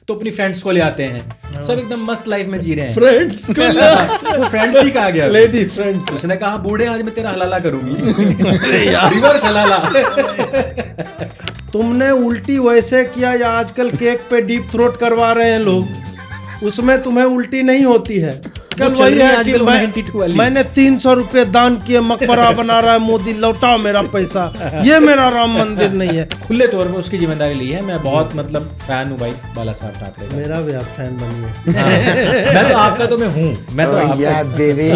तो अपनी फ्रेंड्स को ले आते हैं, सब एकदम मस्त लाइफ में जी रहे हैं। फ्रेंड्स को वो फ्रेंड्स ही कहा गया, लेडी फ्रेंड्स। उसने कहा बूढ़े आज मैं तेरा हलाला करूंगी। रिवर्स हलाला। तुमने उल्टी वैसे किया या आजकल केक पे डीप थ्रोट करवा रहे हैं लोग, उसमें तुम्हें उल्टी नहीं होती है। कल वही है कि मैंने 300 रुपए दान किए, मकबरा बना रहा है मोदी, लौटाओ मेरा पैसा, ये मेरा राम मंदिर नहीं है। खुले तौर पे उसकी जिम्मेदारी ली है। मैं बहुत मतलब फैन हूँ भाई बाला साहब ठाकरे का। मेरा भी आप फैन बनिए। हाँ, मैं तो आपका तो मैं हूँ, मैं तो आपका बेबी।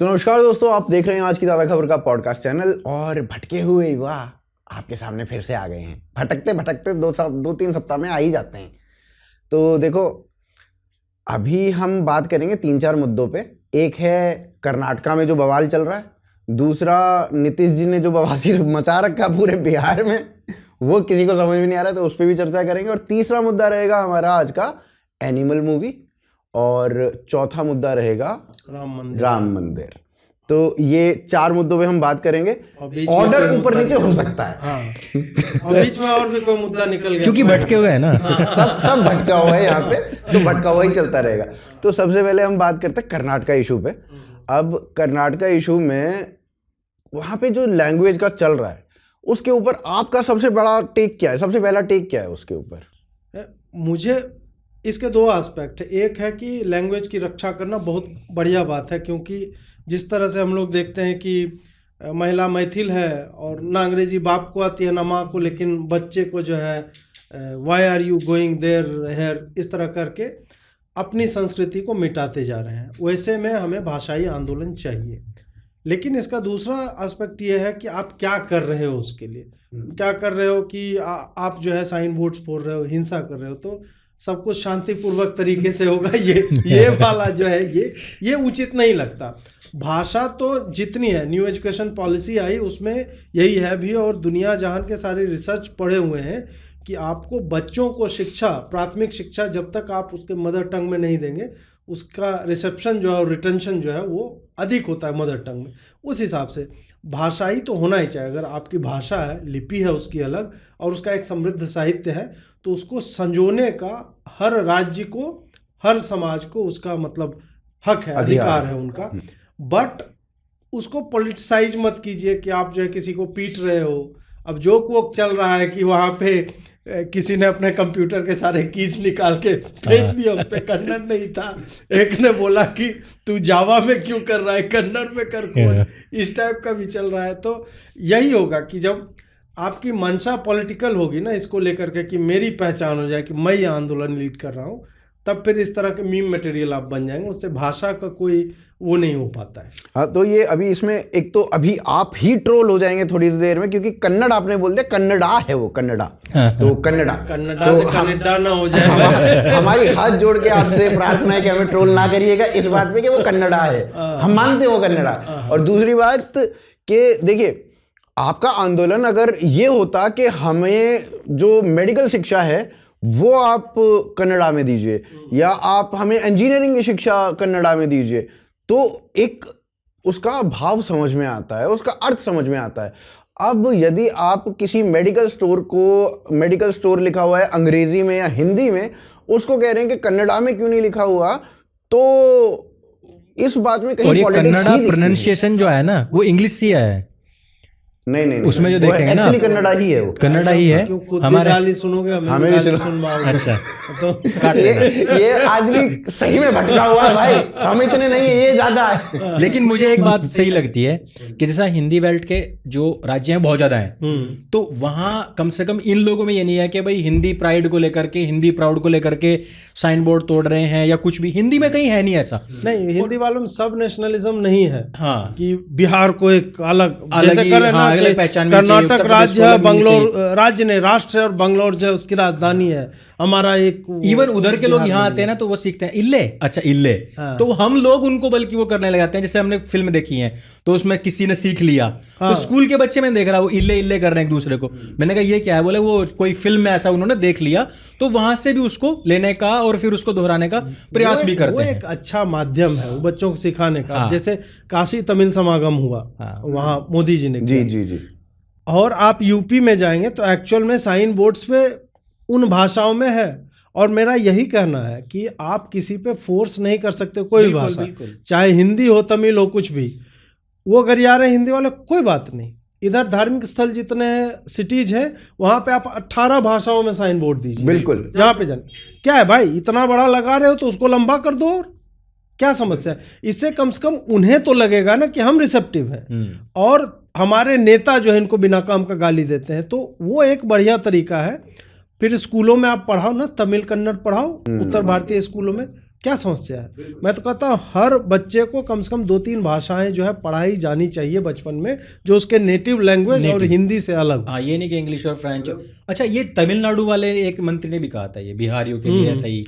तो नमस्कार दोस्तों, आप देख रहे हैं आज की ताज़ा खबर का पॉडकास्ट चैनल। और भटके हुए युवा आपके सामने फिर से आ गए हैं। भटकते भटकते 2-3 सप्ताह में आ ही जाते हैं। तो देखो, अभी हम बात करेंगे 3-4 मुद्दों पे। एक है कर्नाटका में जो बवाल चल रहा है, दूसरा नीतीश जी ने जो बवासीर मचा रखा पूरे बिहार में, वो किसी को समझ में नहीं आ रहा है, तो उस पर भी चर्चा करेंगे। और तीसरा मुद्दा रहेगा हमारा आज का एनिमल मूवी, और चौथा मुद्दा रहेगा राम मंदिर। तो ये 4 मुद्दों पे हम बात करेंगे। ऑर्डर ऊपर नीचे हो सकता है। हाँ। और बीच में और भी कोई मुद्दा निकल गया, क्योंकि भटके हुए है ना। सब भटका हुआ है यहाँ पे, तो भटका हुआ ही चलता रहेगा। तो सबसे पहले हम बात करते हैं कर्नाटका इशू पे। अब कर्नाटका इशू में वहाँ पे जो लैंग्वेज का चल रहा है, उसके ऊपर आपका सबसे बड़ा टेक क्या है? सबसे पहला टेक क्या है उसके ऊपर? मुझे इसके 2 एस्पेक्ट है। एक है कि लैंग्वेज की रक्षा करना बहुत बढ़िया बात है, क्योंकि जिस तरह से हम लोग देखते हैं कि महिला मैथिल है और ना अंग्रेजी बाप को आती है ना माँ को, लेकिन बच्चे को जो है why are you going there here, इस तरह करके अपनी संस्कृति को मिटाते जा रहे हैं। वैसे में हमें भाषाई आंदोलन चाहिए, लेकिन इसका दूसरा एस्पेक्ट ये है कि आप क्या कर रहे हो उसके लिए। क्या कर रहे हो कि आप जो है साइन बोर्ड्स फोड़ रहे हो, हिंसा कर रहे हो, तो सब कुछ शांतिपूर्वक तरीके से होगा। ये वाला जो है ये उचित नहीं लगता। भाषा तो जितनी है, न्यू एजुकेशन पॉलिसी आई उसमें यही है भी, और दुनिया जहान के सारे रिसर्च पढ़े हुए हैं कि आपको बच्चों को शिक्षा, प्राथमिक शिक्षा जब तक आप उसके मदर टंग में नहीं देंगे, उसका रिसेप्शन जो है और रिटेंशन जो है वो अधिक होता है मदर टंग में। उस हिसाब से भाषाई तो होना ही चाहिए। अगर आपकी भाषा है, लिपि है उसकी अलग, और उसका एक समृद्ध साहित्य है, तो उसको संजोने का हर राज्य को, हर समाज को उसका मतलब हक है, अधिकार है उनका। बट उसको पॉलिटिसाइज मत कीजिए कि आप जो है किसी को पीट रहे हो। अब जोक वोक चल रहा है कि वहाँ पे किसी ने अपने कंप्यूटर के सारे कीज निकाल के फेंक दिया, उस पर कन्नड़ नहीं था। एक ने बोला कि तू जावा में क्यों कर रहा है, कन्नड़ में कर कौन, इस टाइप का भी चल रहा है। तो यही होगा कि जब आपकी मंशा पॉलिटिकल होगी ना इसको लेकर के, कि मेरी पहचान हो जाए कि मैं ये आंदोलन लीड कर रहा हूँ, तब फिर इस तरह के मीम मटेरियल आप बन जाएंगे। उससे भाषा का कोई वो नहीं हो पाता है। हाँ, तो ये अभी इसमें एक तो अभी आप ही ट्रोल हो जाएंगे थोड़ी देर में, क्योंकि कन्नड़ आपने बोल दिया, कन्नड़ा है वो, कन्नड़ा। तो कन्नड़ा तो से कन्नड़ा ना हो जाए। हमारी हाथ जोड़ के आपसे प्रार्थना है कि हमें ट्रोल ना करिएगा इस बात पे कि वो कन्नड़ा है, हम मानते हैं वो कन्नड़ा। और दूसरी बात कि देखिए, आपका आंदोलन अगर ये होता कि हमें जो मेडिकल शिक्षा है वो आप कन्नड़ा में दीजिए, या आप हमें इंजीनियरिंग की शिक्षा कन्नड़ा में दीजिए, तो एक उसका भाव समझ में आता है, उसका अर्थ समझ में आता है। अब यदि आप किसी मेडिकल स्टोर लिखा हुआ है अंग्रेजी में या हिंदी में, उसको कह रहे हैं कि कन्नड़ा में क्यों नहीं लिखा हुआ, तो इस बात में कहीं कन्नड़ा प्रोनाउंसिएशन जो है ना वो इंग्लिश ही है। नहीं, उसमें जो देखेंगे ना, कन्नड़ा ही है, वो कन्नड़ा ही है। हमारे सुनोगे, हमें भी सुन। अच्छा, तो ये आदमी सही में भटका हुआ है भाई, हम इतने नहीं है, ये ज्यादा है। लेकिन मुझे एक बात सही लगती है कि जैसा हिंदी बेल्ट के जो राज्य हैं बहुत ज्यादा हैं, तो वहां कम से कम इन लोगों में ये नहीं है कि भाई हिंदी प्राइड को लेकर के, हिंदी प्राउड को लेकर के साइन बोर्ड तोड़ रहे हैं या कुछ भी। हिंदी में कहीं है नहीं ऐसा। नहीं, हिंदी वालों में सब नेशनलिज्म नहीं है। हाँ, कि बिहार को एक अलग जैसे करे ना, कर्नाटक राज्य है, बंगलोर राज्य ने राष्ट्र है, और बंगलोर जो है उसकी राजधानी है। हमारा एक इवन उधर के लोग यहाँ आते हैं ना, तो वो सीखते हैं इल्ले, अच्छा इल्ले। तो हम लोग उनको बल्कि वो करने लग जाते हैं। जैसे हमने फिल्म देखी है तो उसमें किसी ने सीख लिया, तो स्कूल के बच्चे मैंने देख रहा वो इल्ले इल्ले कर रहे हैं एक दूसरे को। मैंने कहा ये क्या है, बोले वो कोई फिल्म में ऐसा उन्होंने देख लिया, तो वहां से भी उसको लेने का और फिर उसको दोहराने का प्रयास भी करते हैं। वो एक अच्छा माध्यम है वो बच्चों को सिखाने का। जैसे काशी तमिल समागम हुआ, वहाँ मोदी जी ने जी। और आप यूपी में जाएंगे तो एक्चुअल में साइन बोर्ड्स पे उन भाषाओं में है। और मेरा यही कहना है कि आप किसी पे फोर्स नहीं कर सकते कोई भी भाषा, चाहे हिंदी हो, तमिल हो, कुछ भी। वो अगर जा रहे हैं हिंदी वाले, कोई बात नहीं। इधर धार्मिक स्थल जितने सिटीज हैं वहां पे आप 18 भाषाओं में साइन बोर्ड दीजिए, बिल्कुल, जहाँ पे जाने। क्या है भाई, इतना बड़ा लगा रहे हो तो उसको लंबा कर दो, और क्या समस्या है? इससे कम से कम उन्हें तो लगेगा ना कि हम रिसेप्टिव हैं। और हमारे नेता जो है इनको बिना काम का गाली देते हैं, तो वो एक बढ़िया तरीका है। फिर स्कूलों में आप पढ़ाओ ना, तमिल कन्नड़ पढ़ाओ उत्तर भारतीय स्कूलों में, क्या समस्या है? मैं तो कहता हूँ हर बच्चे को कम से कम 2-3 भाषाएं जो है पढ़ाई जानी चाहिए बचपन में, जो उसके नेटिव लैंग्वेज और हिंदी से अलग। हाँ, ये नहीं कि इंग्लिश और फ्रेंच। अच्छा, ये तमिलनाडु वाले एक मंत्री ने भी कहा था ये बिहारियों के लिए ऐसा ही,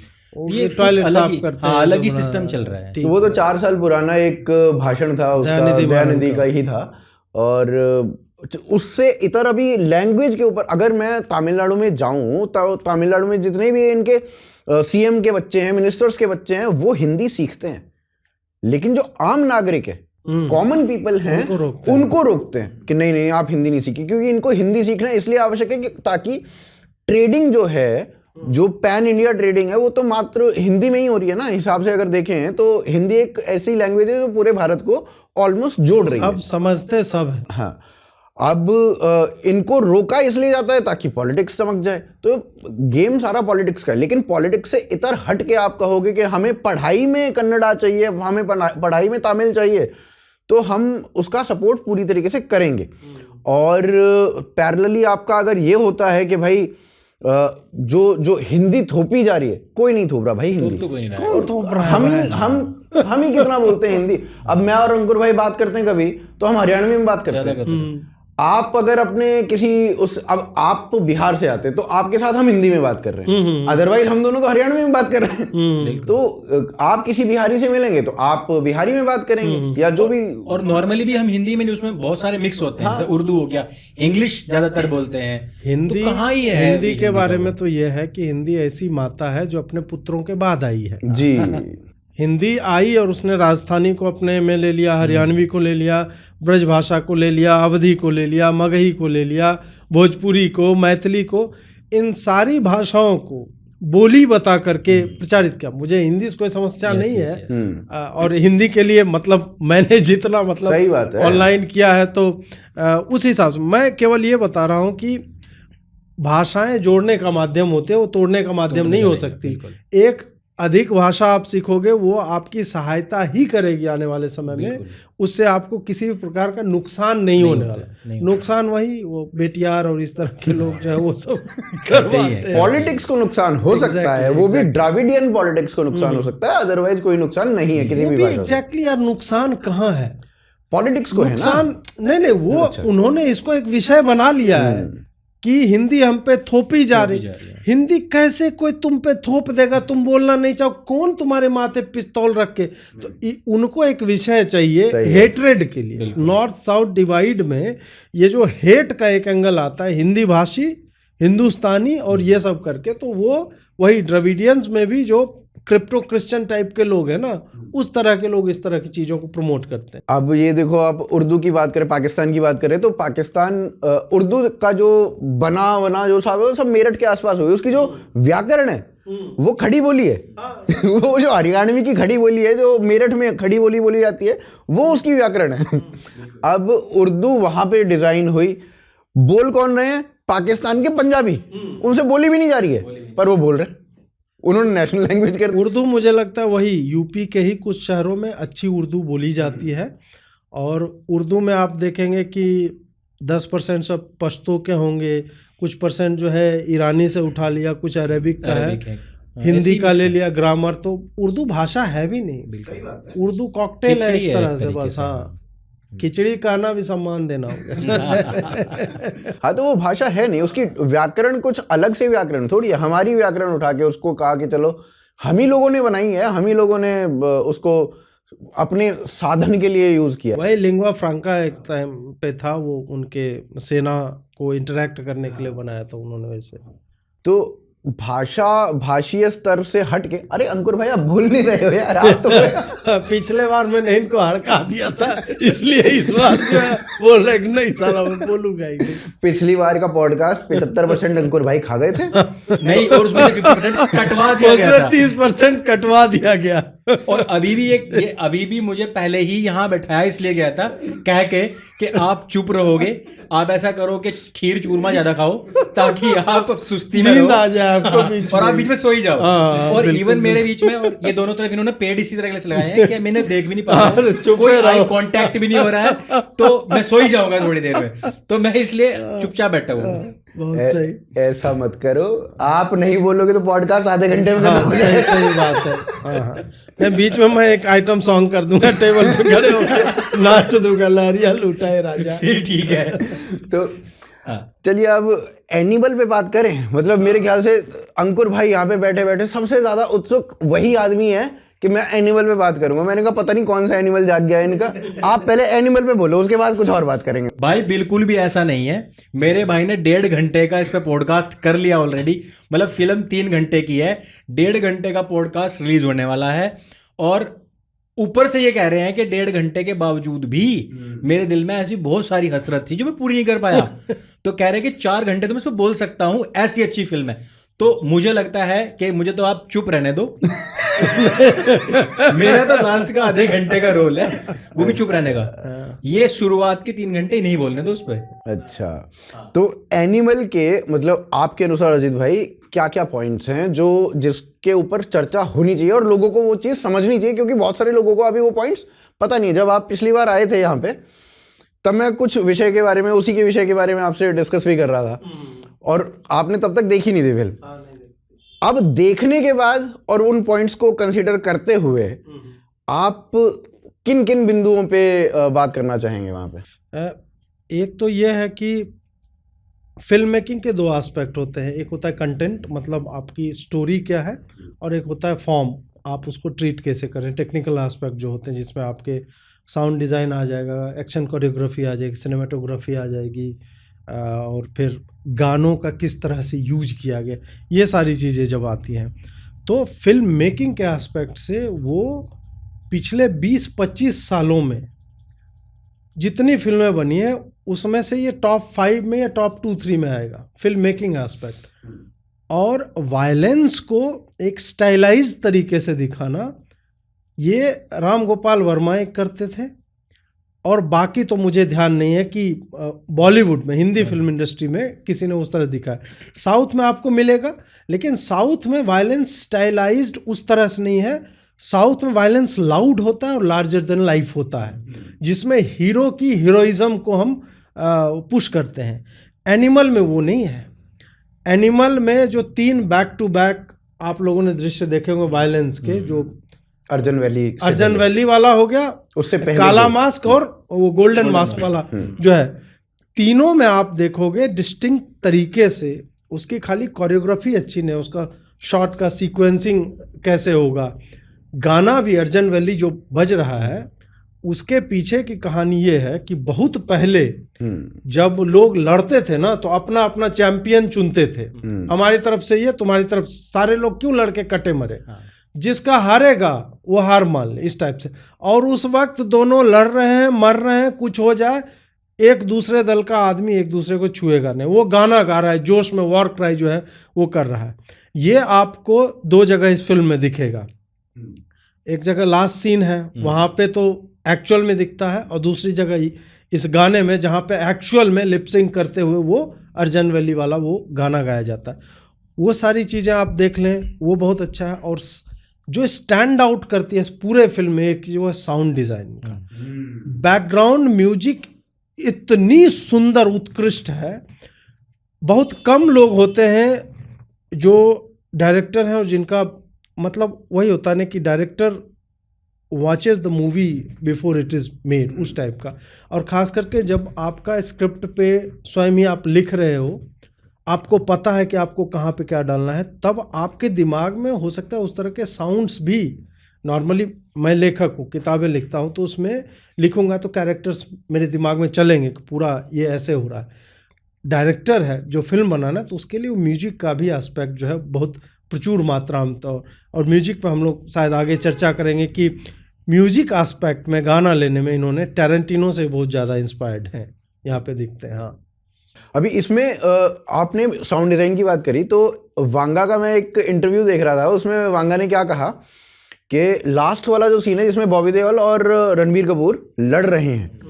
ये टॉयलेट अलग साफ ही, करते हाँ, हैं, अलग ही सिस्टम चल रहा है। तो वो तो 4 साल पुराना एक भाषण था उसका, दयानिधि का ही था। और उससे इतर अभी लैंग्वेज के ऊपर अगर मैं तमिलनाडु में जाऊं तो तमिलनाडु में जितने भी इनके सीएम के बच्चे हैं, मिनिस्टर्स के बच्चे हैं, वो हिंदी सीखते हैं। लेकिन जो आम नागरिक है, कॉमन पीपल हैं, उनको रोकते हैं कि नहीं नहीं आप हिंदी नहीं सीखिए, क्योंकि इनको हिंदी सीखना इसलिए आवश्यक है कि ताकि ट्रेडिंग जो है, जो पैन इंडिया ट्रेडिंग है, वो तो मात्र हिंदी में ही हो रही है ना। हिसाब से अगर देखें तो हिंदी एक ऐसी लैंग्वेज है जो पूरे भारत को ऑलमोस्ट जोड़ रही है, सब समझते सब है। हाँ, अब इनको रोका इसलिए जाता है ताकि पॉलिटिक्स चमक जाए। तो गेम सारा पॉलिटिक्स का है। लेकिन पॉलिटिक्स से इतर हट के आप कहोगे कि हमें पढ़ाई में कन्नड़ा चाहिए, हमें पढ़ाई में तमिल चाहिए, तो हम उसका सपोर्ट पूरी तरीके से करेंगे। और पैरेलली आपका अगर ये होता है कि भाई जो हिंदी थोपी जा रही है, कोई नहीं थोप रहा भाई हिंदी, तो कोई नहीं रहा। कौन थोप रहा है? हम ही कितना बोलते हैं हिंदी। अब मैं और अंकुर भाई बात करते हैं कभी, तो हम हरियाणवी में बात करते हैं। आप अगर अपने किसी अब आप तो बिहार से आते, तो आपके साथ हम हिंदी में बात कर रहे हैं, अदरवाइज हम दोनों तो हरियाणवी में बात कर रहे हैं। तो आप किसी बिहारी से मिलेंगे तो आप बिहारी में बात करेंगे, या जो भी। और नॉर्मली भी हम हिंदी में नहीं, उसमें बहुत सारे मिक्स होते हैं, जैसे उर्दू हो गया, इंग्लिश ज्यादातर बोलते हैं। हिंदी तो कहाँ ही है हिंदी के बारे में तो यह है कि हिंदी ऐसी माता है जो अपने पुत्रों के बाद आई है जी। हिंदी आई और उसने राजस्थानी को अपने में ले लिया, हरियाणवी को ले लिया, ब्रज भाषा को ले लिया, अवधी को ले लिया, मगही को ले लिया, भोजपुरी को, मैथिली को, इन सारी भाषाओं को बोली बता करके प्रचारित किया। मुझे हिंदी से कोई समस्या नहीं है। और हिंदी के लिए मतलब मैंने जितना मतलब ऑनलाइन किया है, तो उस हिसाब से मैं केवल ये बता रहा हूँ कि भाषाएं जोड़ने का माध्यम होते हैं, वो तोड़ने का माध्यम नहीं हो सकती। एक अधिक भाषा आप सीखोगे, वो आपकी सहायता ही करेगी आने वाले समय में। उससे आपको किसी भी प्रकार का नुकसान नहीं होने वाला। नुकसान वही वो बेटियार और इस तरह के लोग जो है वो सब करते हैं। पॉलिटिक्स को नुकसान हो सकता है, वो भी द्राविडियन पॉलिटिक्स को नुकसान हो सकता है, अदरवाइज कोई नुकसान नहीं है किसी भी भाषा। एग्जैक्टली यार, नुकसान कहाँ है? पॉलिटिक्स को नुकसान नहीं, वो उन्होंने इसको एक विषय बना लिया है कि हिंदी हम पे थोपी जा रही है। हिंदी कैसे कोई तुम पे थोप देगा? तुम बोलना नहीं चाहो, कौन तुम्हारे माथे पिस्तौल रख के? तो उनको एक विषय चाहिए हेट्रेड के लिए। नॉर्थ साउथ डिवाइड में ये जो हेट का एक एंगल आता है, हिंदी भाषी, हिंदुस्तानी और ये सब करके, तो वो वही द्रविडियंस में भी जो क्रिप्टो क्रिश्चियन टाइप के लोग हैं ना, उस तरह के लोग इस तरह की चीजों को प्रमोट करते हैं। अब ये देखो, आप उर्दू की बात करें, पाकिस्तान की बात करें, तो पाकिस्तान उर्दू का जो बना जो सब मेरठ के आसपास हुई, उसकी जो व्याकरण है वो खड़ी बोली है। वो जो हरियाणवी की खड़ी बोली है, जो मेरठ में खड़ी बोली बोली जाती है, वो उसकी व्याकरण है। अब उर्दू वहां पे डिजाइन हुई, बोल कौन रहे हैं? पाकिस्तान के पंजाबी, उनसे बोली भी नहीं जा रही है, पर वो बोल रहे हैं, उन्होंने नेशनल लैंग्वेज कर। उर्दू मुझे लगता है वही यूपी के ही कुछ शहरों में अच्छी उर्दू बोली जाती है। और उर्दू में आप देखेंगे कि 10% सब पश्तो के होंगे, कुछ परसेंट जो है ईरानी से उठा लिया, कुछ अरेबिक का है, हिंदी का ले लिया ग्रामर। तो उर्दू भाषा है भी नहीं, उर्दू कॉकटेल है एक तरह से, बस। हाँ, खिचड़ी कहना भी सम्मान देना होगा। हाँ, तो वो भाषा है नहीं, उसकी व्याकरण कुछ अलग से व्याकरण थोड़ी है। हमारी व्याकरण उठा के उसको कहा कि चलो हम ही लोगों ने बनाई है, हम ही लोगों ने उसको अपने साधन के लिए यूज किया। वही लिंग्वा फ्रांका एक टाइम पे था, वो उनके सेना को इंटरेक्ट करने के लिए बनाया था उन्होंने वैसे। तो भाषीय स्तर से हट के, अरे अंकुर भाई आप भूल नहीं रहे हो यार, आप तो पिछले बार मैंने इनको हड़का दिया था, इसलिए इस बार जो है बोल रहे कि नहीं साला मैं बोलूंगा ही नहीं। पिछली बार का पॉडकास्ट 75% अंकुर भाई खा गए थे। नहीं, और उसमें से 50% कटवा दिया गया था। 30% कटवा दिया गया। और अभी भी ये अभी भी मुझे पहले ही यहाँ बैठाया इसलिए गया था कह के कि आप चुप रहोगे, आप ऐसा करो कि खीर चूरमा ज्यादा खाओ ताकि आप सुस्ती में नींद आ जाए आपको बीच और में। आप बीच में सो ही जाओ। हाँ, और बिल्कुल, इवन मेरे बीच में, और ये दोनों तरफ इन्होंने पेड़ इसी तरह से लगाए हैं कि मैंने देख भी नहीं पा रहा, चुप कोई रहो। आई कांटेक्ट भी नहीं हो रहा है, तो मैं सो ही जाऊंगा थोड़ी देर में, तो मैं इसलिए चुपचाप बैठा हूँ। बहुत सही। ऐसा मत करो, आप नहीं बोलोगे तो पॉडकास्ट आधे घंटे में खत्म हाँ, हो सही जाएगा। सही बात है। हाँ, हाँ। मैं बीच में मैं एक आइटम सॉन्ग कर दूंगा, टेबल पे खड़े होकर नाच दूंगा, लहरिया लुटाए राजा। फिर ठीक है। तो हाँ। चलिए अब एनिमल पे बात करें। मतलब मेरे ख्याल से अंकुर भाई यहाँ पे बैठे बैठे सबसे ज्यादा उत्सुक वही आदमी है कि मैं एनिमल पे बात करूंगा। मैंने कहा पता नहीं कौन सा एनिमल जाग गया है इनका, आप पहले एनिमल पे बोलो, उसके बाद कुछ और बात करेंगे। भाई बिल्कुल भी ऐसा नहीं है, मेरे भाई ने 1.5 घंटे का इस पे पॉडकास्ट कर लिया ऑलरेडी। मतलब फिल्म 3 घंटे की है, 1.5 घंटे का पॉडकास्ट रिलीज होने वाला है, और ऊपर से ये कह रहे हैं कि 1.5 घंटे के बावजूद भी मेरे दिल में ऐसी बहुत सारी हसरत थी जो मैं पूरी नहीं कर पाया। तो कह रहे हैं कि 4 घंटे तो मैं इसमें बोल सकता हूं, ऐसी अच्छी फिल्म है। तो मुझे लगता है कि मुझे तो आप चुप रहने दो। मेरा तो लास्ट का आधे घंटे का रोल है, वो भी चुप रहने का। ये शुरुआत के 3 घंटे नहीं बोलने दो उस पर। अच्छा, तो एनिमल के मतलब आपके अनुसार अजीत भाई क्या क्या पॉइंट्स हैं जो जिसके ऊपर चर्चा होनी चाहिए और लोगों को वो चीज़ समझनी चाहिए? क्योंकि बहुत सारे लोगों को अभी वो पॉइंट्स पता नहीं है। जब आप पिछली बार आए थे यहाँ पे तब मैं कुछ विषय के बारे में, उसी के विषय के बारे में आपसे डिस्कस भी कर रहा था, और आपने तब तक देखी नहीं थी फिल्म। अब देखने के बाद और उन पॉइंट्स को कंसीडर करते हुए आप किन किन बिंदुओं पे बात करना चाहेंगे वहाँ पे? एक तो ये है कि फिल्म मेकिंग के 2 एस्पेक्ट होते हैं। एक होता है कंटेंट, मतलब आपकी स्टोरी क्या है, और एक होता है फॉर्म, आप उसको ट्रीट कैसे करें। टेक्निकल एस्पेक्ट जो होते हैं जिसमें आपके साउंड डिज़ाइन आ जाएगा, एक्शन कोरियोग्राफी आ जाएगी, सिनेमेटोग्राफी आ जाएगी, और फिर गानों का किस तरह से यूज किया गया, ये सारी चीज़ें जब आती हैं तो फिल्म मेकिंग के एस्पेक्ट से वो पिछले 20-25 सालों में जितनी फिल्में बनी है उसमें से ये टॉप 5 में या टॉप 2-3 में आएगा, फिल्म मेकिंग एस्पेक्ट। और वायलेंस को एक स्टाइलाइज तरीके से दिखाना, ये राम गोपाल वर्मा एक करते थे, और बाकी तो मुझे ध्यान नहीं है कि बॉलीवुड में, हिंदी फिल्म इंडस्ट्री में किसी ने उस तरह दिखाया। साउथ में आपको मिलेगा, लेकिन साउथ में वायलेंस स्टाइलाइज्ड उस तरह से नहीं है। साउथ में वायलेंस लाउड होता है और लार्जर देन लाइफ होता है, जिसमें हीरो की हीरोइज्म को हम पुश करते हैं। एनिमल में वो नहीं है। एनिमल में जो 3 बैक टू बैक आप लोगों ने दृश्य देखे होंगे वायलेंस के, जो अर्जन वैली वाला हो गया, उससे पहले काला मास्क और वो गोल्डन मास्क वाला जो है, तीनों में आप देखोगे डिस्टिंक्ट तरीके से उसकी खाली कोरियोग्राफी अच्छी नहीं, उसका शॉट का सीक्वेंसिंग कैसे होगा, गाना भी अर्जन वैली जो बज रहा है उसके पीछे की कहानी ये है कि बहुत पहले जब लोग लड़ते थे ना तो अपना अपना चैंपियन चुनते थे। हमारी तरफ से ये, तुम्हारी तरफ, सारे लोग क्यों लड़के कटे मरे, जिसका हारेगा वो हार मान ले, इस टाइप से। और उस वक्त दोनों लड़ रहे हैं, मर रहे हैं, कुछ हो जाए, एक दूसरे दल का आदमी एक दूसरे को छुएगा नहीं। वो गाना गा रहा है जोश में, वॉर क्राई जो है वो कर रहा है। ये आपको 2 जगह इस फिल्म में दिखेगा। एक जगह लास्ट सीन है, वहाँ पे तो एक्चुअल में दिखता है, और दूसरी जगह इस गाने में जहाँ पे एक्चुअल में लिपसिंग करते हुए वो अर्जन वैली वाला वो गाना गाया जाता है। वो सारी चीज़ें आप देख लें, वो बहुत अच्छा है। और जो स्टैंड आउट करती है इस पूरे फिल्म में एक जो है साउंड डिज़ाइन का, बैकग्राउंड म्यूजिक इतनी सुंदर उत्कृष्ट है। बहुत कम लोग होते हैं जो डायरेक्टर हैं और जिनका मतलब वही होता है ना कि director watches the movie before it is made, उस टाइप का। और ख़ास करके जब आपका स्क्रिप्ट पे स्वयं ही आप लिख रहे हो, आपको पता है कि आपको कहाँ पे क्या डालना है, तब आपके दिमाग में हो सकता है उस तरह के साउंड्स भी। नॉर्मली मैं लेखक हूँ, किताबें लिखता हूँ, तो उसमें लिखूँगा तो कैरेक्टर्स मेरे दिमाग में चलेंगे कि पूरा ये ऐसे हो रहा है। डायरेक्टर है जो फिल्म बनाना, तो उसके लिए म्यूजिक का भी एस्पेक्ट जो है बहुत प्रचुर मात्रा में, तो और म्यूजिक पे हम लोग शायद आगे चर्चा करेंगे कि म्यूजिक एस्पेक्ट में गाना लेने में इन्होंने टैरेंटिनो से बहुत ज़्यादा इंस्पायर्ड हैं, यहाँ पे दिखते हैं। हाँ, अभी इसमें आपने साउंड डिजाइन की बात करी, तो वांगा का मैं एक इंटरव्यू देख रहा था, उसमें वांगा ने क्या कहा कि लास्ट वाला जो सीन है जिसमें बॉबी देओल और रणबीर कपूर लड़ रहे हैं,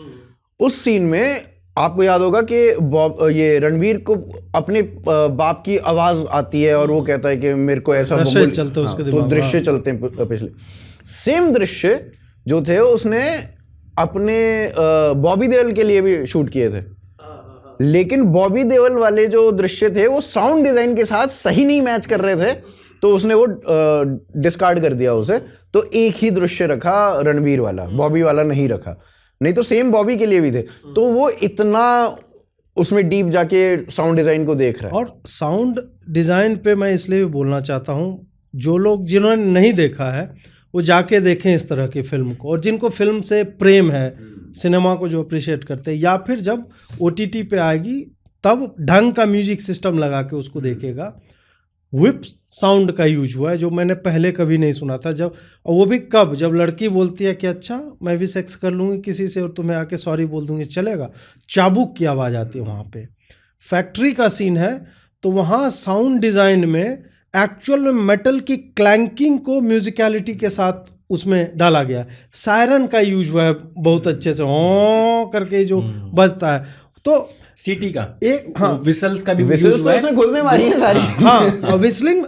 उस सीन में आपको याद होगा कि ये रणबीर को अपने बाप की आवाज आती है और वो कहता है कि मेरे को ऐसा दृश्य चलते हैं उसके तो दिमाग में। दृश्य चलते हैं पिछले सेम दृश्य जो थे उसने अपने बॉबी देओल के लिए भी शूट किए थे, लेकिन बॉबी देओल वाले जो दृश्य थे वो साउंड डिजाइन के साथ सही नहीं मैच कर रहे थे, तो उसने वो डिस्कार्ड कर दिया उसे, तो एक ही दृश्य रखा रणबीर वाला, बॉबी वाला नहीं रखा, नहीं तो सेम बॉबी के लिए भी थे। तो वो इतना उसमें डीप जाके साउंड डिजाइन को देख रहा है। और साउंड डिजाइन पे मैं इसलिए भी बोलना चाहता हूँ, जो लोग जिन्होंने नहीं देखा है वो जाके देखें इस तरह की फिल्म को, और जिनको फिल्म से प्रेम है, सिनेमा को जो अप्रिशिएट करते हैं, या फिर जब OTT पे आएगी तब ढंग का म्यूजिक सिस्टम लगा के उसको देखेगा। विप साउंड का यूज हुआ है जो मैंने पहले कभी नहीं सुना था, जब, और वो भी कब, जब लड़की बोलती है कि अच्छा मैं भी सेक्स कर लूँगी किसी से और तुम्हें आके सॉरी बोल दूँगी, चलेगा, चाबुक की आवाज़ आती है वहाँ पे। फैक्ट्री का सीन है तो वहाँ साउंड डिज़ाइन में एक्चुअल में मेटल की क्लैंकिंग को म्यूजिकलिटी के साथ उसमें डाला गया। सायरन का यूज हुआ है बहुत अच्छे से, हो करके जो बजता है, तो सीटी का एक, हाँ, विसल्स का भी विसल्स यूज हुआ तो है, उसने खुद में मारी है सारी। हाँ, और विस्लिंग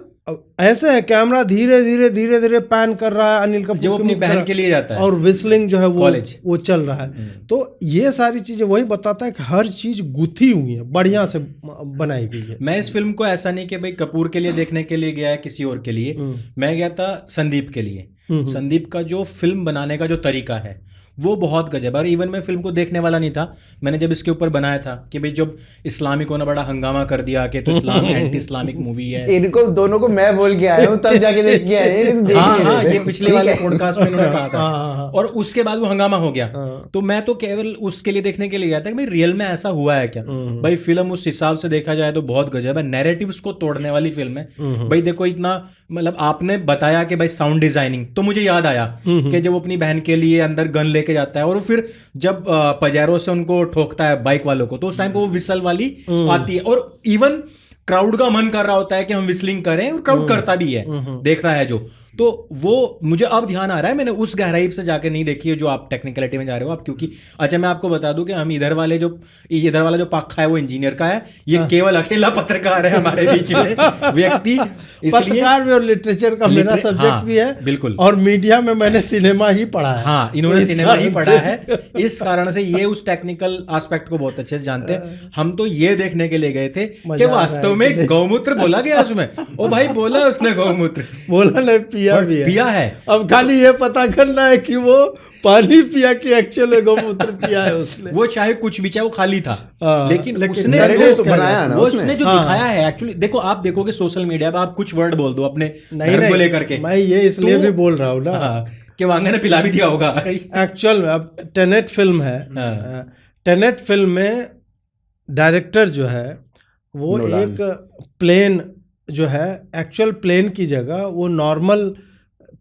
ऐसे है, कैमरा धीरे धीरे पैन कर रहा है अनिल कपूर जो अपनी बहन के लिए जाता है, और विस्लिंग जो है वो चल रहा है। तो ये सारी चीजें वही बताता है कि हर चीज गुथी हुई है, बढ़िया से बनाई गई है। मैं इस फिल्म को ऐसा नहीं कि भाई कपूर के लिए देखने के लिए गया है किसी और के लिए, मैं गया था संदीप के लिए। संदीप का जो फिल्म बनाने का जो तरीका है वो बहुत गजब है। और इवन मैं फिल्म को देखने वाला नहीं था, मैंने जब इसके ऊपर बनाया था कि भाई जब इस्लामिकों ने बड़ा हंगामा कर दिया कि तो इस्लाम एंटी इस्लामिक मूवी है, इनको दोनों को मैं बोल के आया हूँ तब जाके देख के आए हैं। हाँ, ये पिछले वाले पॉडकास्ट में उन्होंने कहा था, और उसके बाद वो हंगामा हो गया। तो मैं तो केवल उसके लिए देखने के लिए गया था कि भाई रियल में ऐसा हुआ है क्या। भाई फिल्म उस हिसाब से देखा जाए तो बहुत गजब है, नैरेटिव्स को तोड़ने वाली फिल्म है। भाई देखो इतना, मतलब आपने बताया कि भाई साउंड डिजाइनिंग, तो मुझे याद आया कि जब वो अपनी बहन के लिए अंदर गन लेके जाता है और फिर जब पजेरो से उनको ठोकता है बाइक वालों को, तो उस टाइम पे वो विसल वाली आती है, और इवन क्राउड का मन कर रहा होता है कि हम विस्लिंग करें, और क्राउड करता भी है, देख रहा है जो। तो वो मुझे अब ध्यान आ रहा है, मैंने उस गहराई से जाकर नहीं देखी है जो आप टेक्निकलिटी में जा रहे हो आप, क्योंकि अच्छा मैं आपको बता दूं कि हम इधर वाला जो पाखा है वो इंजीनियर का है, ये केवल अकेला पत्रकार है हमारे बीच में व्यक्ति, इसलिए और लिटरेचर का मेरा सब्जेक्ट भी है बिल्कुल, और मीडिया में मैंने सिनेमा ही पढ़ा है। हाँ, इन्होंने सिनेमा ही पढ़ा है, इस कारण से ये उस टेक्निकल एस्पेक्ट को बहुत अच्छे से जानते हैं। हम तो ये देखने के लिए गए थे कि वास्तव में गौमूत्र बोला गया उसमें, ओ भाई बोला उसने गौमूत्र, बोला नहीं पिया है। अब खाली ये पता करना है कि वो पानी पिया कि एक्चुअली गौमूत्र पिया है उसने। वो चाहे कुछ भी, चाहे वो खाली था, लेकिन उसने जो बनाया ना, उसने जो दिखाया है एक्चुअली, देखो आप देखोगे सोशल मीडिया पे, आप कुछ वर्ड बोल दो अपने धर्म को लेकर के, मैं ये इसलिए भी बोल रहा हूँ ना कि वांगा ने पिला भी दिया होगा एक्चुअल में। अब टेनेट फिल्म है, टेनेट फिल्म में डायरेक्टर जो है वो एक प्लेन जो है, एक्चुअल प्लेन की जगह वो नॉर्मल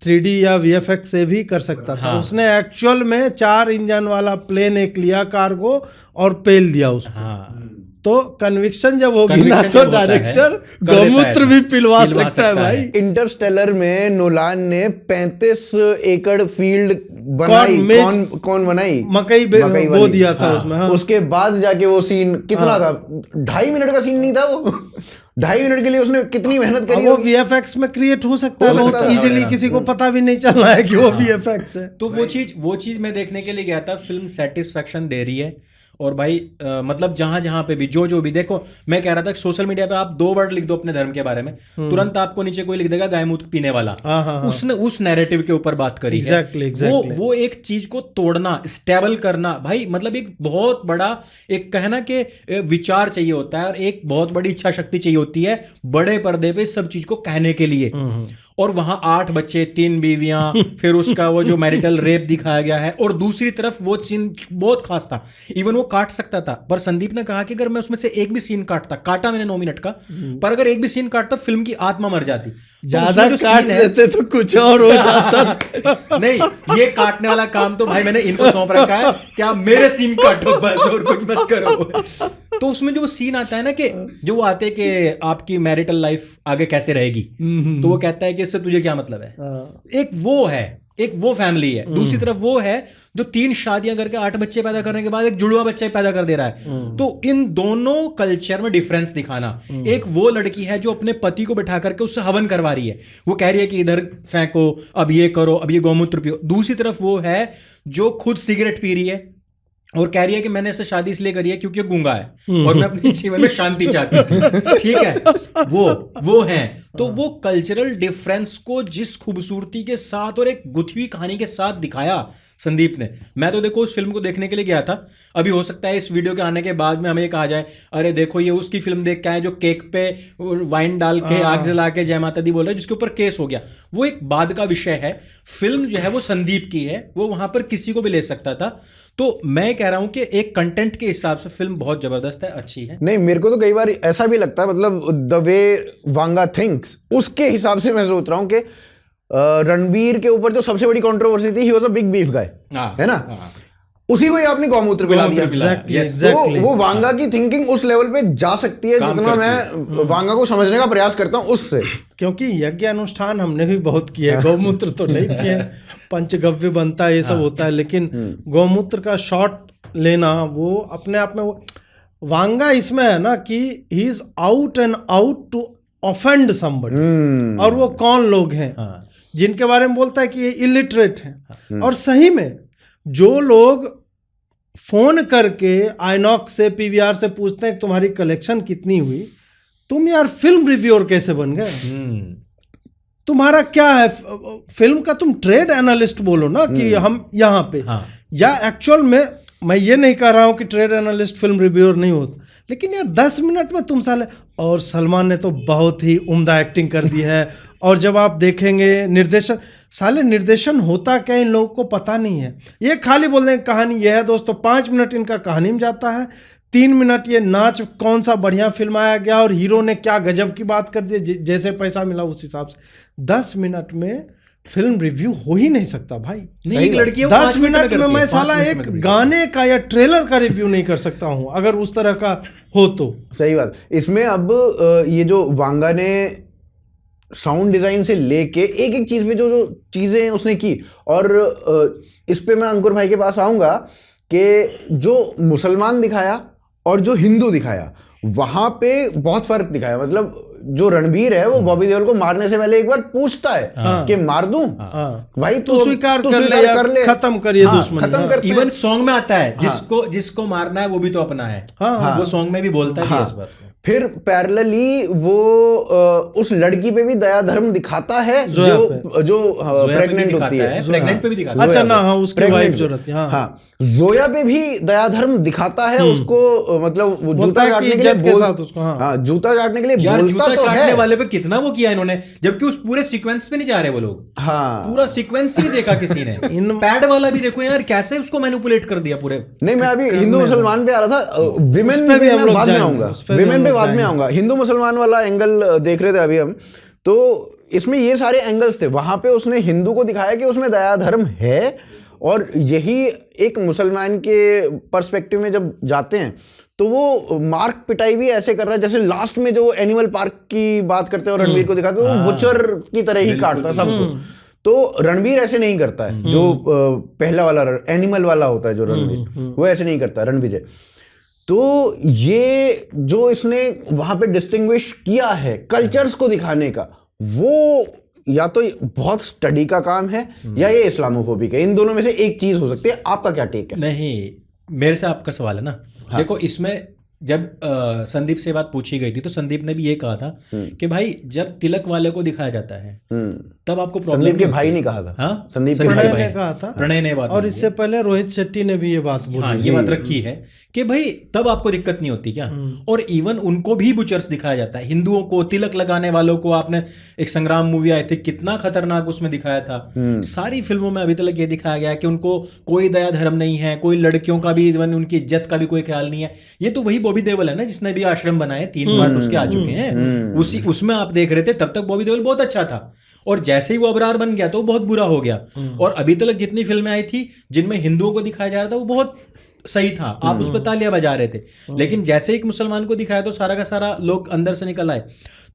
3D या VFX से भी कर सकता था। उसने एक्चुअल में 4 इंजन वाला प्लेन एक लिया कार्गो और पेल दिया उसको। तो कन्विक्शन जब होगी ना तो डायरेक्टर गौमूत्र भी पिलवा सकता है भाई। इंटरस्टेलर में नोलान ने 35 एकड़ फील्ड बनाई, कौन बनाई, मकई बो दिया था उसमें। हाँ। उसके बाद जाके वो सीन कितना था, 2.5 मिनट का सीन नहीं था वो 2.5 मिनट के लिए उसने कितनी मेहनत करी। वो VFX में क्रिएट हो सकता है बहुत इजीली, किसी को पता भी नहीं चल रहा है कि वो VFX है। तो वो चीज मैं देखने के लिए गया था। फिल्म सेटिस्फेक्शन दे रही है, और भाई मतलब जहां पे भी जो भी देखो, मैं कह रहा था कि सोशल मीडिया पे आप 2 वर्ड लिख दो अपने धर्म के बारे में, तुरंत आपको नीचे कोई लिख देगा गायमूत्र पीने वाला। उसने उस नैरेटिव के ऊपर बात करी है। वो एक चीज को तोड़ना, स्टेबल करना, भाई मतलब एक बहुत बड़ा एक कहना के विचार चाहिए होता है, और एक बहुत बड़ी इच्छा शक्ति चाहिए होती है बड़े पर्दे पे सब चीज को कहने के लिए। और वहां 8 बच्चे, 3 बीवियां, फिर उसका वो जो मैरिटल रेप दिखाया गया है, और दूसरी तरफ वो सीन बहुत खास था। इवन वो काट सकता था, पर संदीप ने कहा कि अगर मैं उसमें से एक भी सीन काटा मैंने 9 मिनट का, पर अगर एक भी सीन काटता फिल्म की आत्मा मर जाती। ज्यादा काट देते तो कुछ और हो जाता। नहीं, ये काटने वाला काम तो भाई मैंने इनको सौंप रखा है कि आप मेरे सीन काटो बस, और कुछ मत करो। तो उसमें जो सीन आता है ना, कि जो वो आते हैं कि आपकी मैरिटल लाइफ आगे कैसे रहेगी, तो वो कहता है कि इससे तुझे क्या मतलब है। एक वो फैमिली है, दूसरी तरफ वो है जो 3 शादियां करके 8 बच्चे पैदा करने के बाद एक जुड़वा बच्चा पैदा कर दे रहा है। तो इन दोनों कल्चर में डिफरेंस दिखाना। एक वो लड़की है जो अपने पति को बिठा करके उससे हवन करवा रही है, वो कह रही है कि इधर फेंको, अब ये करो, अब ये गौमूत्र पियो। दूसरी तरफ वो है जो खुद सिगरेट पी रही है और कह रही है कि मैंने इससे शादी इसलिए करी है क्योंकि गूंगा है और मैं अपने जीवन में शांति चाहती थी। ठीक है, वो है। तो वो कल्चरल डिफरेंस को जिस खूबसूरती के साथ और एक गुथी हुई कहानी के साथ दिखाया संदीप ने, मैं तो देखो उस फिल्म को देखने के लिए गया था। अभी हो सकता है इस वीडियो के आने के बाद में हमें ये कहा जाए, अरे देखो ये उसकी फिल्म देख के आए जो केक पे वाइन डाल के आग जला के जय माता दी बोल रहे हैं, जिसके ऊपर केस हो गया। वो एक बाद का विषय है। फिल्म जो है वो संदीप की है, वो वहां पर किसी को भी ले सकता था। तो मैं कह रहा हूं कि एक कंटेंट के हिसाब से फिल्म बहुत जबरदस्त है, अच्छी है। नहीं, मेरे को तो कई बार ऐसा भी लगता है, मतलब द वे वांगा थिंक्स, उसके हिसाब से मैं सोच रहा हूं कि रणबीर के ऊपर जो सबसे बड़ी कंट्रोवर्सी थी, he was a big beef guy, है ना, उसी को ही आपने गौमूत्र पिला दिया। Exactly. वो वांगा की थिंकिंग उस लेवल पे जा सकती है जितना मैं वांगा को समझने का प्रयास करता हूँ उससे। क्योंकि यज्ञ अनुष्ठान हमने भी बहुत किए, गौमूत्र तो नहीं किए, पंचगव्य बनता है, ये सब होता है, लेकिन गौमूत्र का शॉट लेना वो अपने आप में वो वांगा इसमें है ना कि he is out and out to offend somebody. और वो कौन लोग हैं जिनके बारे में बोलता है कि ये इलिटरेट हैं। और सही में जो लोग फोन करके आइनॉक्स से, पीवीआर से पूछते हैं तुम्हारी कलेक्शन कितनी हुई, तुम यार फिल्म रिव्यूअर कैसे बन गए? तुम्हारा क्या है फिल्म का? तुम ट्रेड एनालिस्ट बोलो ना कि हम यहाँ पे। या एक्चुअल में मैं ये नहीं कह रहा हूँ कि ट्रेड एनालिस्ट फिल्म रिव्यूअर नहीं होता, लेकिन यार 10 मिनट में तुम साले, और सलमान ने तो बहुत ही उम्दा एक्टिंग कर दी है। और जब आप देखेंगे निर्देशन, साले निर्देशन होता क्या इन लोगों को पता नहीं है। ये खाली बोल देंगे कहानी ये है दोस्तों, 5 मिनट इनका कहानी में जाता है, 3 मिनट ये नाच कौन सा बढ़िया फिल्माया गया और हीरो ने क्या गजब की बात कर दी, जैसे पैसा मिला उस हिसाब से। 10 मिनट में फिल्म रिव्यू हो ही नहीं सकता भाई। नहीं, एक लड़की है 10 मिनट में मैं साला एक गाने का या ट्रेलर का रिव्यू नहीं कर सकता हूं, अगर उस तरह का हो तो। सही बात। इसमें अब ये जो वांगा ने साउंड डिजाइन से लेके एक एक चीज में जो जो चीजें उसने की, और इस पे मैं अंकुर भाई के पास आऊंगा कि जो मुसलमान दिखाया और जो हिंदू दिखाया, वहां पे बहुत फर्क दिखाया। मतलब जो रणबीर है वो बॉबी देओल को मारने से पहले एक बार पूछता है कि मार दूं? भाई तू स्वीकार कर ले, खत्म करिए दुश्मनी। खत्म करते इवन सॉन्ग में आता है, जिसको मारना है वो भी तो अपना है। वो सॉन्ग में भी बोलता है इस बात को। फिर पैरेलली वो उस लड़की पे भी दया धर्म दिखाता है जो प्रेग्नेंट होती है। प्रेग्नेंट पे भी दिखाता है। अच्छा ना, हाँ, उसकी वाइफ जो रहती है। हाँ, जोया पे भी दया धर्म दिखाता है उसको, मतलब वो जूता काटने के लिए जूता काटने के लिए जूता चाटने वाले पे कितना वो किया इन्होंने, जबकि उस पूरे सीक्वेंस पे नहीं जा रहे वो लोग। हाँ, पूरा सीक्वेंस ही देखा किसी ने। पैड वाला भी देखो यार, कैसे उसको मैनिपुलेट कर दिया पूरे। नहीं, मैं अभी हिंदू मुसलमान पे आ रहा था, विमेन पे भी बाद में आऊंगा, विमेन पे बाद में आऊंगा। हिंदू मुसलमान वाला एंगल देख रहे थे अभी हम, तो इसमें ये सारे एंगल्स थे। वहां पे उसने हिंदू को दिखाया कि उसमें दया धर्म है, और यही एक मुसलमान के पर्सपेक्टिव में जब जाते हैं तो वो मार्क पिटाई भी ऐसे कर रहा है जैसे लास्ट में जो एनिमल पार्क की बात करते हैं और रणबीर को दिखाते हैं, वो बुचर की तरह ही काटता है सबको। तो रणबीर ऐसे नहीं करता है, जो पहला वाला एनिमल वाला होता है जो रणबीर, वो ऐसे नहीं करता रणविजय। तो ये जो इसने वहां पे डिस्टिंग्विश किया है कल्चर्स को दिखाने का, वो या तो बहुत स्टडी का काम है या ये इस्लामोफोबिक है। इन दोनों में से एक चीज हो सकती है। आपका क्या टेक है? नहीं, मेरे से आपका सवाल है ना। देखो, इसमें जब संदीप से बात पूछी गई थी तो संदीप ने भी ये कहा था कि भाई जब तिलक वाले को दिखाया जाता है तब आपको प्रॉब्लम संदीप के भाई ने कहा था। हाँ, संदीप के प्रणय भाई ने कहा था, प्रणय ने बात और बोली इससे पहले रोहित शेट्टी ने भी ये बात बोली। हाँ, ये बात रखी है कि भाई तब आपको दिक्कत नहीं होती क्या। और इवन उनको भी बुचर्स दिखाया जाता है, हिंदुओं को, तिलक लगाने वालों को। आपने एक संग्राम मूवी आई थी, कितना खतरनाक उसमें दिखाया था। सारी फिल्मों में अभी तक ये दिखाया गया कि उनको कोई दया धर्म नहीं है, कोई लड़कियों का भी, इवन उनकी इज्जत का भी कोई ख्याल नहीं है। ये तो वही बॉबी देओल है ना जिसने भी आश्रम बनाए, 3 पार्ट उसके आ चुके हैं। उसमें आप देख रहे थे, तब तक बॉबी देओल बहुत अच्छा था, और जैसे ही वो अबरार बन गया तो वो बहुत बुरा हो गया। और अभी तक जितनी फिल्में आई थी जिनमें हिंदुओं को दिखाया जा रहा था वो बहुत सही था, आप उस पर तालियां बजा रहे थे। लेकिन जैसे ही एक मुसलमान को दिखाया तो सारा का सारा लोग अंदर से निकल आए।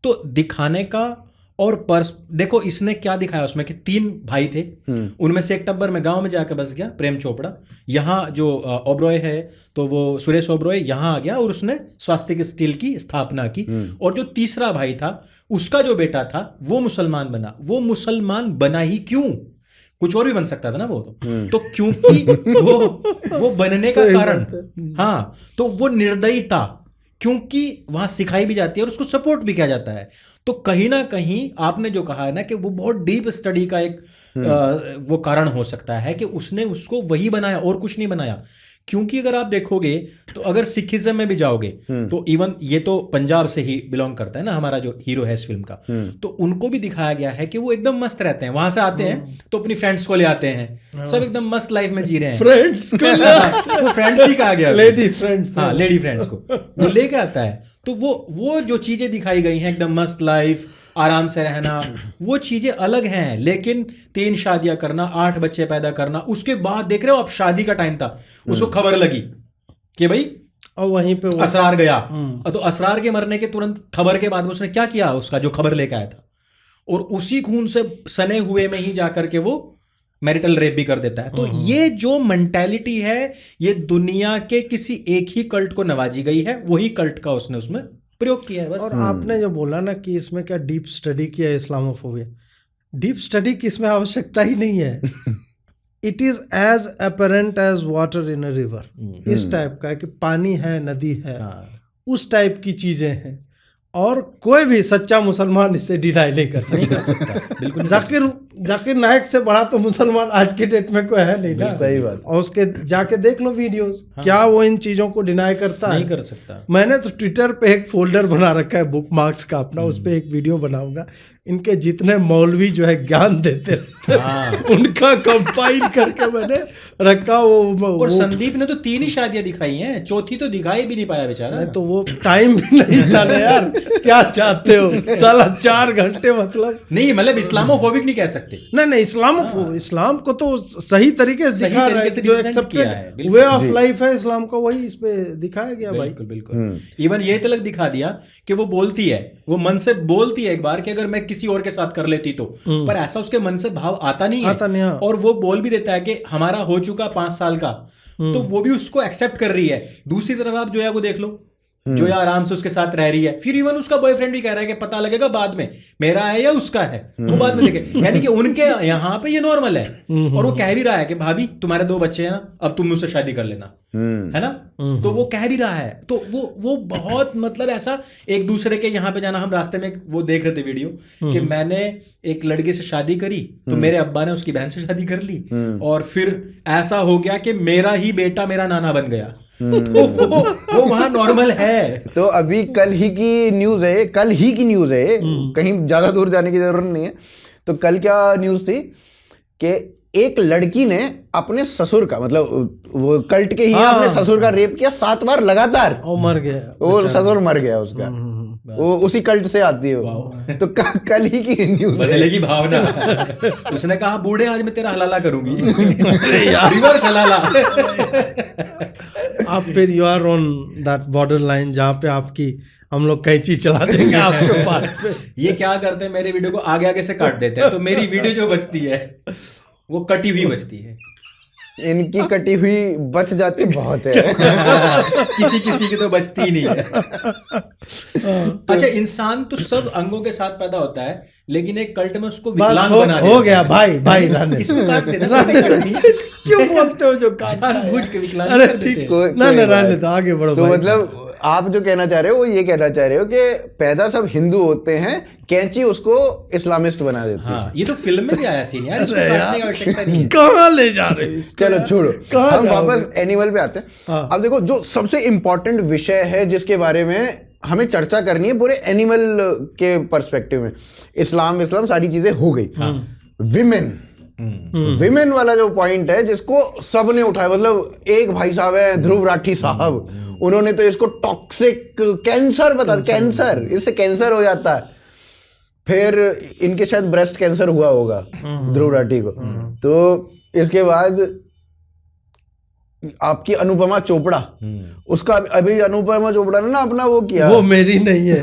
तो दिखाने का और देखो इसने क्या दिखाया उसमें कि 3 भाई थे, उनमें से एक टब्बर में गांव में जाकर बस गया, प्रेम चोपड़ा। यहाँ जो ओबरॉय है तो वो सुरेश ओबरॉय यहाँ आ गया और उसने स्वास्तिक स्टील की स्थापना की। और जो तीसरा भाई था उसका जो बेटा था वो मुसलमान बना। वो मुसलमान बना ही क्यों? कुछ और भी बन सकता था ना वो तो क्योंकि वो बनने का कारण, हाँ, तो वो निर्दयी था, क्योंकि वहां सिखाई भी जाती है और उसको सपोर्ट भी किया जाता है। तो कहीं ना कहीं आपने जो कहा है ना कि वो बहुत डीप स्टडी का एक वो कारण हो सकता है कि उसने उसको वही बनाया और कुछ नहीं बनाया। क्योंकि अगर आप देखोगे तो अगर सिखिज्म में भी जाओगे तो इवन ये तो पंजाब से ही बिलोंग करता है ना हमारा जो हीरो है इस फिल्म का, तो उनको भी दिखाया गया है कि वो एकदम मस्त रहते हैं। वहां से आते हैं तो अपनी फ्रेंड्स को ले आते हैं, सब एकदम मस्त लाइफ में जी रहे हैं। फ्रेंड्स को वो फ्रेंड्स ही कहा गया, लेडी फ्रेंड्स, हाँ, लेडी फ्रेंड्स को वो लेके आता है। तो वो जो चीजें दिखाई गई हैं, एकदम मस्त लाइफ, आराम से रहना, वो चीजें अलग हैं। लेकिन 3 शादियां करना, 8 बच्चे पैदा करना, उसके बाद देख रहे हो, अब शादी का टाइम था, उसको खबर लगी कि भाई और वहीं पे असरार गया। तो असरार के मरने के तुरंत खबर के बाद उसने क्या किया, उसका जो खबर लेके आया था, और उसी खून से सने हुए में ही जाकर के वो मैरिटल रेप भी कर देता है। तो ये जो मेंटालिटी है, ये दुनिया के किसी एक ही कल्ट को नवाजी गई है, वही कल्ट का उसने उसमें प्रयोग किया है बस। और आपने जो बोला ना कि इसमें क्या डीप स्टडी किया है इस्लामोफोबिया, डीप स्टडी की इसमें आवश्यकता ही नहीं है। It is as apparent as water in a river. इस टाइप का है कि पानी है, नदी है, उस टाइप की चीजें हैं। और कोई भी सच्चा मुसलमान इससे डिनाई नहीं कर सकता। बिल्कुल। जाकिर नायक से बड़ा तो मुसलमान आज की डेट में कोई है नहीं ना। सही बात। और उसके जाके देख लो वीडियोस, क्या वो इन चीजों को डिनाई करता है? नहीं कर सकता। मैंने तो ट्विटर पे एक फोल्डर बना रखा है बुक मार्क्स का अपना, उस पे एक वीडियो बनाऊंगा। इनके जितने मौलवी जो है ज्ञान देते रहते उनका कंपाइल करके मैंने रखा। और संदीप ने तो 3 ही शादियां दिखाई हैं, चौथी तो दिखाई भी नहीं पाया बेचारा। नहीं तो वो टाइम भी नहीं था ना यार। क्या चाहते हो साला 4 घंटे, मतलब नहीं, मतलब इस्लामोफोबिक नहीं कह सकते। नहीं, इस्लाम को तो सही तरीके से दिखा रहा है, जो एक्सेप्टेड वे ऑफ लाइफ है इस्लाम का, वही इस पे दिखाया गया भाई। बिल्कुल। इवन ये तक दिखा दिया कि वो बोलती है, वो मन से बोलती है एक बार कि अगर मैं किसी और के साथ कर लेती तो, पर ऐसा उसके मन से भाव आता नहीं है। और वो बोल भी देता है कि हमारा हो चुका 5 साल का, तो वो भी उसको एक्सेप्ट कर रही है। दूसरी तरफ आप जोया को देख लो, जोया आराम से उसके साथ रह रही है। फिर इवन उसका बॉयफ्रेंड भी कह रहा है कि पता लगेगा बाद में मेरा है या उसका है, वो बाद में देखे। यानी कि उनके यहाँ पे ये नॉर्मल है। और वो कह भी रहा है कि भाभी तुम्हारे 2 बच्चे हैं ना, अब तुम मुझसे शादी कर लेना, है ना। तो वो कह भी रहा है। तो वो बहुत मतलब ऐसा एक दूसरे के यहाँ पे जाना। हम रास्ते में वो देख रहे थे वीडियो कि मैंने एक लड़की से शादी करी तो मेरे अब्बा ने उसकी बहन से शादी कर ली, और फिर ऐसा हो गया कि मेरा ही बेटा मेरा नाना बन गया। तो वो वहां नॉर्मल है। तो अभी कल ही की न्यूज है, कहीं ज्यादा दूर जाने की जरूरत नहीं है। तो कल क्या न्यूज थी कि एक लड़की ने अपने ससुर का, मतलब वो कल्ट के ही अपने ससुर का रेप किया 7 बार लगातार, और मर गया, वो ससुर मर गया उसका। वो उसी कल्ट से आती है वो। तो कल ही की न्यूज बदलेगी भावना। उसने कहा बूढ़े आज मैं तेरा हलाला करूंगी। रिवर्स हलाला। आप फिर you are on that border line जहाँ पे आपकी हम लोग कैंची चला देंगे आपके पास पे। ये क्या करते हैं, मेरे वीडियो को आगे आगे से काट देते हैं, तो मेरी वीडियो जो बचती है वो कटी हुई बचती है। इनकी कटी हुई बच जाती बहुत है। किसी की तो बचती ही नहीं है। अच्छा, इंसान तो सब अंगों के साथ पैदा होता है, लेकिन एक कल्ट में उसको विकलांग बना दिया। हो गया भाई रहने इसको काट देना। क्यों बोलते हो जो जानबूझ के विकलांग अरे कर देते ठीक, हैं। ना रहने दो, आगे बढ़ो। तो मतलब आप जो कहना चाह रहे हो वो ये कहना चाह रहे हो कि पैदा सब हिंदू होते हैं, कैंची उसको इस्लामिस्ट बना देती है। हाँ, ये तो फिल्म में भी आया सीन यार, इसको काटने का आवश्यकता नहीं है। कहाँ ले जा रहे हैं इसको? चलो छोड़ो, कहाँ हम जाओगे? वापस एनिमल पे आते हैं। हाँ। अब देखो, जो सबसे इंपॉर्टेंट विषय है जिसके बारे में हमें चर्चा करनी है पूरे एनिमल के पर्सपेक्टिव में, इस्लाम सारी चीजें हो गई। विमेन वाला जो पॉइंट है जिसको सबने उठाया, मतलब एक भाई साहब है ध्रुव राठी साहब, उन्होंने तो इसको टॉक्सिक कैंसर बता, कैंसर, इससे कैंसर हो जाता है। फिर इनके शायद ब्रेस्ट कैंसर हुआ होगा ध्रुव राठी को। तो इसके बाद आपकी अनुपमा चोपड़ा, उसका अभी अनुपमा चोपड़ा ने ना अपना वो किया, वो मेरी नहीं है।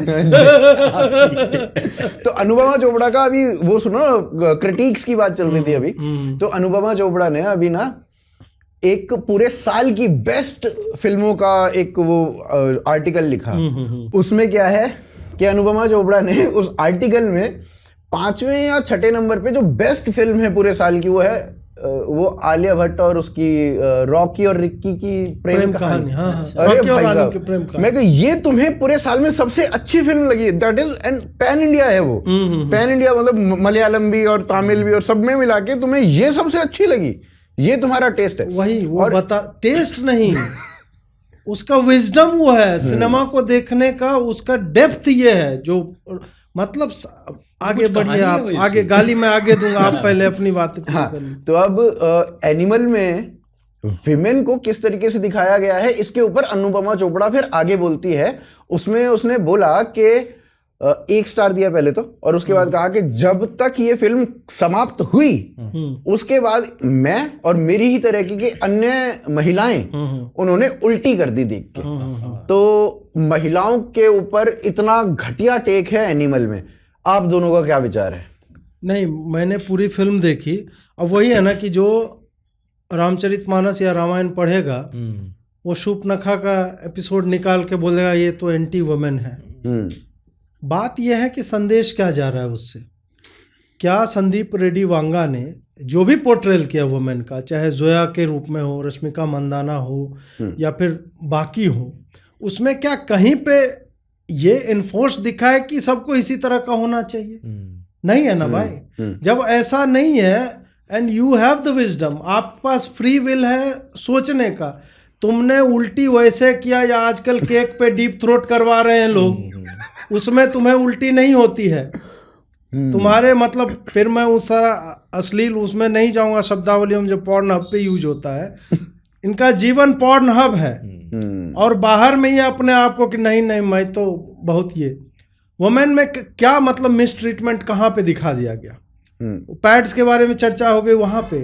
तो अनुपमा चोपड़ा का अभी वो सुनो, क्रिटिक्स की बात चल रही थी अभी। तो अनुपमा चोपड़ा ने अभी ना एक पूरे साल की बेस्ट फिल्मों का एक वो आर्टिकल लिखा। उसमें क्या है कि अनुपमा चोपड़ा ने उस आर्टिकल में 5वें या 6ठे नंबर पे जो बेस्ट फिल्म है पूरे साल की, वो है वो आलिया भट्ट और उसकी रॉकी और रिक्की की प्रेम कहानी। हाँ, अरे रॉकी और भाई रानी साहब, की प्रेम कहानी। मैं कहा ये तुम्हें पूरे साल में सबसे अच्छी फिल्म लगी, that is and pan India है वो। पैन इंडिया मतलब मलयालम भी और तमिल भी और सब में मिला के तुम्हें ये सबसे अच्छी लगी, ये तुम्हारा टेस्ट है। वही वो और बता, टेस्ट नहीं उसका विजडम वो है सिनेमा को देखने का, उसका डेप्थ ये है जो मतलब आगे बढ़िए, आप आगे गाली में आगे दूंगा, आप पहले अपनी बात। हाँ, तो अब एनिमल में विमेन को किस तरीके से दिखाया गया है, इसके ऊपर अनुपमा चोपड़ा फिर आगे बोलती है। उसमें उसने बोला कि 1 स्टार दिया पहले तो, और उसके बाद कहा कि जब तक ये फिल्म समाप्त हुई उसके बाद मैं और मेरी ही तरह की अन्य महिलाएं उन्होंने उल्टी कर दी देख के। तो महिलाओं के ऊपर इतना घटिया टेक है एनिमल में, आप दोनों का क्या विचार है? नहीं, मैंने पूरी फिल्म देखी। अब वही है ना कि जो रामचरितमानस या रामायण पढ़ेगा वो शूर्पणखा का एपिसोड निकाल के बोलेगा ये तो एंटी वुमेन है। बात यह है कि संदेश क्या जा रहा है उससे। क्या संदीप रेड्डी वांगा ने जो भी पोर्ट्रेल किया वुमेन का, चाहे जोया के रूप में हो, रश्मिका मंदाना हो या फिर बाकी हो, उसमें क्या कहीं पे ये इन्फोर्स दिखा है कि सबको इसी तरह का होना चाहिए? नहीं है ना भाई। जब ऐसा नहीं है and you have the wisdom, आपके पास फ्री विल है सोचने का, तुमने उल्टी वैसे किया या आजकल केक पे डीप थ्रोट करवा रहे हैं लोग, उसमें तुम्हें उल्टी नहीं होती है। तुम्हारे मतलब फिर मैं उस सारा अश्लील उसमें नहीं जाऊंगा, शब्दावली में जो पॉर्न हब पे यूज होता है, इनका जीवन पॉर्न हब है और बाहर में ये अपने आप को कि नहीं नहीं मैं तो बहुत ये वुमेन में क्या मतलब मिस ट्रीटमेंट कहाँ पे दिखा दिया गया। पैड्स के बारे में चर्चा हो गई वहां पे,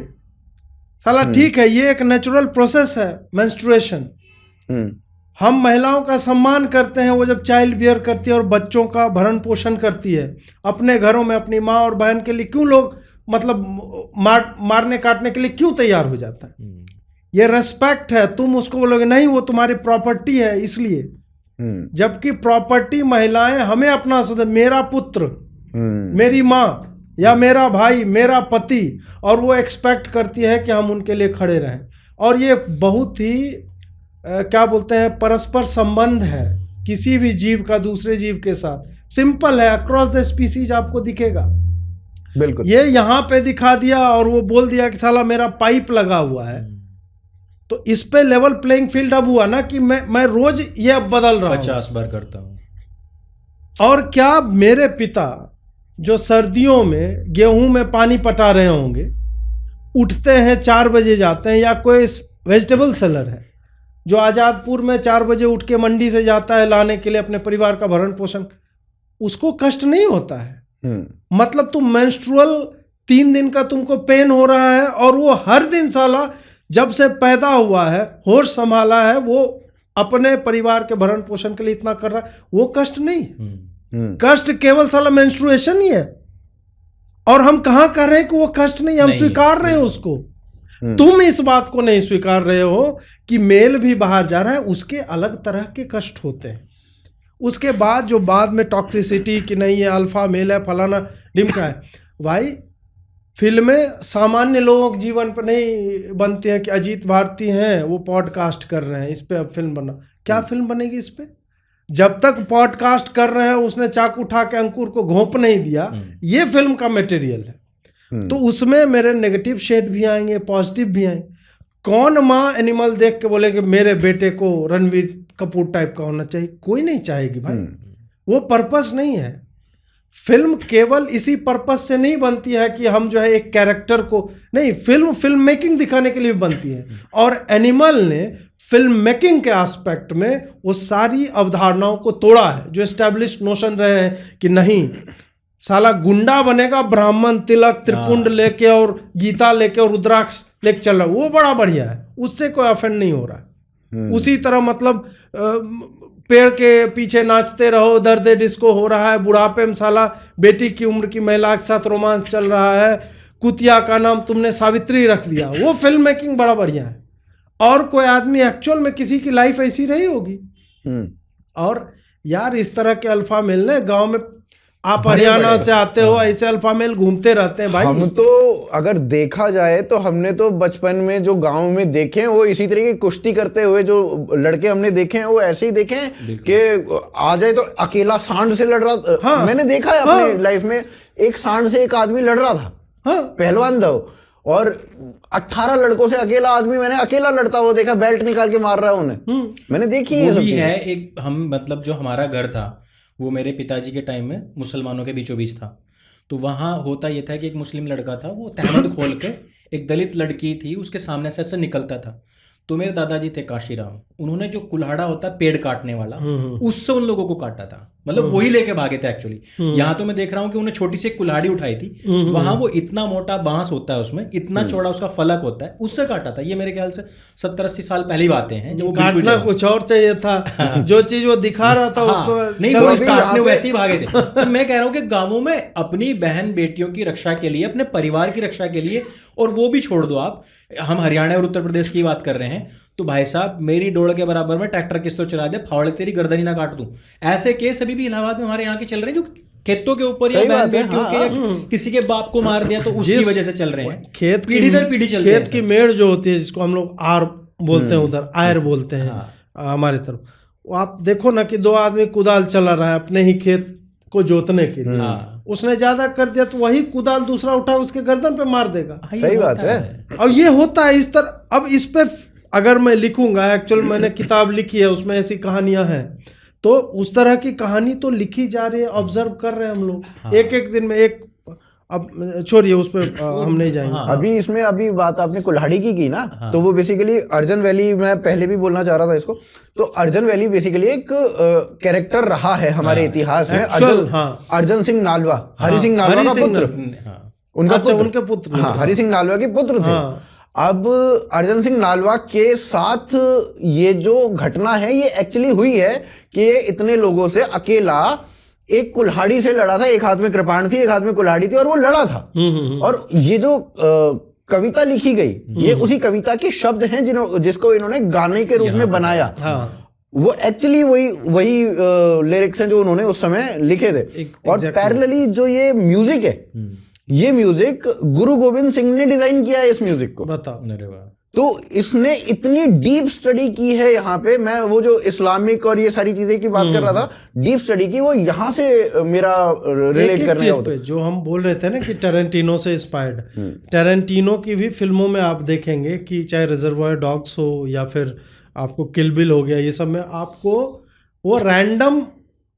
साला ठीक है ये एक नेचुरल प्रोसेस है मेंस्ट्रुएशन, हम महिलाओं का सम्मान करते हैं वो जब चाइल्ड बियर करती है और बच्चों का भरण पोषण करती है अपने घरों में अपनी माँ और बहन के लिए, क्यों लोग मतलब मारने काटने के लिए क्यों तैयार हो जाता है? ये रेस्पेक्ट है। तुम उसको बोलोगे नहीं वो तुम्हारी प्रॉपर्टी है इसलिए, जबकि प्रॉपर्टी महिलाएं हमें अपना सोचते, मेरा पुत्र, मेरी माँ या मेरा भाई, मेरा पति, और वो एक्सपेक्ट करती है कि हम उनके लिए खड़े रहें। और ये बहुत ही क्या बोलते हैं परस्पर संबंध है किसी भी जीव का दूसरे जीव के साथ, सिंपल है, अक्रॉस द स्पीसीज आपको दिखेगा। बिल्कुल। ये यहाँ पे दिखा दिया और वो बोल दिया कि साला मेरा पाइप लगा हुआ है, तो इस पे लेवल प्लेइंग फील्ड अब हुआ ना कि मैं रोज ये अब बदल रहा हूं, 50 बार करता हूं। और क्या मेरे पिता जो सर्दियों में गेहूं में पानी पटा रहे होंगे, उठते हैं 4 बजे जाते हैं, या कोई वेजिटेबल सेलर है जो आजादपुर में 4 बजे उठ के मंडी से जाता है लाने के लिए अपने परिवार का भरण पोषण, उसको कष्ट नहीं होता है। मतलब तुम मेंस्ट्रुअल 3 दिन का तुमको पेन हो रहा है और वो हर दिन साला जब से पैदा हुआ है होश संभाला है वो अपने परिवार के भरण पोषण के लिए इतना कर रहा है, वो कष्ट नहीं। कष्ट केवल साला मेंस्ट्रुएशन ही है। और हम कहाँ कर रहे हैं कि वो कष्ट नहीं, हम स्वीकार रहे हैं उसको। तुम इस बात को नहीं स्वीकार रहे हो कि मेल भी बाहर जा रहा है, उसके अलग तरह के कष्ट होते हैं। उसके बाद जो बाद में टॉक्सिसिटी कि नहीं ये अल्फा मेल है फलाना ढिमका है, भाई फिल्में सामान्य लोगों के जीवन पर नहीं बनती हैं कि अजीत भारती हैं वो पॉडकास्ट कर रहे हैं इस पे अब फिल्म बना, क्या फिल्म बनेगी इस पे? जब तक पॉडकास्ट कर रहे हैं उसने चाकू उठा के अंकुर को घोंप नहीं दिया, ये फिल्म का मटेरियल है। तो उसमें मेरे नेगेटिव शेड भी आएंगे, पॉजिटिव भी आएंगे। कौन माँ एनिमल देख के बोले कि मेरे बेटे को रणवीर कपूर टाइप का होना चाहिए? कोई नहीं चाहेगी भाई, वो पर्पस नहीं है। फिल्म केवल इसी पर्पस से नहीं बनती है कि हम जो है एक कैरेक्टर को, नहीं, फिल्म मेकिंग दिखाने के लिए बनती है। और एनिमल ने फिल्म मेकिंग के एस्पेक्ट में वो सारी अवधारणाओं को तोड़ा है जो एस्टैब्लिश्ड नोशन रहे हैं कि नहीं साला गुंडा बनेगा, ब्राह्मण तिलक त्रिपुंड लेके और गीता लेके और रुद्राक्ष लेके चल रहा है, वो बड़ा बढ़िया है, उससे कोई ऑफेंड नहीं हो रहा है। उसी तरह मतलब पेड़ के पीछे नाचते रहो, दर्द डिस्को हो रहा है, बुढ़ापे में साला बेटी की उम्र की महिला के साथ रोमांस चल रहा है, कुतिया का नाम तुमने सावित्री रख दिया, वो फिल्म मेकिंग बड़ा बढ़िया है। और कोई आदमी एक्चुअल में किसी की लाइफ ऐसी रही होगी। और यार इस तरह के अल्फा मेल ने गांव में, आप हरियाणा से आते हो, ऐसे अल्फा मेल घूमते रहते हैं भाई। हम तो अगर देखा जाए तो हमने तो बचपन में जो गांव में देखे हैं वो इसी तरह की कुश्ती करते हुए जो लड़के हमने देखे हैं वो ऐसे ही देखे हैं कि आ जाए तो अकेला सांड से लड़ रहा। हाँ, मैंने देखा है अपनी लाइफ में, एक सांड से एक आदमी लड़ रहा था। हाँ, पहलवान था, और 18 लड़कों से अकेला आदमी मैंने अकेला लड़ता हुआ देखा, बेल्ट निकाल के मार रहा है उन्हें। मैंने देखी है। एक हम मतलब जो हमारा घर था वो मेरे पिताजी के टाइम में मुसलमानों के बीचों बीच था। तो वहाँ होता ये था कि एक मुस्लिम लड़का था, वो तहमद खोल के एक दलित लड़की थी उसके सामने से निकलता था। तो मेरे दादाजी थे काशीराम, उन्होंने जो कुल्हाड़ा होता है पेड़ काटने वाला, उससे उन लोगों को काटा था। मतलब वही लेके भागे थे एक्चुअली। यहाँ तो मैं देख रहा हूँ कि उन्हें छोटी सी कुल्हाड़ी उठाई थी, वहां वो इतना मोटा बांस होता है, उसमें इतना चौड़ा उसका फलक होता है, उससे काटा था। ये मेरे ख्याल से 70-80 साल पहली बातें हैं। जो काटना कुछ और चाहिए था, जो चीज वो दिखा रहा था उसको नहीं, वो काटने वैसे ही भागे थे। तो मैं कह रहा हूँ कि गाँवों में अपनी बहन बेटियों की रक्षा के लिए, अपने परिवार की रक्षा के लिए, और वो भी छोड़ दो आप, हम हरियाणा और उत्तर प्रदेश की बात कर रहे हैं, तो भाई साहब मेरी डोड़ के बराबर में ट्रैक्टर किस तो चला दे, फावड़े तेरी गर्दन ही ना काट दूं। ऐसे केस अभी भी इलाहाबाद में हमारे यहाँ के चल रहे हैं, जो खेतों के ऊपर या बहन बेटियों के या किसी के बाप को मार दिया तो उसकी वजह से चल रहे हैं। खेत पीढ़ी दर पीढ़ी चल रहे हैं। खेत की मेड़ जो होती है, जिसको हम लोग आर बोलते हैं, उधर आयर बोलते हैं हमारे तरफ, आप देखो ना कि 2 आदमी कुदाल चला रहा है अपने ही खेत को जोतने के लिए, उसने ज्यादा कर दिया तो वही कुदाल दूसरा उठा उसके गर्दन पे मार देगा। सही बात है। और ये होता है इस तरह। अब इस पे अगर मैं लिखूंगा, एक्चुअल मैंने किताब लिखी है, उसमें ऐसी कहानियां हैं, तो उस तरह की कहानी तो लिखी जा रही है, ऑब्जर्व कर रहे हैं हम लोग। हाँ। एक दिन में एक, अब छोड़िए उस पर हम नहीं जाएंगे। हाँ। अभी बात आपने कुल्हाड़ी की ना। हाँ। तो वो बेसिकली अर्जन वैली, मैं पहले भी बोलना चाह रहा था इसको, तो अर्जन वैली बेसिकली एक कैरेक्टर रहा है हमारे इतिहास में। अर्जन सिंह नालवा, हरि सिंह नालवा का पुत्र, उनके पुत्र, हरि सिंह नालवा के पुत्र थे। अब अर्जन सिंह नालवा के साथ ये जो घटना है ये एक्चुअली हुई है कि ये इतने लोगों से अकेला एक कुल्हाड़ी से लड़ा था। एक हाथ में कृपाण थी, एक हाथ में कुल्हाड़ी थी, और वो लड़ा था। और ये जो कविता लिखी गई, ये उसी कविता के शब्द हैं जिसको इन्होंने गाने के रूप में बनाया। वो एक्चुअली वही लिरिक्स हैं जो उन्होंने उस समय लिखे थे। और पैरेलली जो ये म्यूजिक है, ये म्यूजिक गुरु गोविंद सिंह ने डिजाइन किया है इस म्यूजिक को। बताओ। तो इसने इतनी डीप स्टडी की है यहाँ पे। मैं वो जो इस्लामिक और ये सारी चीजें की बात कर रहा था, डीप स्टडी की, वो यहाँ से मेरा रिलेट करने पे जो हम बोल रहे थे ना कि टैरेंटिनो से इंस्पायर्ड, टैरेंटिनो की भी फिल्मों में आप देखेंगे कि चाहे रिजर्वायर डॉग्स हो या फिर आपको किल बिल हो गया, ये सब में आपको वो रैंडम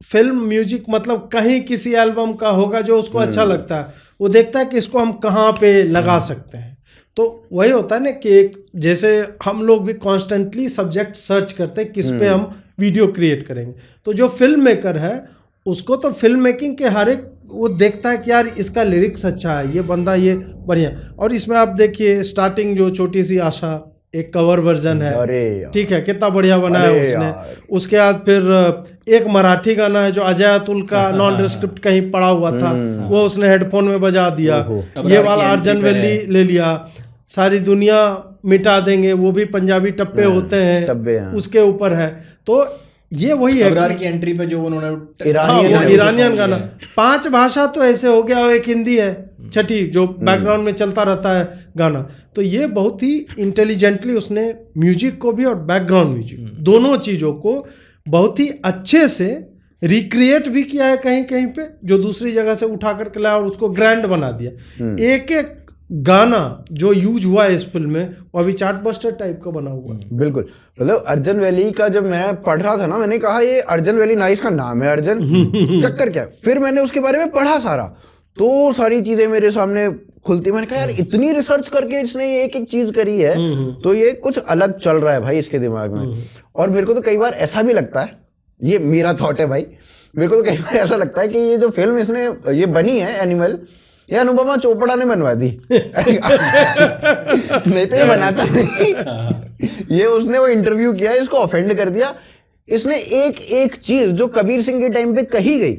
फिल्म म्यूजिक, मतलब कहीं किसी एल्बम का होगा जो उसको अच्छा लगता है, वो देखता है कि इसको हम कहाँ पे लगा सकते हैं। तो वही होता है ना कि एक, जैसे हम लोग भी कॉन्स्टेंटली सब्जेक्ट सर्च करते हैं किस पे हम वीडियो क्रिएट करेंगे। तो जो फिल्म मेकर है उसको तो फिल्म मेकिंग के हर एक, वो देखता है कि यार इसका लिरिक्स अच्छा है, ये बंदा ये बढ़िया। और इसमें आप देखिए स्टार्टिंग जो छोटी सी आशा एक कवर वर्जन है, ठीक है, कितना बढ़िया बनाया उसने। उसके बाद फिर एक मराठी गाना है जो अजय अतुल का नॉन डिस्क्रिप्ट कहीं पड़ा हुआ था, वो उसने हेडफोन में बजा दिया। ये वाला अर्जन वैली ले लिया, सारी दुनिया मिटा देंगे, वो भी पंजाबी टप्पे होते हैं, उसके ऊपर है। तो ये वही है अबरार की एंट्री पे जो उन्होंने ईरानियन गाना, 5 भाषा तो ऐसे हो गया, और एक हिंदी है छठी जो बैकग्राउंड में चलता रहता है गाना। तो ये बहुत ही इंटेलिजेंटली उसने म्यूजिक को भी और बैकग्राउंड म्यूजिक दोनों चीज़ों को बहुत ही अच्छे से रिक्रिएट भी किया है कहीं कहीं पे, जो दूसरी जगह से उठा करके लाया और उसको ग्रैंड बना दिया। एक एक गाना जो यूज हुआ है इस फिल्म में वो अभी चार्टबस्टर टाइप का बना हुआ है। बिल्कुल, मतलब अर्जन वैली का जब मैं पढ़ रहा था ना, मैंने कहा ये अर्जन वैली नाइस का नाम है, अर्जन चक्कर क्या है। फिर मैंने उसके बारे में पढ़ा सारा, तो सारी चीजें मेरे सामने खुलती। मैंने कहा यार इतनी रिसर्च करके इसने ये एक एक चीज करी है, तो ये कुछ अलग चल रहा है भाई इसके दिमाग में। और मेरे को तो कई बार ऐसा भी लगता है, ये मेरा थॉट है भाई, मेरे को तो कई बार ऐसा लगता है कि ये जो फिल्म इसने ये बनी है एनिमल, ये अनुपमा चोपड़ा ने बनवा दी नहीं तो ये बनाता नहीं। ये उसने वो इंटरव्यू किया, इसको ऑफेंड कर दिया, इसने एक एक चीज जो कबीर सिंह के टाइम पे कही गई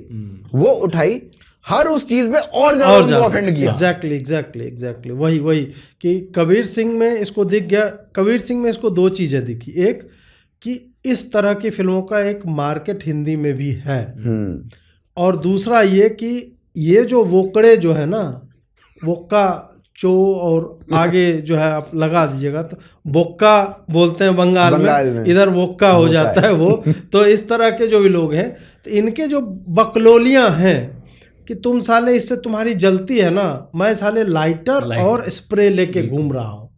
वो उठाई, हर उस चीज पे और ज्यादा ऑफेंड किया। एग्जैक्टली वही कि कबीर सिंह में इसको दिख गया। कबीर सिंह में इसको दो चीजें दिखी, एक कि इस तरह की फिल्मों का एक मार्केट हिंदी में भी है, और दूसरा ये कि ये जो वोकड़े जो है ना, वोक्का चो और आगे जो है आप लगा दीजिएगा तो बोक्का बोलते हैं बंगाल में, इधर वोक्का हो जाता है वो। तो इस तरह के जो भी लोग हैं, तो इनके जो बकलोलियां हैं कि तुम साले इससे तुम्हारी जलती है ना, मैं साले लाइटर और स्प्रे लेके घूम रहा हूँ,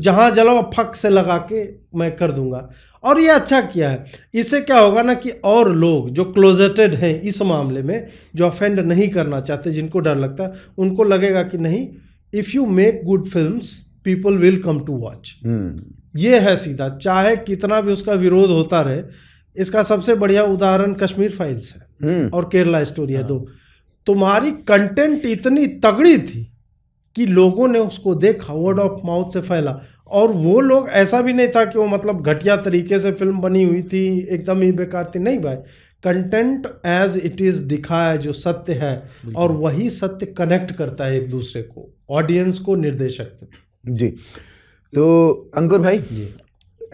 जहां जलाओ फक से लगा के मैं कर दूंगा। और ये अच्छा किया है, इससे क्या होगा ना कि और लोग जो क्लोजेटेड हैं इस मामले में, जो ऑफेंड नहीं करना चाहते, जिनको डर लगता है, उनको लगेगा कि नहीं, if you make good films people will come to watch. ये है सीधा, चाहे कितना भी उसका विरोध होता रहे। इसका सबसे बढ़िया उदाहरण कश्मीर फाइल्स है और केरला स्टोरी है। दो तुम्हारी कंटेंट इतनी तगड़ी थी कि लोगों ने उसको देखा, वर्ड ऑफ माउथ से फैला, और वो लोग ऐसा भी नहीं था कि वो मतलब घटिया तरीके से फिल्म बनी हुई थी, एकदम ही बेकार थी, नहीं भाई, कंटेंट एज इट इज दिखाया जो सत्य है, और वही सत्य कनेक्ट करता है एक दूसरे को, ऑडियंस को, निर्देशक से। जी, तो अंकुर भाई जी,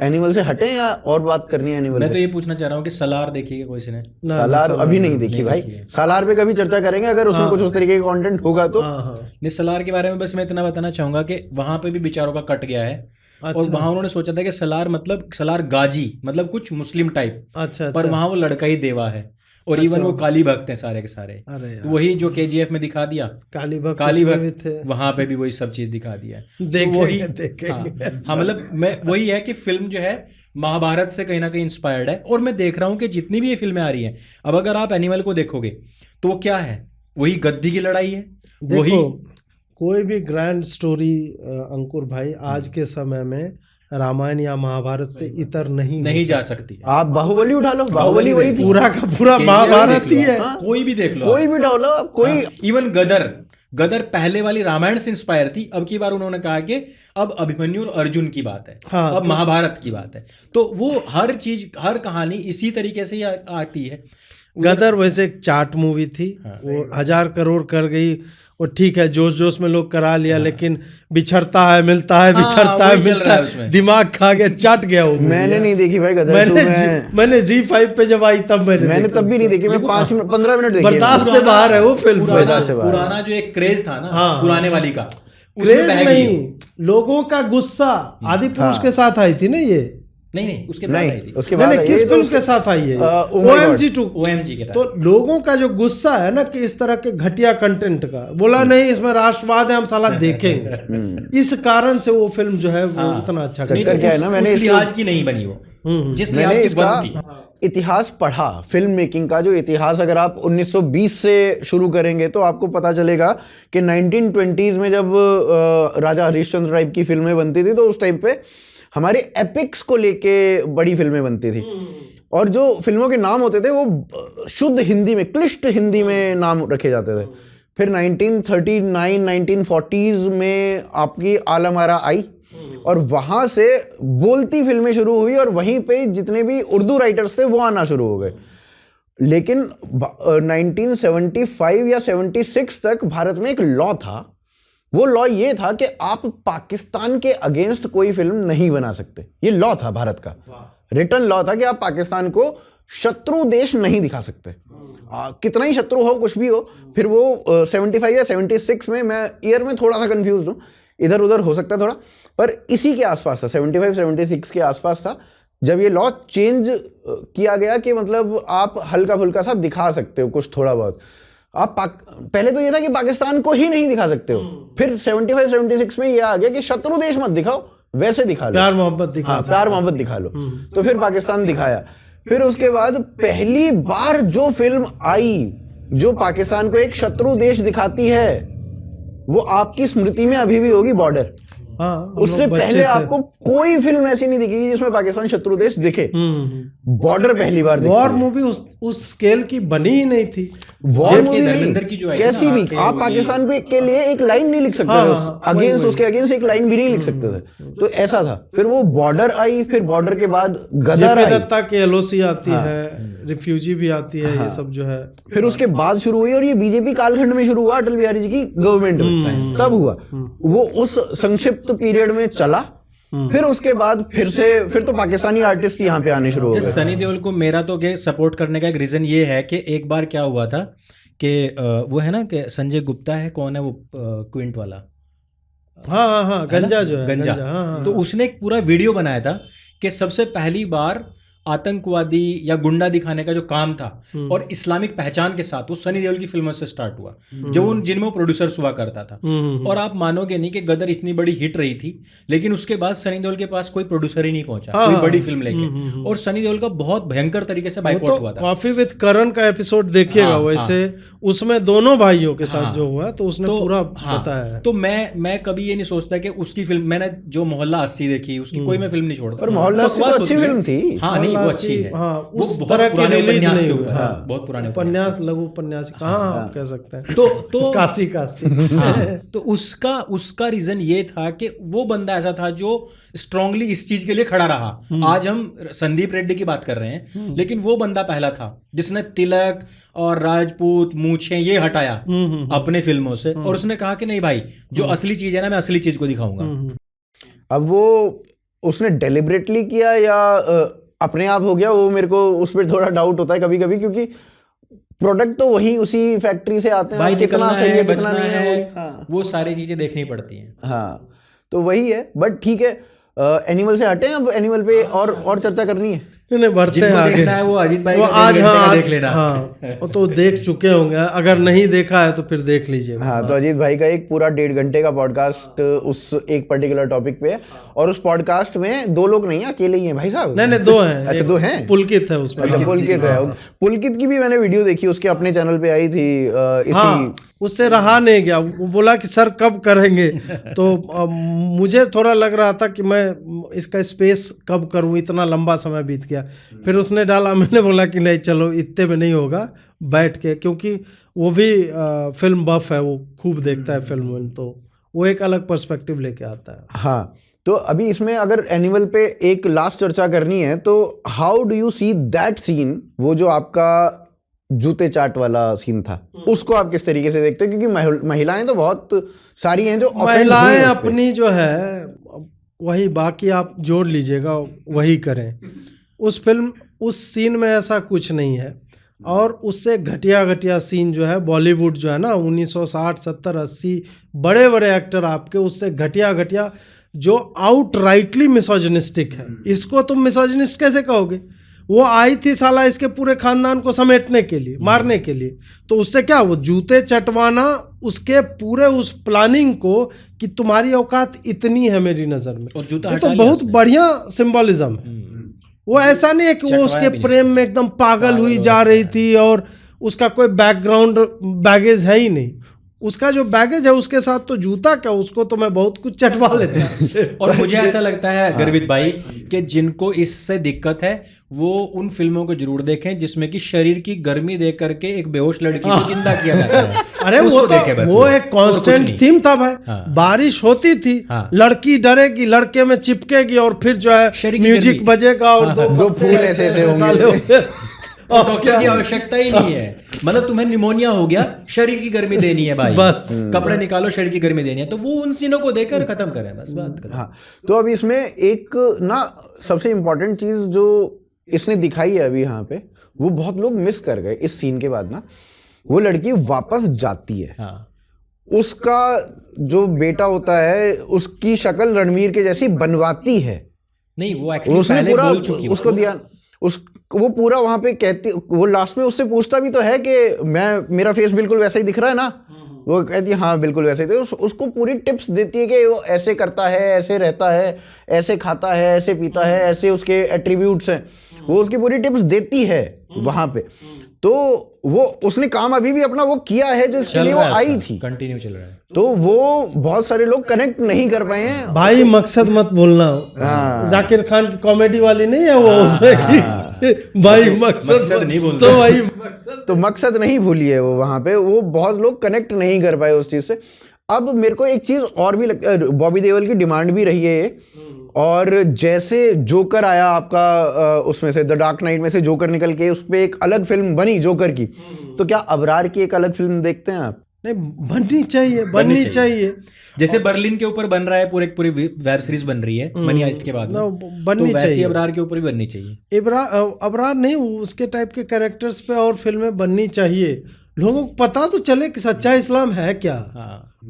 एनिमल से हटे या और बात करनी है एनिमल? मैं तो ये पूछना चाह रहा हूँ कि सलार देखी है कोई ने? सलार अभी नहीं देखी भाई, सलार पे कभी चर्चा करेंगे अगर उसमें कुछ उस तरीके का कंटेंट होगा तो। नहीं, सलार के बारे में बस मैं इतना बताना चाहूंगा कि वहां पे भी बेचारों का कट गया है। और वहां उन्होंने सोचा था कि सलार मतलब सलार गाजी मतलब कुछ मुस्लिम टाइप, पर वहां वो लड़का ही देवा है, और इवन वो काली भक्त हैं सारे के सारे। तो वही जो KGF में दिखा दिया, काली भक्त वहां पे भी वही सब चीज दिखा दिया है। वही हाँ, मतलब मैं वही है कि फिल्म जो है महाभारत से कहीं ना कहीं इंस्पायर्ड है। और मैं देख रहा हूँ कि जितनी भी ये फिल्में आ रही हैं, अब अगर आप एनिमल को देखोगे तो वो क्या है, वही गद्दी की लड़ाई है। वही कोई भी ग्रैंड स्टोरी अंकुर भाई आज के समय में रामायण या महाभारत से इतर नहीं जा सकती। आप बाहुबली उठा लो, बाहुबली वही थी, पूरा का पूरा महाभारत ही है। कोई भी देख लो, कोई भी डालो, कोई इवन गदर पहले वाली रामायण से इंस्पायर थी। अब की बार उन्होंने कहा कि अब अभिमन्यु और अर्जुन की बात है, अब महाभारत की बात है। तो वो हर चीज, हर कहानी इसी तरीके से ही आती है। गदर वैसे एक चार्ट मूवी थी, वो 1000 करोड़ कर गई, वो ठीक है, जोश जोश में लोग करा लिया, लेकिन बिछड़ता है मिलता है, बिछड़ता है मिलता है, दिमाग खा गया, चाट गया वो। मैंने नहीं देखी भाई गदर। मैंने ZEE5 पे जब आई तब मैंने तब भी नहीं देखी, मैं 5-15 मिनट देखी, बर्दाश्त से बाहर है वो फिल्म। पुराना जो एक क्रेज था ना पुराने वाली का, क्रेज नहीं, लोगों का गुस्सा आदि पुरुष के साथ आई थी ना ये। नहीं उसके बाद आई थी। उसके बाद किस फिल्म के साथ आई है? OMG के। तो लोगों का जो गुस्सा है ना कि इस तरह के घटिया कंटेंट का, बोला नहीं इसमें राष्ट्रवाद है, हम साला देखेंगे। इस कारण से वो फिल्म जो है वो इतना अच्छा क्या है ना, मैंने लिहाज की नहीं बनी वो, जिस लिहाज की बनती। इतिहास पढ़ा फिल्म मेकिंग का, जो इतिहास अगर आप 1920 से शुरू करेंगे तो आपको पता चलेगा कि 1920s में जब राजा हरिश्चंद्र टाइप की फिल्में बनती थी तो उस टाइम पे हमारे एपिक्स को लेके बड़ी फिल्में बनती थी, और जो फिल्मों के नाम होते थे वो शुद्ध हिंदी में, क्लिष्ट हिंदी में नाम रखे जाते थे। फिर 1939 1940s में आपकी आलम आरा आई, और वहां से बोलती फिल्में शुरू हुई, और वहीं पे जितने भी उर्दू राइटर्स थे वो आना शुरू हो गए। लेकिन 1975 या 76 तक भारत में एक लॉ था, वो लॉ ये था कि आप पाकिस्तान के अगेंस्ट कोई फिल्म नहीं बना सकते। ये लॉ था भारत का, रिटन लॉ था कि आप पाकिस्तान को शत्रु देश नहीं दिखा सकते, कितना ही शत्रु हो, कुछ भी हो। फिर वो 75 या 76 में, मैं ईयर में थोड़ा सा कंफ्यूज हूँ, इधर उधर हो सकता है थोड़ा, पर इसी के आसपास था, 75-76 के आसपास था, जब ये लॉ चेंज किया गया कि मतलब आप हल्का फुल्का सा दिखा सकते हो कुछ थोड़ा बहुत, आप पहले तो ये था कि पाकिस्तान को ही नहीं दिखा सकते हो, फिर 75-76 में ये आ गया कि शत्रु देश मत दिखाओ, वैसे दिखा लो, प्यार मोहब्बत दिखा, हाँ, प्यार मोहब्बत दिखा लो। तो फिर पाकिस्तान दिखाया। फिर उसके बाद पहली बार जो फिल्म आई जो पाकिस्तान को एक शत्रु देश दिखाती है, वो आपकी स्मृति में अभी भी होगी, बॉर्डर। हाँ, उससे पहले आपको कोई फिल्म ऐसी नहीं दिखेगी जिसमें पाकिस्तान शत्रु देश दिखे। बॉर्डर पहली बार दिखी। वॉर मूवी उस स्केल की बनी ही नहीं थी। वॉर मूवी धर्मेंद्र की जो है कैसी भी, आप पाकिस्तान के लिए एक लाइन नहीं लिख सकते थे, अगेंस्ट उसके अगेंस्ट एक लाइन भी नहीं लिख सकते थे, तो ऐसा था। फिर वो बॉर्डर आई, फिर बॉर्डर के बाद गदर आई, दत्ता की एलओसी आती है, रिफ्यूजी भी आती है, ये सब जो है। फिर उसके बाद शुरू हुई, और ये बीजेपी कालखंड में शुरू हुआ, अटल बिहारी जी की गवर्नमेंट में तब हुआ। वो उस संक्षिप्त पीरियड में चला। फिर उसके बाद फिर तो पाकिस्तानी आर्टिस्ट यहाँ पे आने शुरू हो गए। सनी देओल को मेरा तो सपोर्ट करने का एक रीजन ये है कि एक बार क्या हुआ था कि वो है ना कि संजय गुप्ता है, कौन है वो क्विंट वाला, हाँ गंजा जो है, गंजा, तो उसने एक पूरा वीडियो बनाया था कि सबसे पहली बार आतंकवादी या गुंडा दिखाने का जो काम था और इस्लामिक पहचान के साथ, वो सनी देओल की फिल्मों से स्टार्ट हुआ, जो जिनमें वो प्रोड्यूसर्स हुआ करता था। और आप मानोगे नहीं कि गदर इतनी बड़ी हिट रही थी, लेकिन उसके बाद सनी देओल के पास कोई प्रोड्यूसर ही नहीं पहुंचा कोई बड़ी फिल्म लेके, और सनी देओल का बहुत भयंकर तरीके से बाइकआउट हुआ था। कॉफी विद करण का एपिसोड देखिएगा, वैसे उसमें दोनों भाइयों के साथ जो हुआ, तो उसने पूरा बताया है। तो मैं कभी ये नहीं सोचता कि उसकी फिल्म, मैंने जो मोहल्ला 80 देखी, उसकी कोई मैं फिल्म नहीं छोड़ता। पर मोहल्ला 80 तो अच्छी फिल्म थी। हाँ, नहीं वो अच्छी है। हाँ, वो उस बहुत तरह की पुराने रिलीज उपन्यास नहीं के हुआ। ऊपर, हाँ, बहुत पुराने उपन्यास, लघु उपन्यास, हाँ कह सकते हैं। तो काशी तो उसका रीजन ये था कि वो बंदा ऐसा था जो स्ट्रांगली इस चीज के लिए खड़ा रहा। आज हम संदीप रेड्डी की बात कर रहे हैं, लेकिन वो बंदा पहला था जिसने तिलक और राजपूत मूछें ये हटाया अपने फिल्मों से, और उसने कहा कि नहीं भाई, जो असली चीज है ना, मैं असली चीज को दिखाऊंगा। अब वो उसने डेलिबरेटली किया या अपने आप हो गया, वो मेरे को उस पर थोड़ा डाउट होता है कभी कभी, क्योंकि प्रोडक्ट तो वही उसी फैक्ट्री से आते हैं, भाई कितना सही है कितना नहीं है, हाँ, वो सारी चीजें देखनी पड़ती हैं। हाँ, तो वही है। बट ठीक है, एनिमल से हटे, अब एनिमल पे और चर्चा करनी है। नहीं बढ़ते हैं आगे। देखना है वो अजीत भाई वो आज, हाँ देख लेना। हाँ, वो तो देख चुके होंगे, अगर नहीं देखा है तो फिर देख लीजिए। हाँ, तो अजीत भाई का एक पूरा 1.5 घंटे का पॉडकास्ट उस एक पर्टिकुलर टॉपिक पे है, और उस पॉडकास्ट में 2 लोग नहीं है, अकेले ही हैं भाई साहब। नहीं 2 हैं। अच्छा, 2 हैं। पुलकित है उसमें। अच्छा, पुलकित है। पुलकित की भी मैंने वीडियो देखी, उसके अपने चैनल पे आई थी इसी। उससे रहा नहीं गया, वो बोला कि सर कब करेंगे, तो मुझे थोड़ा लग रहा था कि मैं इसका स्पेस कब करूं, इतना लंबा समय बीत गया। फिर उसने डाला, मैंने बोला कि नहीं चलो इतने में नहीं होगा, बैठ के, क्योंकि वो भी फिल्म बफ है, वो खूब देखता है फिल्म, तो वो एक अलग पर्सपेक्टिव लेके आता है। हाँ, तो अभी इसमें अगर एनिमल पे एक लास्ट चर्चा करनी है, तो how do you see that scene, वो जो आपका जूते चाट वाला सीन था, उसको आप किस तरीके से देखते हैं? क्योंकि महिलाएं तो बहुत सारी हैं जो महिलाएं अपनी जो है वही, बाकी आप जोड़ लीजिएगा, वही करें। उस सीन में ऐसा कुछ नहीं है, और उससे घटिया सीन जो है बॉलीवुड जो है ना 1960, 70, 80 बड़े बड़े एक्टर आपके, उससे घटिया जो आउटराइटली मिसोजिनिस्टिक है। इसको तुम मिसोजिनिस्ट कैसे कहोगे? वो आई थी साला इसके पूरे खानदान को समेटने के लिए, मारने के लिए, तो उससे क्या, वो जूते चटवाना उसके पूरे उस प्लानिंग को कि तुम्हारी औकात इतनी है मेरी नजर में, और जूता ये तो बहुत बढ़िया सिंबलिज्म है। वो ऐसा नहीं है कि वो उसके प्रेम में एकदम पागल हुई जा रही थी और उसका कोई बैकग्राउंड बैगेज है ही नहीं। उसका जो बैगेज है उसके साथ तो जूता क्या, उसको तो मैं बहुत कुछ चटवा लेता हूं। और मुझे ऐसा लगता है गर्वित भाई कि जिनको इससे दिक्कत है वो उन फिल्मों को जरूर देखें जिसमें कि शरीर की गर्मी दे करके एक बेहोश लड़की को जिंदा किया जाता है। अरे वो एक कांस्टेंट थीम था भाई। बारिश होती थी, लड़की डरेगी, लड़के में चिपकेगी, और फिर जो है म्यूजिक बजेगा और दो फूल ऐसे होंगे। डॉक्टर की आवश्यकता ही नहीं है, मतलब तुम्हें निमोनिया हो गया, शरीर की गर्मी देनी है भाई, बस कपड़े निकालो, शरीर की गर्मी देनी है, तो वो उन सीनों को देकर खत्म करें, बस बात करें। हाँ, तो अब इसमें एक ना सबसे इम्पोर्टेंट चीज जो इसने दिखाई है अभी यहाँ पे, वो बहुत लोग मिस कर गए इस सीन के बाद ना। वो लड़की वापस जाती है, उसका जो बेटा होता है उसकी शक्ल रणवीर के जैसी बनवाती है, नहीं, वो एक्चुअली उसने पहले पूरा बोल चुकी उसको दिया, वो पूरा वहां पे कहती, वो लास्ट में उससे पूछता भी तो है कि मेरा फेस बिल्कुल वैसा ही दिख रहा है ना, वो कहती है हाँ बिल्कुल वैसे ही। उसको पूरी टिप्स देती है कि वो ऐसे करता है, ऐसे रहता है, ऐसे खाता है, ऐसे पीता है, ऐसे उसके एट्रीब्यूट्स हैं, वो उसकी पूरी टिप्स देती है वहां पे। तो वो उसने काम अभी भी अपना वो किया है जो इसके लिए वो आई थी, कंटिन्यू चल रहा है। तो वो बहुत सारे लोग कनेक्ट नहीं कर पाए हैं। भाई मकसद मत बोलना, जाकिर खान की कॉमेडी वाली नहीं है वो उसमें की भाई मकसद नहीं बोलना, तो भाई तो मकसद नहीं भूली है वो वहां पे, वो बहुत लोग कनेक्ट नहीं कर पाए उस चीज से। अब मेरे को एक चीज और भी लगता है, बॉबी देओल की डिमांड भी रही है ये, और जैसे जोकर आया आपका उसमें से द डार्क नाइट में से जोकर निकल के उस पे एक अलग फिल्म बनी जोकर की, तो क्या अबरार की एक अलग फिल्म देखते हैं आप? नहीं, बननी चाहिए। जैसे बर्लिन के ऊपर बन रहा है, पूरी वेब सीरीज बन रही है मनी हाइस्ट के बाद में, बननी तो वैसे चाहिए। अबरार के ऊपर भी बननी चाहिए। अबरार नहीं, उसके टाइप के कैरेक्टर्स पे और फिल्में बननी चाहिए। लोगों को पता तो चले कि सच्चा इस्लाम है क्या,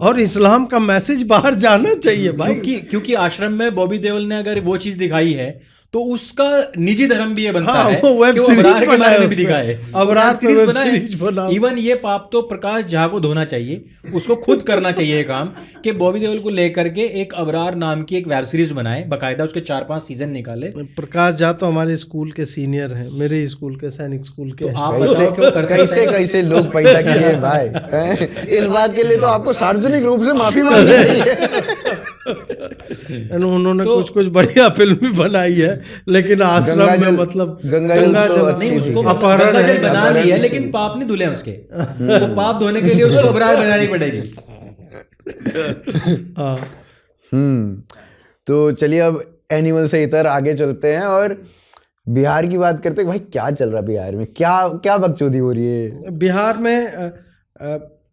और इस्लाम का मैसेज बाहर जाना चाहिए भाई। क्योंकि आश्रम में बॉबी देओल ने अगर वो चीज दिखाई है तो उसका निजी धर्म भी ये बनता है वो वेब कि वो सीरीज अबरार के बनाया बारे में भी उसमें। दिखाए, अबरार वेब पे वेब बनाए। सीरीज बना। इवन ये पाप तो प्रकाश झा को धोना चाहिए, उसको खुद करना चाहिए ये काम कि बॉबी देओल को लेकर के एक अबरार नाम की एक वेब सीरीज बनाए, बकायदा उसके 4-5 सीजन निकाले। प्रकाश झा तो हमारे स्कूल के सीनियर हैं, मेरे स्कूल के, सैनिक स्कूल के। तो आप बताओ क्यों कर सकते कैसे हैं? कैसे लोग पैदा किए भाई हैं? इस बात के लिए तो आपको सार्वजनिक रूप से माफी मांगनी चाहिए। उन्होंने कुछ बढ़िया फिल्म भी बनाई है, लेकिन आश्रम में मतलब गंगाजल नहीं, उसको अपहरण गंगाजल है, बना ली है, लेकिन पाप नहीं धुले उसके, वो पाप धोने के लिए उसको अबरार बनानी पड़ेगी। हाँ। तो चलिए अब एनिमल से इधर आगे चलते हैं और बिहार की बात करते हैं। भाई क्या चल रहा है बिहार में, क्या क्या बकचोदी हो रही है बिहार में?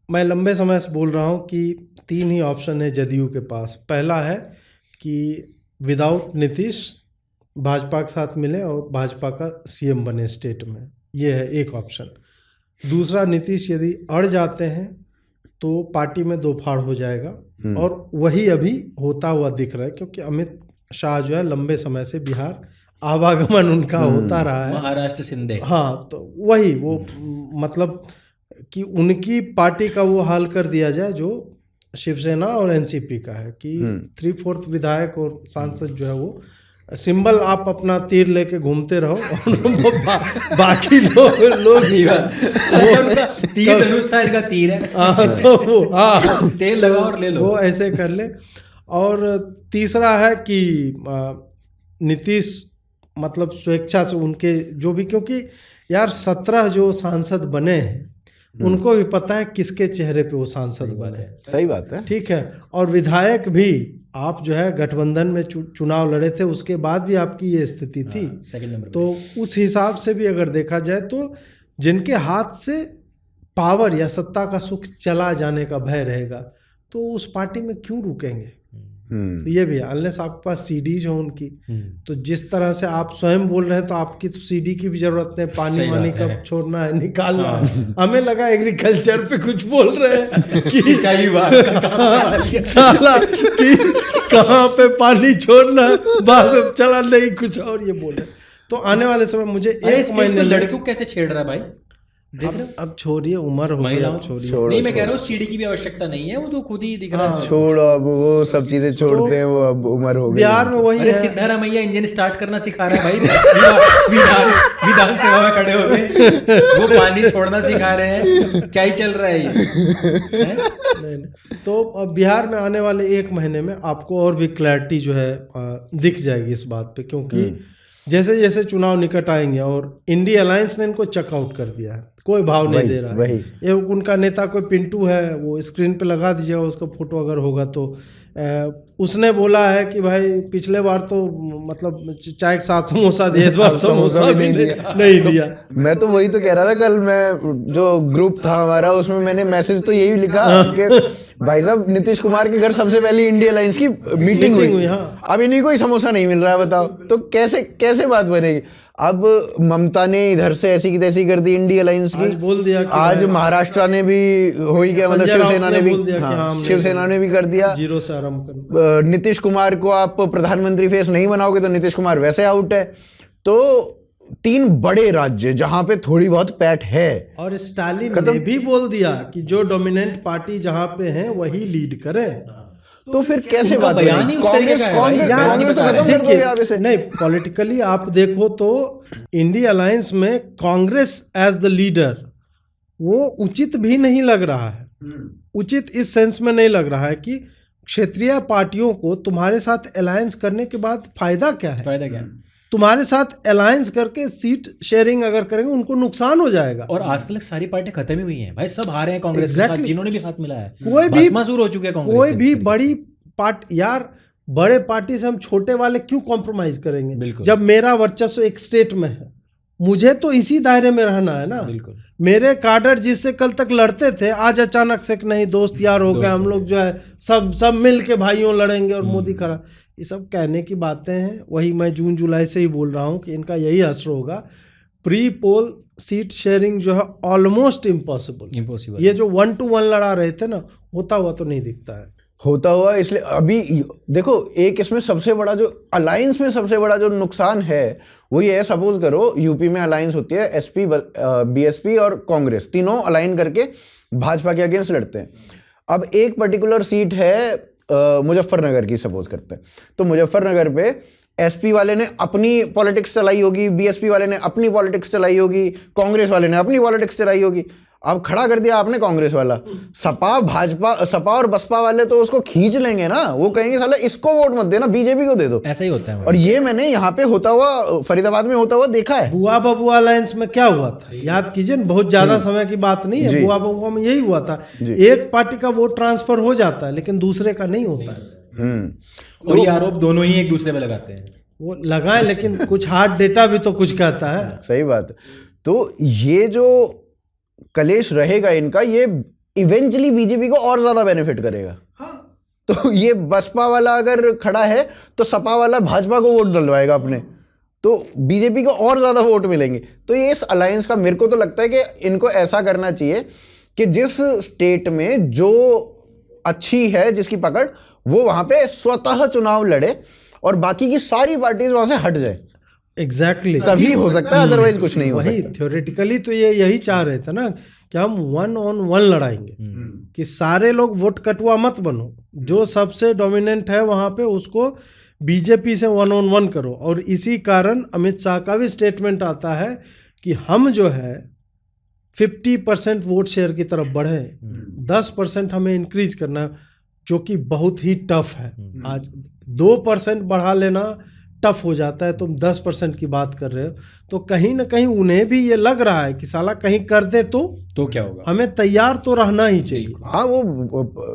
मैं लंबे समय से बोल रहा हूँ कि 3 ही ऑप्शन है जदयू के पास। पहला है कि विदाउट नीतीश भाजपा के साथ मिले और भाजपा का सीएम बने स्टेट में, ये है एक ऑप्शन। दूसरा, नीतीश यदि अड़ जाते हैं तो पार्टी में 2 फाड़ हो जाएगा, और वही अभी होता हुआ दिख रहा है, क्योंकि अमित शाह जो है लंबे समय से बिहार आवागमन उनका होता रहा है, महाराष्ट्र शिंदे। हाँ, तो वही वो मतलब कि उनकी पार्टी का वो हाल कर दिया जाए जो शिवसेना और एनसीपी का है, कि 3/4 विधायक और सांसद जो है वो सिंबल, आप अपना तीर लेके घूमते रहो और बाकी लोग ही। अच्छा, उनका तीर धनुष था, इनका तीर है। तो वो तेल लगाओ और ले लो, वो ऐसे कर ले। और तीसरा है कि नीतीश मतलब स्वेच्छा से उनके जो भी, क्योंकि यार 17 जो सांसद बने हैं उनको भी पता है किसके चेहरे पे वो सांसद बने। सही बात है, ठीक है। और विधायक भी, आप जो है गठबंधन में चुनाव लड़े थे, उसके बाद भी आपकी ये स्थिति थी। Second number. तो उस हिसाब से भी अगर देखा जाए तो जिनके हाथ से पावर या सत्ता का सुख चला जाने का भय रहेगा तो उस पार्टी में क्यों रुकेंगे? ये भी है, अनलेस आपके पास सीडीज हो उनकी। तो जिस तरह से आप स्वयं बोल रहे हैं तो आपकी तो सीडी की भी जरूरत नहीं, पानी वानी कब छोड़ना है, निकालना है। हमें लगा एग्रीकल्चर पे कुछ बोल रहे हैं कि सिंचाई विभाग का काम साला कि कहाँ पे पानी छोड़ना है, बाद में चला नहीं कुछ और ये बोले। तो आने वाले समय मुझे 1 महीने लड़कियों को कैसे छेड़ रहा है भाई, देख रहे हो? अब छोड़िए, उम्र हो गई, अब छोड़िए। नहीं, मैं कह रहा हूँ सीडी की भी आवश्यकता नहीं है, वो तो खुद ही दिख रहा है। छोड़ो, अब वो सब चीजें छोड़ते हैं, वो अब उम्र हो गई। बिहार में वही अरे है, सिद्धारमैया इंजन स्टार्ट करना सिखा रहा है भाई, विधानसभा में खड़े होके वो पानी छोड़ना सिखा रहे हैं, क्या ही चल रहा है ये? नहीं। तो अब बिहार में आने वाले 1 महीने में आपको और भी क्लैरिटी जो है दिख जाएगी इस बात पे, क्योंकि जैसे जैसे चुनाव निकट आएंगे, और इंडिया अलायंस ने इनको चेकआउट कर दिया है, कोई भाव नहीं दे रहा है। ये उनका नेता कोई पिंटू है, वो स्क्रीन पे लगा दीजिएगा उसका फोटो अगर होगा तो। उसने बोला है कि भाई पिछले बार तो मतलब चाय के साथ समोसा दिया, इस बार समोसा भी नहीं दिया। मैं तो वही तो कह रहा था, कल मैं जो ग्रुप था हमारा उसमें मैंने मैसेज तो यही लिखा कि भाई साहब नीतीश कुमार के घर सबसे पहले इंडिया अलायंस की मीटिंग हुई। हाँ। अब इन्हीं को ही समोसा नहीं मिल रहा है, बताओ तो कैसे बात बनेगी। अब ममता ने इधर से ऐसी की तैसी कर दी इंडी अलायंस की, आज बोल दिया कि आज महाराष्ट्र ने भी हुई क्या, मतलब संजय शिवसेना राउत ने ने भी, बोल दिया कि हाँ, हाँ, हमने शिवसेना ने भी कर दिया। जीरो से आरंभ करना। नीतीश कुमार को आप प्रधानमंत्री फेस नहीं बनाओगे तो नीतीश कुमार वैसे आउट है। तो 3 बड़े राज्य जहां पे थोड़ी बहुत पैठ है। और स्टालिन ने भी बोल दिया कि जो डोमिनेंट पार्टी जहां पे है वही लीड करे। तो फिर कैसे उनका बात बयान ही उस तरीके का है भाई। कांग्रेस तो खत्म कर दोगे आप इसे। नहीं, पॉलिटिकली आप देखो तो इंडी अलायंस में कांग्रेस एज द लीडर वो उचित भी नहीं लग रहा है। उचित इस सेंस में नहीं लग रहा है कि क्षेत्रीय पार्टियों को तुम्हारे साथ अलायंस करने के बाद फायदा क्या है। फायदा क्या है? तुम्हारे साथ अलायंस करके सीट शेयरिंग अगर करेंगे उनको नुकसान हो जाएगा। और आज तक सारी पार्टी खत्म ही हुई हैं भाई, सब हारे हैं कांग्रेस के साथ, जिन्होंने भी हाथ मिलाया है कोई भी भस्मासुर हो चुके हैं कांग्रेस कोई से भी एक बड़ी पार्टी, यार बड़े पार्टी से हम छोटे वाले क्यों कॉम्प्रोमाइज करेंगे? बिल्कुल। जब मेरा वर्चस्व एक स्टेट में है, मुझे तो इसी दायरे में रहना है ना। बिल्कुल। मेरे काडर जिससे कल तक लड़ते थे, आज अचानक से नहीं दोस्त यार हो गए, हम लोग जो है सब मिल के भाइयों लड़ेंगे और मोदी खड़ा। ये सब कहने की बातें हैं। वही मैं जून जुलाई से ही बोल रहा हूँ कि इनका यही असर होगा। प्री पोल सीट शेयरिंग जो है ऑलमोस्ट इम्पॉसिबल। ये जो 1 to 1 लड़ा रहे थे ना, होता हुआ तो नहीं दिखता है होता हुआ। इसलिए अभी देखो, एक इसमें सबसे बड़ा जो अलायंस में सबसे बड़ा जो नुकसान है वो ये है, सपोज करो यूपी में अलायंस होती है, एसपी, बीएसपी और कांग्रेस तीनों अलाइन करके भाजपा के अगेंस्ट लड़ते हैं। अब एक पर्टिकुलर सीट है मुजफ्फरनगर की, सपोज करते हैं, तो मुजफ्फरनगर पे एसपी वाले ने अपनी पॉलिटिक्स चलाई होगी, बीएसपी वाले ने अपनी पॉलिटिक्स चलाई होगी, कांग्रेस वाले ने अपनी पॉलिटिक्स चलाई होगी। अब खड़ा कर दिया आपने कांग्रेस वाला, सपा और बसपा वाले तो उसको खींच लेंगे ना, वो कहेंगे साला इसको वोट मत देना, बीजेपी को दे दो। ऐसा ही होता है। और ये मैंने यहाँ पे होता हुआ, फरीदाबाद में होता हुआ देखा है। बुआ बबुआ अलायंस में क्या हुआ था याद कीजिए, बहुत ज्यादा समय की बात नहीं है। बुआ बबुआ में यही हुआ था, एक पार्टी का वोट ट्रांसफर हो जाता है लेकिन दूसरे का नहीं होता है। और ये आरोप दोनों ही एक दूसरे पे लगाते हैं। वो लगाए लेकिन कुछ हार्ड डेटा भी तो कुछ कहता है। सही बात। तो ये जो कलेश रहेगा इनका, ये इवेंचुअली बीजेपी को और ज्यादा बेनिफिट करेगा। तो ये बसपा वाला अगर खड़ा है तो सपा वाला भाजपा को वोट डलवाएगा अपने, तो बीजेपी को और ज्यादा वोट मिलेंगे। तो ये इस अलायंस का मेरे को तो लगता है कि इनको ऐसा करना चाहिए कि जिस स्टेट में जो अच्छी है, जिसकी पकड़, वो वहां पे स्वतः चुनाव लड़े और बाकी की सारी पार्टीज वहां से हट जाए। एग्जैक्टली तभी हो सकता है, अदरवाइज कुछ नहीं हो वही सकता। थ्योरेटिकली तो ये यही चाह रहे थे ना कि हम 1 on 1 लड़ाएंगे, कि सारे लोग वोट कटुआ मत बनो, जो सबसे डोमिनेंट है वहां पे उसको बीजेपी से 1 on 1 करो। और इसी कारण अमित शाह का भी स्टेटमेंट आता है कि हम जो है 50% वोट शेयर की तरफ बढ़े, 10% हमें इंक्रीज करना, जो कि बहुत ही टफ है। आज 2% बढ़ा लेना टफ हो जाता है, तुम 10% की बात कर रहे हो, तो कहीं ना कहीं उन्हें भी ये लग रहा है कि साला कहीं कर दे तो क्या होगा, हमें तैयार तो रहना ही चाहिए। हाँ, वो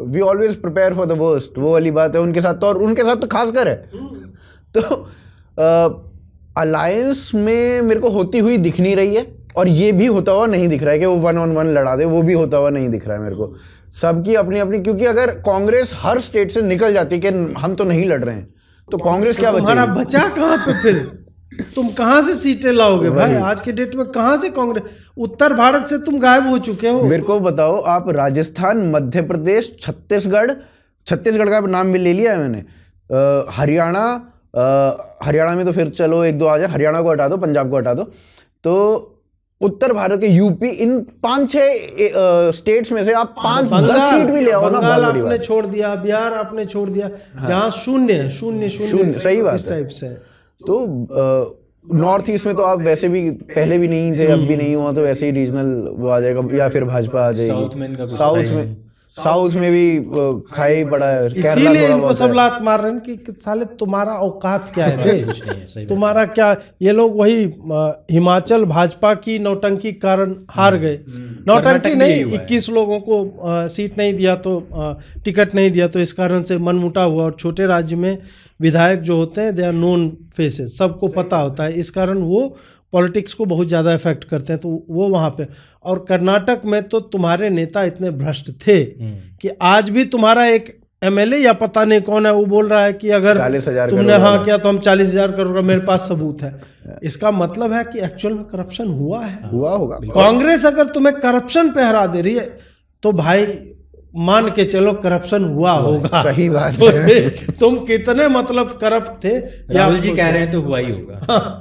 we always prepare for the worst, वो वाली बात है उनके साथ तो, और उनके साथ तो खासकर है। तो अलायंस में मेरे को होती हुई दिख नहीं रही है, और ये भी होता हुआ नहीं दिख रहा है कि वो 1 on 1 लड़ा दे, वो भी होता हुआ नहीं दिख रहा है मेरे को। सबकी अपनी अपनी, क्योंकि अगर कांग्रेस हर स्टेट से निकल जाती कि हम तो नहीं लड़ रहे हैं, तो कांग्रेस क्या तुम्हारा बचा कहाँ पे फिर? तुम कहाँ से सीटें लाओगे भाई? आज के डेट में कहाँ से कांग्रेस? उत्तर भारत से तुम गायब हो चुके हो। मेरे को बताओ, आप राजस्थान, मध्य प्रदेश, छत्तीसगढ़ का नाम भी ले लिया है मैंने, हरियाणा में तो फिर चलो 1-2 आ जाए, हरियाणा को हटा दो, पंजाब को हटा दो, तो उत्तर भारत के यूपी, इन 5-6 स्टेट्स में से आप 5-10 सीट भी ले आओ ना, बंगाल आपने छोड़ दिया, बिहार आपने छोड़ दिया, जहाँ शून्य, सही बात इस टाइप से। तो नॉर्थ ईस्ट में तो आप वैसे भी पहले भी नहीं थे, अब भी नहीं हुआ, तो वैसे ही रीजनल वो आ जाएगा, या फिर भाजपा आ जाएगी। साउथ में भी खाई पड़ा है, इसीलिए इनको सब लात मार रहे हैं कि साले तुम्हारा औकात क्या है बे? तुम्हारा क्या? ये लोग वही हिमाचल भाजपा की नौटंकी कारण हार गए। नौटंकी नहीं, 21 लोगों को सीट नहीं दिया, तो टिकट नहीं दिया, तो इस कारण से मनमुटाव हुआ। और छोटे राज्य में विधायक जो होते हैं, दे आर नोन फेसेस, सबको पता होता है, इस कारण वो पॉलिटिक्स को बहुत ज़्यादा इफेक्ट करते हैं, तो वो वहाँ पे। और कर्नाटक में तो तुम्हारे नेता इतने भ्रष्ट थे कि आज भी तुम्हारा एक एमएलए या पता नहीं कौन है, वो बोल रहा है कि अगर 40,000 तुमने हाँ किया तो हम 40,000 करोड़ का, मेरे पास सबूत है। इसका मतलब है कि एक्चुअल में करप्शन हुआ है। हुआ होगा। कांग्रेस अगर तुम्हें करप्शन पे हरा दे रही है तो भाई मान के चलो करप्शन हुआ होगा। सही बात तो है। तुम कितने मतलब करप्ट थे राहुल जी कह रहे हैं तो हुआ ही होगा।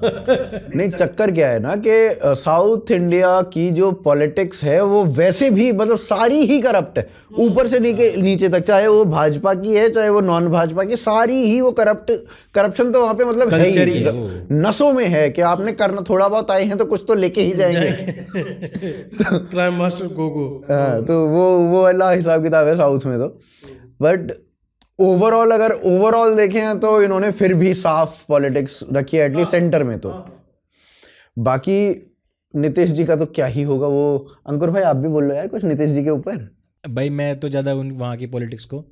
नहीं, चक्कर क्या है ना कि साउथ इंडिया की जो पॉलिटिक्स है वो वैसे भी मतलब सारी ही करप्ट है, ऊपर से नीचे तक, चाहे वो भाजपा की है चाहे वो नॉन भाजपा की, सारी ही वो करप्शन तो वहाँ पे मतलब है कल्चर ही ही, है वो। नसों में है कि आपने करना, थोड़ा बहुत आए हैं तो कुछ तो लेके ही जाएंगे। Crime master Gogo. हाँ, तो वो वाला हिसाब किताब है साउथ में तो। बट ओवरऑल अगर ओवरऑल देखें तो इन्होंने फिर भी साफ पॉलिटिक्स रखी है, एटलीस्ट सेंटर में तो। बाकी नीतीश जी का तो क्या ही होगा। वो अंकुर भाई आप भी बोल लो यार कुछ नीतीश जी के ऊपर। भाई मैं तो ज्यादा वहाँ की पॉलिटिक्स को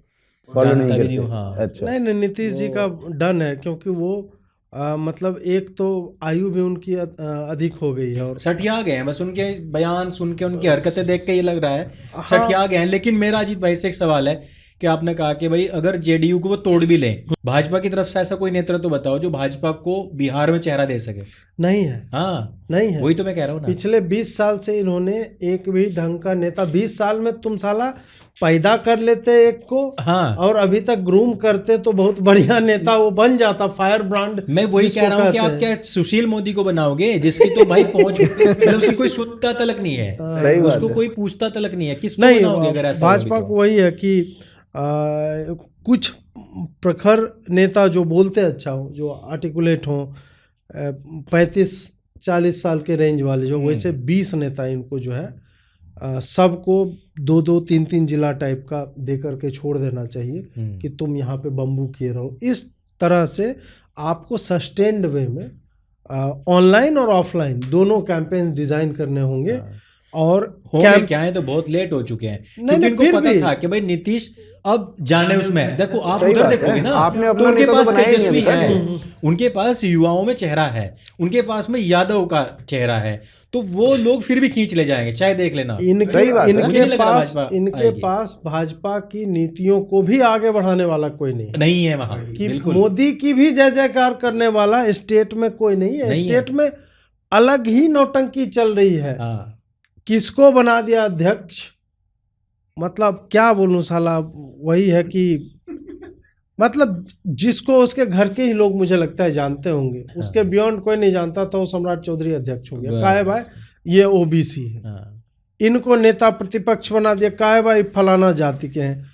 फॉलो नहीं जानता भी करते। नहीं हूँ। हाँ अच्छा, नहीं नीतीश जी का डन है, क्योंकि वो मतलब एक तो आयु भी उनकी अधिक हो गई है और सठिया गए हैं, बस उनके बयान सुन के उनकी हरकतें देख के ये लग रहा है सठिया गए हैं। लेकिन मेरा अजीत भाई से एक सवाल है कि आपने कहा कि भाई अगर जेडीयू को वो तोड़ भी लें, भाजपा की तरफ से ऐसा कोई नेता तो बताओ जो भाजपा को बिहार में चेहरा दे सके। नहीं है। हाँ नहीं है, वही तो मैं कह रहा हूँ ना। पिछले 20 साल से इन्होंने एक भी ढंग का नेता, 20 साल में तुम साला पैदा कर लेते एक को, हाँ और अभी तक ग्रूम करते तो बहुत बढ़िया नेता वो बन जाता, फायर ब्रांड। मैं वही कह रहा हूँ कि आप क्या सुशील मोदी को बनाओगे जिसकी तो भाई पहुंच मतलब उसकी कोई सुनता तलक नहीं है, सही बात उसको है। कोई पूछता तलक नहीं है, किसको नहीं, बनाओगे अगर ऐसा भाजपा होगी को वही है कि कुछ प्रखर नेता जो बोलते अच्छा हो, जो आर्टिकुलेट हो, 35-40 साल के रेंज वाले जो, वैसे 20 नेता इनको जो है सबको 2-2, 3-3 जिला टाइप का दे करके छोड़ देना चाहिए कि तुम यहाँ पे बम्बू किए रहो। इस तरह से आपको सस्टेन्ड वे में ऑनलाइन और ऑफलाइन दोनों कैंपेन डिजाइन करने होंगे। और क्या है तो बहुत लेट हो चुके हैं, क्योंकि इनको पता था कि भाई नीतीश अब जाने उसमें। देखो आप उधर देखोगे ना, आपने अपना तो उनके नेता तो पास बनाया ही नहीं तेजस्वी अभी है, उनके पास युवाओं में चेहरा है, उनके पास में यादव का चेहरा है, तो वो लोग फिर भी खींच ले जाएंगे, चाहे देख लेना। इनके पास भाजपा की नीतियों को भी आगे बढ़ाने वाला कोई नहीं है वहां कि मोदी की भी जय जयकार करने वाला स्टेट में कोई नहीं है। स्टेट में अलग ही नौटंकी चल रही है। किसको बना दिया अध्यक्ष, मतलब क्या बोलूं साला, वही है कि मतलब जिसको उसके घर के ही लोग मुझे लगता है जानते होंगे, उसके बियॉन्ड कोई नहीं जानता था। वो सम्राट चौधरी अध्यक्ष हो गया, काहे भाई ये ओबीसी है। इनको नेता प्रतिपक्ष बना दिया, काहे भाई फलाना जाति के हैं।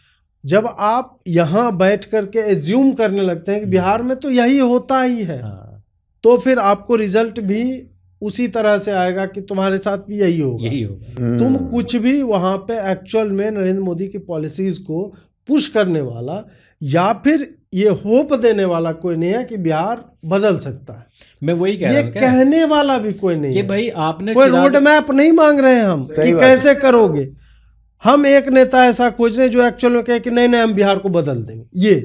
जब आप यहाँ बैठ करके एज्यूम करने लगते हैं कि बिहार में तो यही होता ही है, तो फिर आपको रिजल्ट भी उसी तरह से आएगा कि तुम्हारे साथ भी यही होगा। तुम कुछ भी वहां पे एक्चुअल में नरेंद्र मोदी की पॉलिसीज को पुश करने वाला या फिर ये होप देने वाला कोई नहीं है कि बिहार बदल सकता है। मैं वही कह रहा हूं, कहने वाला भी कोई नहीं कि है। भाई आपने कोई रोड मैप नहीं मांग रहे हैं हम कि कैसे करोगे। हम एक नेता ऐसा खोज रहे हैं जो एक्चुअल में कहे कि नहीं नहीं हम बिहार को बदल देंगे। ये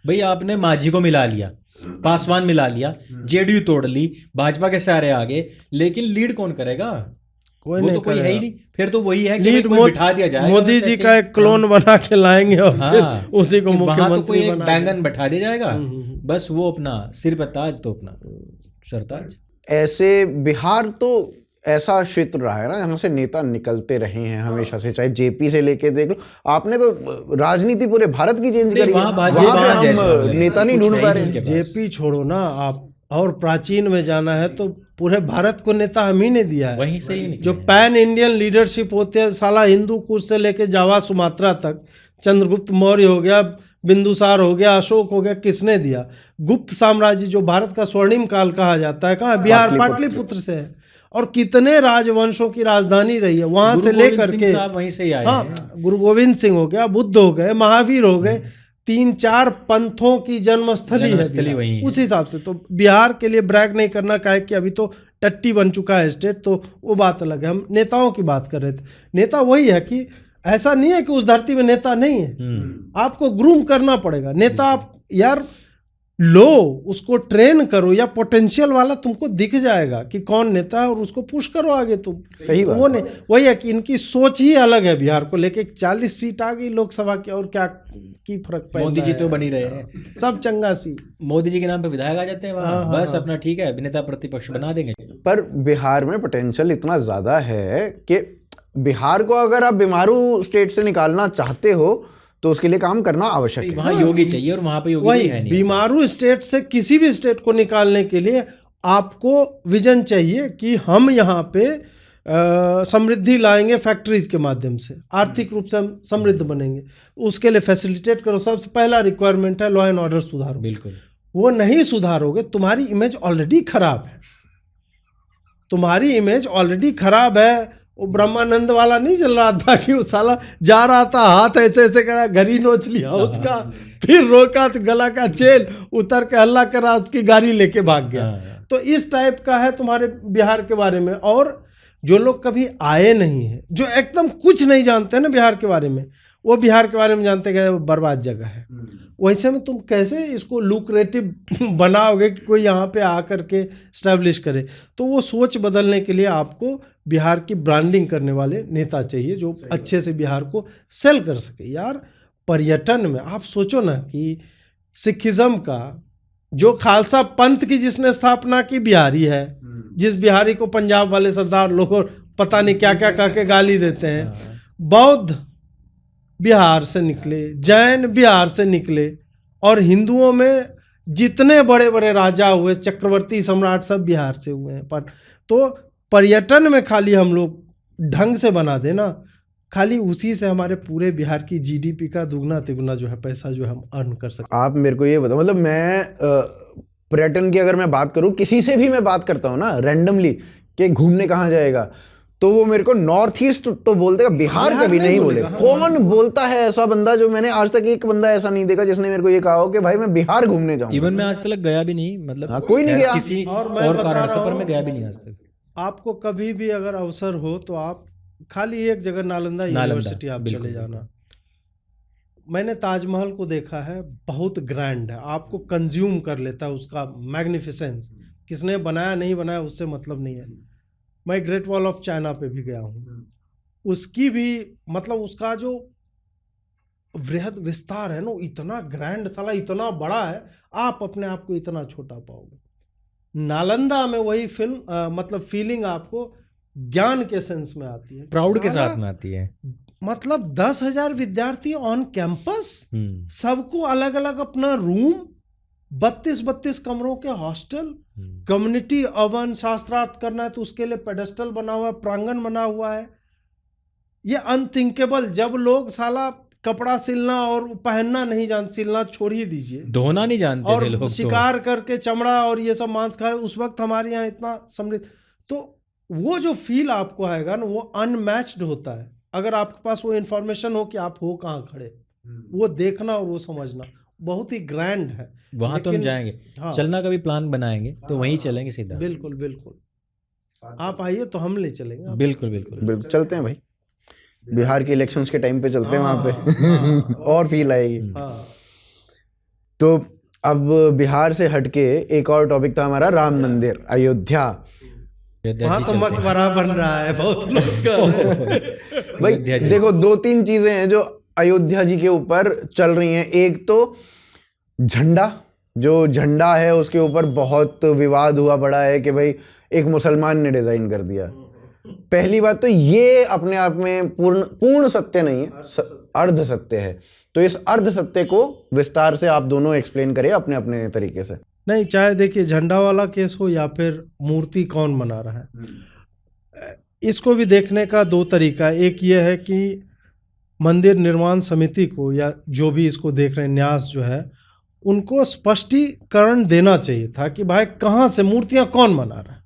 भाई आपने माझी को मिला लिया, पासवान मिला लिया, जेडीयू तोड़ ली, भाजपा के सारे आगे, लेकिन लीड कौन करेगा? वो तो कोई है ही नहीं। फिर तो वही है कि कोई बिठा दिया जाएगा, मोदी जी का एक क्लोन बना के लाएंगे और फिर उसी को मुख्यमंत्री तो कोई एक बैंगन बैठा दिया जाएगा, बस वो अपना सिर पे ताज तो अपना सरताज। ऐसे बिहार तो ऐसा क्षेत्र रहा है ना जहाँ से नेता निकलते रहे हैं हमेशा से, चाहे जेपी से लेके देख लो। आपने तो राजनीति पूरे भारत की चेंज करी है, वहाँ पे हम नेता नहीं ढूंढ पा रहे। जेपी छोड़ो ना आप, और प्राचीन में जाना है तो पूरे भारत को नेता हम ही ने दिया है। वहीं से ही जो पैन इंडियन लीडरशिप होते हैं साला, हिंदू कुश से लेके जावा सुमात्रा तक, चंद्रगुप्त मौर्य हो गया, बिंदुसार हो गया, अशोक हो गया, किसने दिया? गुप्त साम्राज्य जो भारत का स्वर्णिम काल कहा जाता है, कहाँ? बिहार, पाटलिपुत्र से है। और कितने राजवंशों की राजधानी रही है, वहां से लेकर के वहीं से ही आए। हाँ, गुरु गोविंद सिंह हो गया, बुद्ध हो गए, महावीर हो गए, 3-4 पंथों की जन्मस्थली है वही। उस हिसाब से तो बिहार के लिए ब्रैग नहीं करना, काहे कि अभी तो टट्टी बन चुका है स्टेट, तो वो बात अलग है। हम नेताओं की बात कर रहे थे। नेता वही है कि ऐसा नहीं है कि उस धरती में नेता नहीं है, आपको ग्रूम करना पड़ेगा। नेता आप यार लो, उसको ट्रेन करो, या पोटेंशियल वाला तुमको दिख जाएगा कि कौन नेता है और उसको पुश करो आगे तुम। सही बात वो नहीं, वही है कि इनकी सोच ही अलग है। बिहार को लेके 40 सीट आ गई लोकसभा की, और क्या की फर्क पड़ता है। मोदी जी तो बनी रहे हैं, सब चंगा सी। मोदी जी के नाम पे विधायक आ जाते हैं वहाँ, हाँ, बस अपना ठीक है, नेता प्रतिपक्ष बना देंगे। पर बिहार में पोटेंशियल इतना ज़्यादा है कि बिहार को अगर आप बीमारू स्टेट से निकालना चाहते हो तो उसके लिए काम करना आवश्यक है। वहाँ योगी चाहिए और वहाँ पे योगी वही है नहीं। बीमारू स्टेट से किसी भी स्टेट को निकालने के लिए आपको विजन चाहिए कि हम यहाँ पे समृद्धि लाएंगे फैक्ट्रीज के माध्यम से, आर्थिक रूप से हम समृद्ध बनेंगे। उसके लिए फैसिलिटेट करो। सबसे पहला रिक्वायरमेंट है लॉ एंड ऑर्डर सुधारो। बिल्कुल, वो नहीं सुधारोगे, तुम्हारी इमेज ऑलरेडी खराब है। तुम्हारी इमेज ऑलरेडी खराब है। वो ब्रह्मानंद वाला नहीं चल रहा था कि वो साला जा रहा था, हाथ ऐसे ऐसे करा, घड़ी नोच लिया उसका, फिर रोका तो गला का चेन उतर के हल्ला करा, उसकी गाड़ी लेके भाग गया। तो इस टाइप का है तुम्हारे बिहार के बारे में। और जो लोग कभी आए नहीं हैं, जो एकदम कुछ नहीं जानते हैं ना बिहार के बारे में, वो बिहार के बारे में जानते कि बर्बाद जगह है। वैसे में तुम कैसे इसको लुक्रेटिव बनाओगे कि कोई यहाँ पे आकर के स्टैब्लिश करे। तो वो सोच बदलने के लिए आपको बिहार की ब्रांडिंग करने वाले नेता चाहिए जो अच्छे से बिहार को सेल कर सके। यार पर्यटन में आप सोचो ना कि सिखिज्म का जो खालसा पंथ की जिसने स्थापना की बिहारी है, जिस बिहारी को पंजाब वाले सरदार लोग पता नहीं क्या क्या कह के गाली देते हैं। बौद्ध बिहार से निकले, जैन बिहार से निकले, और हिंदुओं में जितने बड़े बड़े राजा हुए, चक्रवर्ती सम्राट, सब बिहार से हुए हैं। पर तो पर्यटन में खाली हम लोग ढंग से बना देना, खाली उसी से हमारे पूरे बिहार की जीडीपी का दुगना तिगुना जो है पैसा जो हम अर्न कर सकते। आप मेरे को ये बताओ, मतलब मैं पर्यटन की अगर मैं बात करूं, किसी से भी मैं बात करता हूं ना रैंडमली कि घूमने कहाँ जाएगा, तो वो मेरे को नॉर्थ ईस्ट तो बोल देगा, बिहार कभी नहीं बोलेगा। कौन बोलता है ऐसा बंदा? जो मैंने आज तक एक बंदा ऐसा नहीं देखा जिसने मेरे को ये कहा हो कि भाई मैं बिहार घूमने जाऊंगा। इवन मैं आज तक गया भी नहीं, मतलब कोई नहीं गया किसी और कारण से, पर मैं गया भी नहीं आज तक। आपको कभी भी अगर अवसर हो तो आप खाली एक जगह नालंदा यूनिवर्सिटी आप चले जाना। मैंने ताजमहल को देखा है, बहुत ग्रैंड है, आपको कंज्यूम कर लेता है उसका मैग्निफिसेंस। किसने बनाया नहीं बनाया उससे मतलब नहीं है। मैं ग्रेट वॉल ऑफ चाइना पे भी गया हूँ, उसकी भी मतलब उसका जो वृहद विस्तार है ना, इतना ग्रैंड, साला इतना बड़ा है, आप अपने आप को इतना छोटा पाओगे। नालंदा में वही फिल्म मतलब फीलिंग आपको ज्ञान के सेंस में आती है, प्राउड के साथ में आती है। मतलब 10,000 विद्यार्थी ऑन कैंपस, सबको अलग अलग अपना रूम, 32 कमरों के हॉस्टल, कम्युनिटी ओवन, शास्त्रार्थ करना है तो उसके लिए पेडेस्टल बना हुआ है, प्रांगण बना हुआ है। ये अनथिंकेबल। जब लोग साला कपड़ा सिलना और पहनना नहीं जानते, सिलना छोड़ ही दीजिए, धोना नहीं जानते और थे लोग, शिकार करके चमड़ा और ये सब मांस खा रहे, उस वक्त हमारे यहाँ इतना समृद्ध। तो वो जो फील आपको आएगा ना, वो अनमैच्ड होता है। अगर आपके पास वो इन्फॉर्मेशन हो कि आप हो कहाँ खड़े, वो देखना और वो समझना बहुत ही ग्रैंड है। वहां तो हम जाएंगे। हाँ, चलना का भी प्लान बनाएंगे तो वहीं चलेंगे सीधा। बिल्कुल बिल्कुल, आप आइए तो हम ले चलेंगे। बिल्कुल बिल्कुल बिल्कुल चलते हैं भाई, बिहार के इलेक्शंस के टाइम पे चलते हैं वहां पे। और फील आएगी। तो अब बिहार से हटके एक और टॉपिक था हमारा, राम मंदिर, अयोध्या। वहाँ तो मकबरा बन रहा है बहुत लोग का। भाई देखो, 2-3 चीजें हैं जो अयोध्या जी के ऊपर चल रही हैं। एक तो झंडा, जो झंडा है उसके ऊपर बहुत विवाद हुआ पड़ा है कि भाई एक मुसलमान ने डिजाइन कर दिया। पहली बात तो ये अपने आप में पूर्ण सत्य नहीं है, अर्ध सत्य है। तो इस अर्ध सत्य को विस्तार से आप दोनों एक्सप्लेन करें अपने अपने तरीके से। नहीं, चाहे देखिए झंडा वाला केस हो या फिर मूर्ति कौन बना रहा है, इसको भी देखने का 2 तरीका है। एक ये है कि मंदिर निर्माण समिति को या जो भी इसको देख रहे हैं, न्यास जो है, उनको स्पष्टीकरण देना चाहिए था कि भाई कहाँ से मूर्तियाँ कौन बना रहा है।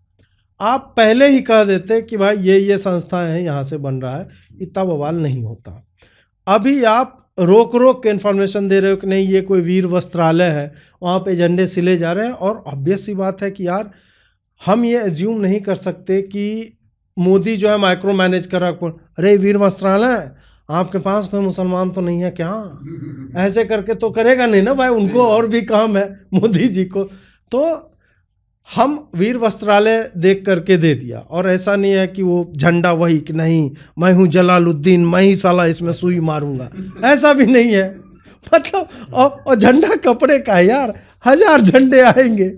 आप पहले ही कह देते कि भाई ये संस्थाएं हैं, यहाँ से बन रहा है, इतना बवाल नहीं होता। अभी आप रोक के इन्फॉर्मेशन दे रहे हो कि नहीं ये कोई वीर वस्त्रालय है, वहाँ पे झंडे सिले जा रहे हैं। और ऑब्वियस सी बात है कि यार हम ये एज्यूम नहीं कर सकते कि मोदी जो है माइक्रो मैनेज कर रहा है। अरे वीर वस्त्रालय आपके पास कोई मुसलमान तो नहीं है क्या? ऐसे करके तो करेगा नहीं ना भाई, उनको और भी काम है मोदी जी को। तो हम वीर वस्त्रालय देख करके दे दिया, और ऐसा नहीं है कि वो झंडा वही कि नहीं मैं हूँ जलालुद्दीन, मैं ही साला इसमें सुई मारूंगा, ऐसा भी नहीं है। मतलब और झंडा कपड़े का है यार, 1000 झंडे आएंगे।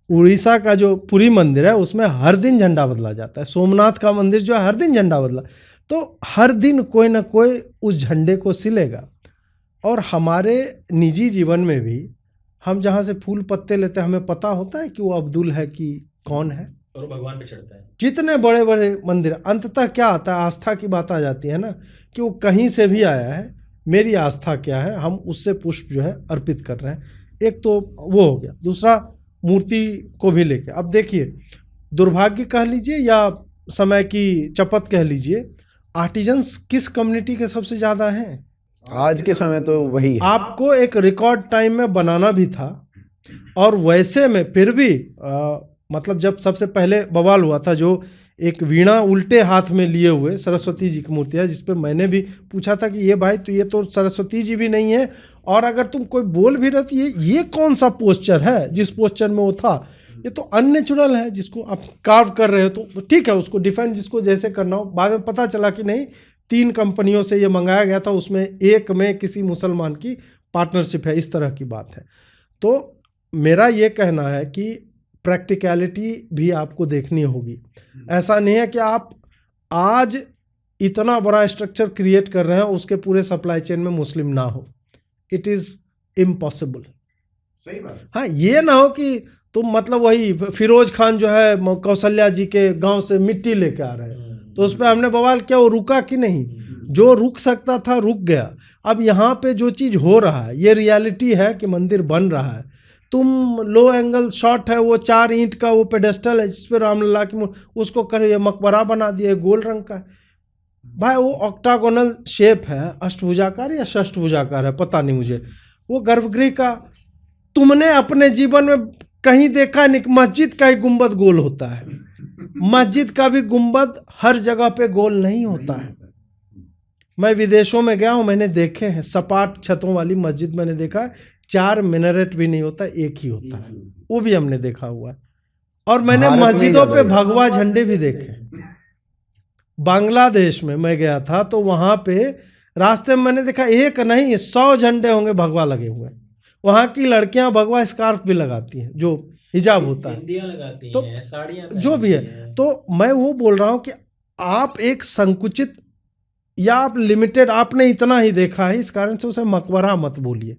उड़ीसा का जो पुरी मंदिर है उसमें हर दिन झंडा बदला जाता है, सोमनाथ का मंदिर जो है हर दिन झंडा बदला, तो हर दिन कोई ना कोई उस झंडे को सिलेगा। और हमारे निजी जीवन में भी हम जहाँ से फूल पत्ते लेते हैं हमें पता होता है कि वो अब्दुल है कि कौन है, और भगवान पे चढ़ता है। जितने बड़े बड़े मंदिर, अंततः क्या आता है, आस्था की बात आ जाती है ना, कि वो कहीं से भी आया है, मेरी आस्था क्या है, हम उससे पुष्प जो है अर्पित कर रहे हैं। एक तो वो हो गया, दूसरा मूर्ति को भी लेके अब देखिए, दुर्भाग्य कह लीजिए या समय की चपत कह लीजिए, आर्टिजन्स किस कम्युनिटी के सबसे ज़्यादा हैं? आज के समय तो वही है। आपको एक रिकॉर्ड टाइम में बनाना भी था, और वैसे में फिर भी मतलब जब सबसे पहले बवाल हुआ था, जो एक वीणा उल्टे हाथ में लिए हुए सरस्वती जी की मूर्ति है, जिस पे मैंने भी पूछा था कि ये भाई तो ये तो सरस्वती जी भी नहीं है, और अगर तुम कोई बोल भी रहे हो तो ये कौन सा पोस्चर है, जिस पोस्चर में वो था, ये तो अननेचुरल है, जिसको आप कार्व कर रहे हो तो ठीक है, उसको डिफेंड जिसको जैसे करना हो। बाद में पता चला कि नहीं, 3 कंपनियों से ये मंगाया गया था, उसमें एक में किसी मुसलमान की पार्टनरशिप है, इस तरह की बात है। तो मेरा ये कहना है कि प्रैक्टिकलिटी भी आपको देखनी होगी। ऐसा नहीं है कि आप आज इतना बड़ा स्ट्रक्चर क्रिएट कर रहे हैं, उसके पूरे सप्लाई चेन में मुस्लिम ना हो, इट इज़ इम्पॉसिबल। सही बात। हाँ, ये ना हो कि तुम मतलब वही फिरोज खान जो है कौशल्या जी के गांव से मिट्टी लेके आ रहे हैं, तो उस पर हमने बवाल किया, वो रुका कि नहीं? जो रुक सकता था रुक गया। अब यहाँ पे जो चीज़ हो रहा है, ये रियलिटी है कि मंदिर बन रहा है, तुम लो एंगल शॉट है, वो 4 ईंट का वो पेडेस्टल है जिस पर रामलला की, उसको करे मकबरा बना दिया, गोल रंग का है भाई, वो ऑक्टागोनल शेप है, अष्टभुजाकार या षष्ठभुजाकार है पता नहीं मुझे, वो गर्भगृह का। तुमने अपने जीवन में कहीं देखा नहीं कि मस्जिद का ही गुंबद गोल होता है? मस्जिद का भी गुंबद हर जगह पे गोल नहीं होता है। मैं विदेशों में गया हूँ, मैंने देखे हैं सपाट छतों वाली मस्जिद, मैंने देखा है 4 मिनरेट भी नहीं होता, एक ही होता है, वो भी हमने देखा हुआ है। और मैंने मस्जिदों पे भगवा झंडे भी देखे। बांग्लादेश में मैं गया था तो वहाँ पे रास्ते में मैंने देखा एक नहीं 100 झंडे होंगे भगवा लगे हुए। वहाँ की लड़कियां भगवा स्कार्फ भी लगाती हैं, जो हिजाब होता है, लगाती तो हैं, साड़ियाँ जो भी है। तो मैं वो बोल रहा हूँ कि आप एक संकुचित या आप लिमिटेड, आपने इतना ही देखा है, इस कारण से उसे मकबरा मत बोलिए।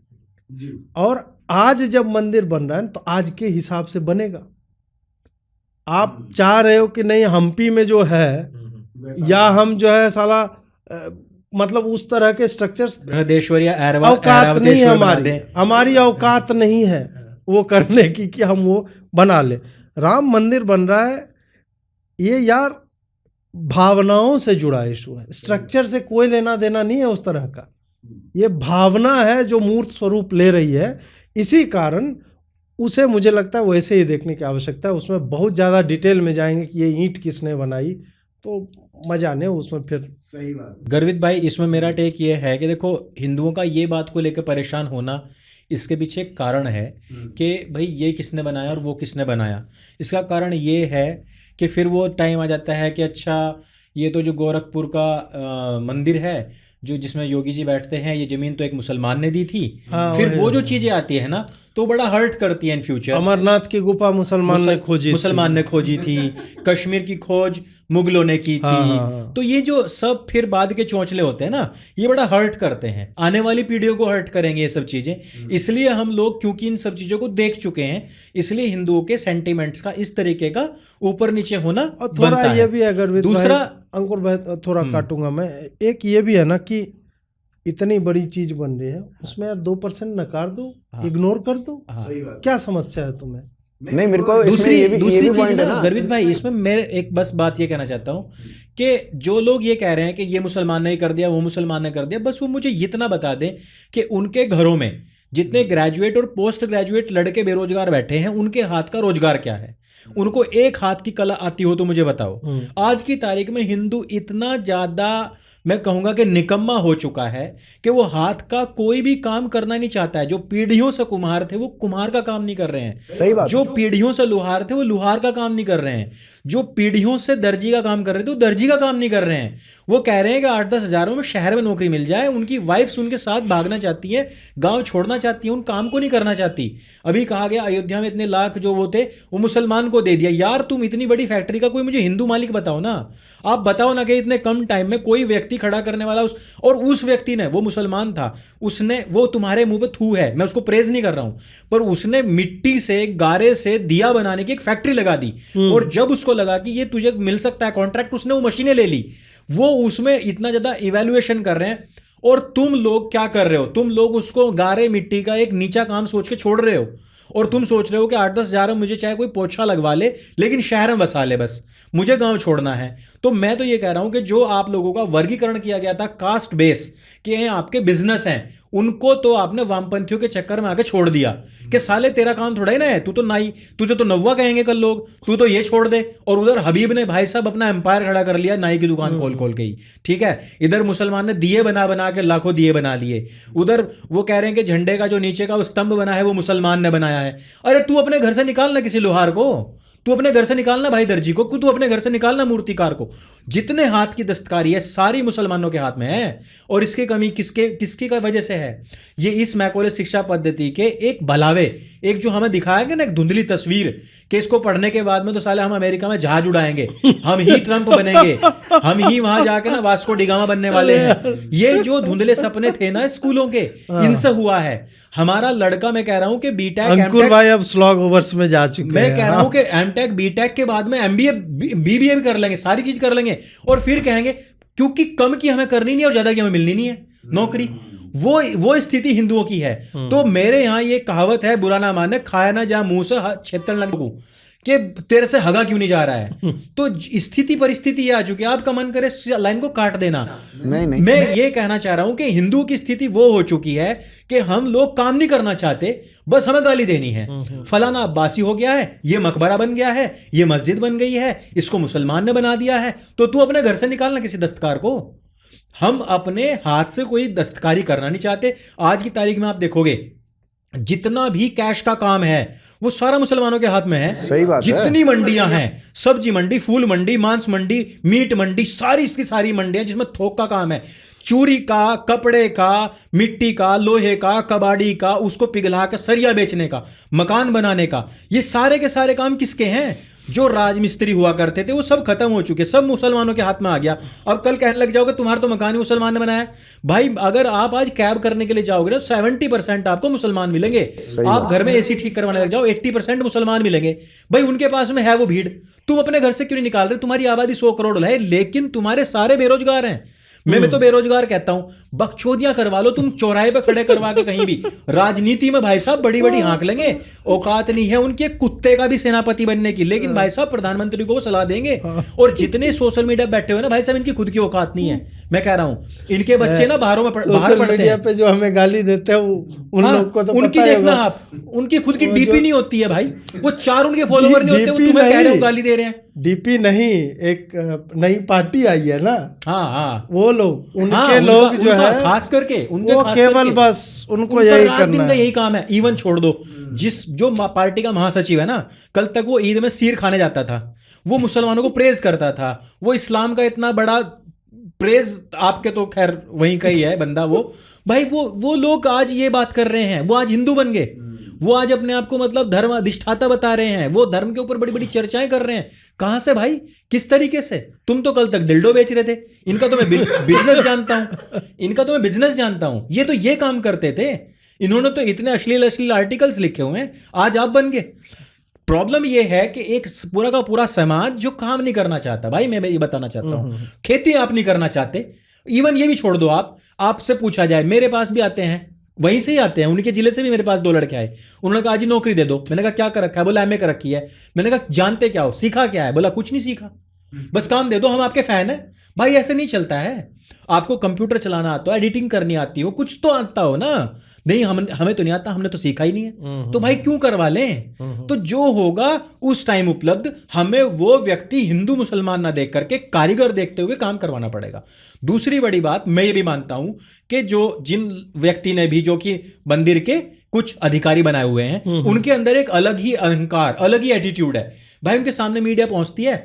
और आज जब मंदिर बन रहा है तो आज के हिसाब से बनेगा। आप चाह रहे हो कि नहीं हम्पी में जो है, या हम जो है साला मतलब उस तरह के स्ट्रक्चर्स, बृहदेश्वर या औकात नहीं है हमारी औकात नहीं है वो करने की कि हम वो बना ले। राम मंदिर बन रहा है, ये यार भावनाओं से जुड़ा इशू है, स्ट्रक्चर से कोई लेना देना नहीं है उस तरह का। ये भावना है जो मूर्त स्वरूप ले रही है, इसी कारण उसे मुझे लगता है वैसे ही देखने की आवश्यकता है। उसमें बहुत ज़्यादा डिटेल में जाएंगे कि ये ईंट किसने बनाई, तो मजा नहीं उसमें फिर। सही बात। गर्वित भाई, इसमें मेरा टेक ये है कि देखो, हिंदुओं का ये बात को लेकर परेशान होना, इसके पीछे एक कारण है कि भाई ये किसने बनाया और वो किसने बनाया। इसका कारण ये है कि फिर वो टाइम आ जाता है कि अच्छा ये तो जो गोरखपुर का मंदिर है जो जिसमें योगी जी बैठते हैं, ये जमीन तो एक मुसलमान ने दी थी। फिर वो जो चीजें आती है ना तो बड़ा हर्ट करती है इन फ्यूचर। अमरनाथ की गुफा मुसलमान ने खोजी थी, कश्मीर की खोज मुगलों ने की थी। तो ये जो सब फिर बाद के चौंचले होते हैं ना, ये बड़ा हर्ट करते हैं, आने वाली पीढ़ियों को हर्ट करेंगे ये सब चीजें। इसलिए हम लोग क्योंकि इन सब चीजों को देख चुके हैं, इसलिए हिंदुओं के सेंटिमेंट्स का इस तरीके का ऊपर नीचे होना थोड़ा ये भी है। अगर दूसरा अंकुर भाई थोड़ा काटूंगा मैं, एक ये भी है ना कि इतनी बड़ी चीज बन रही है, उसमें यार 2% नकार दो, इग्नोर कर दो, क्या समस्या है तुम्हें? नहीं, मेरे को दूसरी चीज है ना गर्वित भाई, इसमें मैं एक बस बात ये कहना चाहता हूँ कि जो लोग ये कह रहे हैं कि ये मुसलमान ने कर दिया, वो मुसलमान ने कर दिया, बस वो मुझे इतना बता दें कि उनके घरों में जितने ग्रेजुएट और पोस्ट ग्रेजुएट लड़के बेरोजगार बैठे हैं, उनके हाथ का रोजगार क्या है। उनको एक हाथ की कला आती हो तो मुझे बताओ। आज की तारीख में हिंदू इतना ज्यादा, मैं कहूंगा कि निकम्मा हो चुका है कि वो हाथ का कोई भी काम करना नहीं चाहता है। जो पीढ़ियों से कुम्हार थे वो कुम्हार का काम नहीं कर रहे हैं, सही बात। जो पीढ़ियों से लुहार थे वो लुहार का काम नहीं कर रहे हैं, जो पीढ़ियों से दर्जी का काम कर रहे थे वो दर्जी का काम नहीं कर रहे हैं। वो कह रहे हैं कि 8-10 हजारों में शहर में नौकरी मिल जाए। उनकी वाइफ्स उनके साथ भागना चाहती है, गांव छोड़ना चाहती है, उन काम को नहीं करना चाहती। अभी कहा गया अयोध्या में इतने लाख जो वो थे वो मुसलमान को दे दिया। यार तुम इतनी बड़ी फैक्ट्री का कोई मुझे हिंदू मालिक बताओ ना। आप बताओ ना कि इतने कम टाइम में कोई व्यक्ति खड़ा करने वाला उस व्यक्ति ने, वो मुसलमान था, उसने, वो तुम्हारे मुंह पे थू है, मैं उसको प्रेज नहीं कर रहा हूं, पर उसने मिट्टी से, गारे से दिया बनाने की एक फैक्ट्री लगा दी। और जब उसको लगा कि ये तुझे मिल सकता है कॉन्ट्रैक्ट, उसने वो मशीनें ले ली। वो उसमें इतना ज्यादा इवैल्यूएशन कर रहे हैं और तुम लोग क्या कर रहे हो? तुम लोग उसको गारे मिट्टी का एक नीचा काम सोच के छोड़ रहे हो और तुम सोच रहे हो कि 8-10 हजार में मुझे चाहे कोई पोछा लगवा ले लेकिन शहर में बसा ले, बस मुझे गांव छोड़ना है। तो मैं तो ये कह रहा हूं कि जो आप लोगों का वर्गीकरण किया गया था कास्ट बेस कि ये आपके बिजनेस हैं, उनको तो आपने वामपंथियों के चक्कर में आके छोड़ दिया कि साले तेरा काम थोड़ा ही ना है, तू तो नाई, तुझे तो नव्वा कहेंगे कल लोग, तू तो ये छोड़ दे। और उधर हबीब ने भाई साहब अपना एम्पायर खड़ा कर लिया नाई की दुकान खोल खोल के ही, ठीक है। इधर मुसलमान ने दिए बना बना के लाखों दिए बना लिए। उधर वो कह रहे हैं कि झंडे का जो नीचे का वो स्तंभ बना है वो मुसलमान ने बनाया है। अरे तू अपने घर से निकालना किसी लोहार को, तू अपने घर से निकालना भाई दर्जी को, तू अपने घर से निकालना मूर्तिकार को। जितने हाथ की दस्तकारी है सारी मुसलमानों के हाथ में है। और इसकी कमी किसकी का वजह से है? ये इस मैकोले शिक्षा पद्धति के एक भलावे, एक जो हमें दिखाया गया ना एक धुंधली तस्वीर कि इसको पढ़ने के बाद में तो साले हम अमेरिका में जहाज उड़ाएंगे, हम ही ट्रंप बनेंगे, हम ही वहां जाके ना वास्को डिगामा बनने वाले हैं। ये जो धुंधले सपने थे ना स्कूलों के, इनसे हुआ है। हमारा लड़का, मैं कह रहा हूं कि बीटेक, अंकुर भाई अब स्लॉग ओवर्स में जा चुके हैं। मैं कह रहा हूं कि एमटेक बीटेक के बाद में एमबीए बीबीए भी कर लेंगे, सारी चीज कर लेंगे और फिर कहेंगे क्योंकि कम की हमें करनी नहीं और ज्यादा की हमें मिलनी नहीं है नौकरी। वो स्थिति हिंदुओं की है। तो मेरे यहां ये कहावत है, बुरा ना माने, खाया ना जा मुंह से छेतन लगू कि तेरे से हगा क्यों नहीं जा रहा है। तो स्थिति परिस्थिति ये आ चुकी है, आपका मन करे लाइन को काट देना। नहीं। मैं ये कहना चाह रहा हूं कि हिंदुओं की स्थिति वो हो चुकी है कि हम लोग काम नहीं करना चाहते, बस हमें गाली देनी है। फलाना अब्बासी हो गया है, ये मकबरा बन गया है, ये मस्जिद बन गई है, इसको मुसलमान ने बना दिया है, तो तू अपने घर से निकालना किसी दस्तकार को। हम अपने हाथ से कोई दस्तकारी करना नहीं चाहते। आज की तारीख में आप देखोगे जितना भी कैश का काम है वो सारा मुसलमानों के हाथ में है। सही बात जितनी मंडियां हैं, सब्जी मंडी, फूल मंडी, मांस मंडी, मीट मंडी, सारी की सारी मंडियां जिसमें थोक का काम है, चूरी का, कपड़े का, मिट्टी का, लोहे का, कबाड़ी का, उसको पिघला कर सरिया बेचने का, मकान बनाने का, ये सारे के सारे काम किसके हैं? जो राजमिस्त्री हुआ करते थे वो सब खत्म हो चुके, सब मुसलमानों के हाथ में आ गया। अब कल कहने लग जाओगे तुम्हारा तो मकान ही मुसलमान ने बनाया। भाई अगर आप आज कैब करने के लिए जाओगे ना 70% आपको मुसलमान मिलेंगे। आप घर में एसी ठीक करवाने लग जाओ 80% मुसलमान मिलेंगे। भाई उनके पास में है वो भीड़। तुम अपने घर से क्यों नहीं निकाल रहे? तुम्हारी आबादी 100 करोड़ है लेकिन तुम्हारे सारे बेरोजगार हैं। मैं तो बेरोजगार कहता हूं, बकचोदियां करवा लो तुम चौराहे पे खड़े करवा के कहीं भी। राजनीति में भाई साहब बड़ी बड़ी हाँक लेंगे, औकात नहीं है उनके कुत्ते का भी सेनापति बनने की, लेकिन भाई साहब प्रधानमंत्री को वो सलाह देंगे। और जितने सोशल मीडिया बैठे हुए ना भाई साहब, इनकी खुद की औकात नहीं है। मैं कह रहा हूं इनके बच्चे ना बाहर पढ़ते हैं पे जो हमें गाली देते हैं उन लोग को तो उनकी देखना आप, उनकी खुद की डीपी नहीं होती है भाई, वो 4 उनके फॉलोवर नहीं होते, वो तुम्हें कह रहे हो गाली दे रहे हैं। डीपी नहीं, एक नई पार्टी आई है ना, हाँ वो लोग, उनके लोग जो है खास करके उनके वो केवल बस उनको यही करना है, यही काम है। इवन छोड़ दो, जो पार्टी का महासचिव है ना, कल तक वो ईद में सीर खाने जाता था, वो मुसलमानों को प्रेज करता था, वो इस्लाम का इतना बड़ा प्रेज, आपके तो खैर वहीं का ही है बंदा वो भाई, वो लोग आज ये बात कर रहे हैं, वो आज हिंदू बन गए, वो आज अपने आप को मतलब धर्म अधिष्ठाता बता रहे हैं, वो धर्म के ऊपर बड़ी बड़ी चर्चाएं कर रहे हैं। कहां से भाई, किस तरीके से? तुम तो कल तक डिल्डो बेच रहे थे, इनका तो मैं बिजनेस जानता हूं, इनका तो मैं बिजनेस जानता हूं। ये तो ये काम करते थे, इन्होंने तो इतने अश्लील आर्टिकल्स लिखे हुए हैं, आज आप बन गए। प्रॉब्लम ये है कि एक पूरा का पूरा समाज जो काम नहीं करना चाहता। भाई मैं ये बताना चाहता हूं, खेती आप नहीं करना चाहते, इवन ये भी छोड़ दो, आपसे पूछा जाए, मेरे पास भी आते हैं, वहीं से ही आते हैं, उनके जिले से भी मेरे पास 2 लड़के आए, उन्होंने कहा जी नौकरी दे दो। मैंने कहा क्या कर रखा है? बोला एमए कर रखी है। मैंने कहा जानते क्या हो, सीखा क्या है? बोला कुछ नहीं सीखा। बस काम दे दो, हम आपके फैन हैं। भाई ऐसे नहीं चलता है। आपको कंप्यूटर चलाना आता हो, एडिटिंग करनी आती हो, कुछ तो आता हो ना। नहीं हमें तो नहीं आता, हमने तो सीखा ही नहीं है, तो भाई क्यों करवा लें। तो जो होगा उस टाइम उपलब्ध, हमें वो व्यक्ति हिंदू मुसलमान ना देख करके कारीगर देखते हुए काम करवाना पड़ेगा। दूसरी बड़ी बात मैं ये भी मानता हूं कि जो जिन व्यक्ति ने भी, जो कि मंदिर के कुछ अधिकारी बनाए हुए हैं, उनके अंदर एक अलग ही अहंकार, अलग ही एटीट्यूड है। भाई उनके सामने मीडिया पहुंचती है,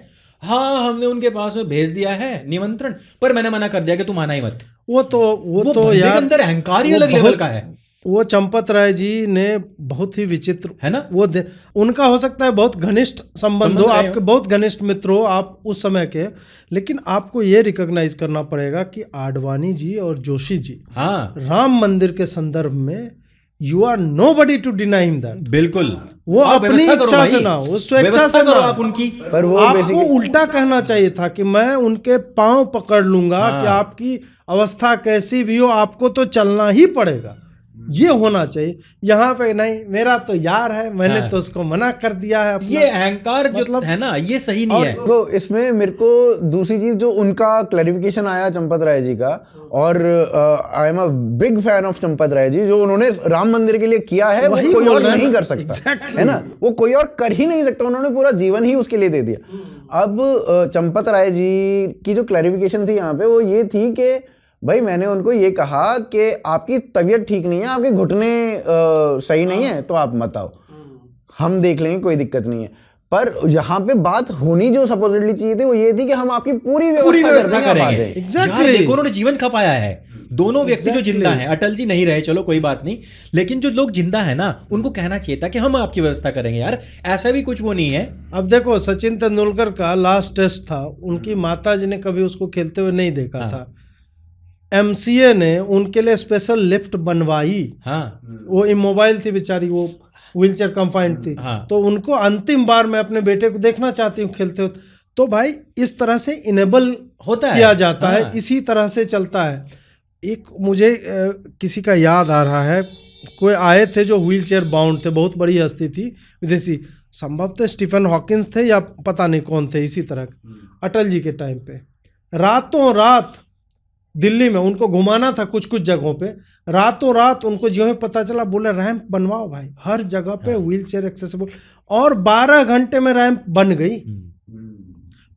हाँ हमने उनके पास में भेज दिया है निमंत्रण, पर मैंने मना कर दिया कि तुम आना ही मत। वो तो यार अंदर अहंकार ही अलग लेवल का है। वो चंपत राय जी ने बहुत ही विचित्र, है ना, उनका हो सकता है बहुत घनिष्ठ संबंध हो, आपके बहुत घनिष्ठ मित्र हो आप उस समय के, लेकिन आपको ये रिकॉग्नाइज करना पड़ेगा कि आडवाणी जी और जोशी जी, हाँ, राम मंदिर के संदर्भ में you are nobody to deny him that. बिल्कुल, वो अपनी इच्छा से ना, वो स्वेच्छा से करो आप उनकी। पर वो आपको उल्टा कहना चाहिए था कि मैं उनके पांव पकड़ लूंगा, कि आपकी अवस्था कैसी भी हो आपको तो चलना ही पड़ेगा, ये होना चाहिए। यहाँ पे नहीं, मेरा तो यार है, मैंने तो उसको मना कर दिया है। ये अहंकार जो मतलब है ना, ये सही नहीं है। तो इसमें मेरे को दूसरी चीज जो उनका क्लैरिफिकेशन आया चंपत राय जी का, और I am a big fan of Champat Rai ji, जो उन्होंने राम मंदिर के लिए किया है वो कोई और नहीं कर सकता, है ना, वो कोई और कर ही नहीं सकता, उन्होंने पूरा जीवन ही उसके लिए दे दिया। अब चंपत राय जी की जो क्लैरिफिकेशन थी यहाँ पे वो ये थी कि भाई मैंने उनको ये कहा कि आपकी तबीयत ठीक नहीं है, आपके घुटने सही नहीं है, तो आप मत आओ, हम देख लेंगे, कोई दिक्कत नहीं है। पर यहाँ पे बात होनी जो सपोजिटली चाहिए थी वो ये थी कि हम आपकी पूरी व्यवस्था करेंगे। एग्जैक्टली, देखो उन्होंने जीवन खपाया है। दोनों व्यक्ति जो जिंदा हैं, अटल जी नहीं रहे, चलो कोई बात नहीं, लेकिन जो लोग जिंदा है ना, उनको कहना चाहिए था कि हम आपकी व्यवस्था करेंगे यार, ऐसा भी कुछ वो नहीं है। अब देखो सचिन तेंदुलकर का लास्ट टेस्ट था, उनकी माता जी ने कभी उसको खेलते हुए नहीं देखा था, एमसीए ने उनके लिए स्पेशल लिफ्ट बनवाई। हाँ, वो इमोबाइल थी बेचारी, वो व्हीलचेयर कंफाइंड थी। हाँ, तो उनको अंतिम बार मैं अपने बेटे को देखना चाहती हूँ खेलते हुए। तो भाई इस तरह से इनेबल होता किया जाता हाँ। है, इसी तरह से चलता है। एक मुझे किसी का याद आ रहा है, कोई आए थे जो व्हीलचेयर बाउंड थे, बहुत बड़ी हस्ती थी विदेशी, संभवतः स्टीफन हॉकिंस थे या पता नहीं कौन थे, इसी तरह अटल जी के टाइम पे रातों रात दिल्ली में उनको घुमाना था कुछ कुछ जगहों पे, रातों रात उनको जो ही पता चला बोले रैंप बनवाओ भाई, हर जगह पे व्हील चेयर एक्सेसिबल, और 12 घंटे में रैंप बन गई।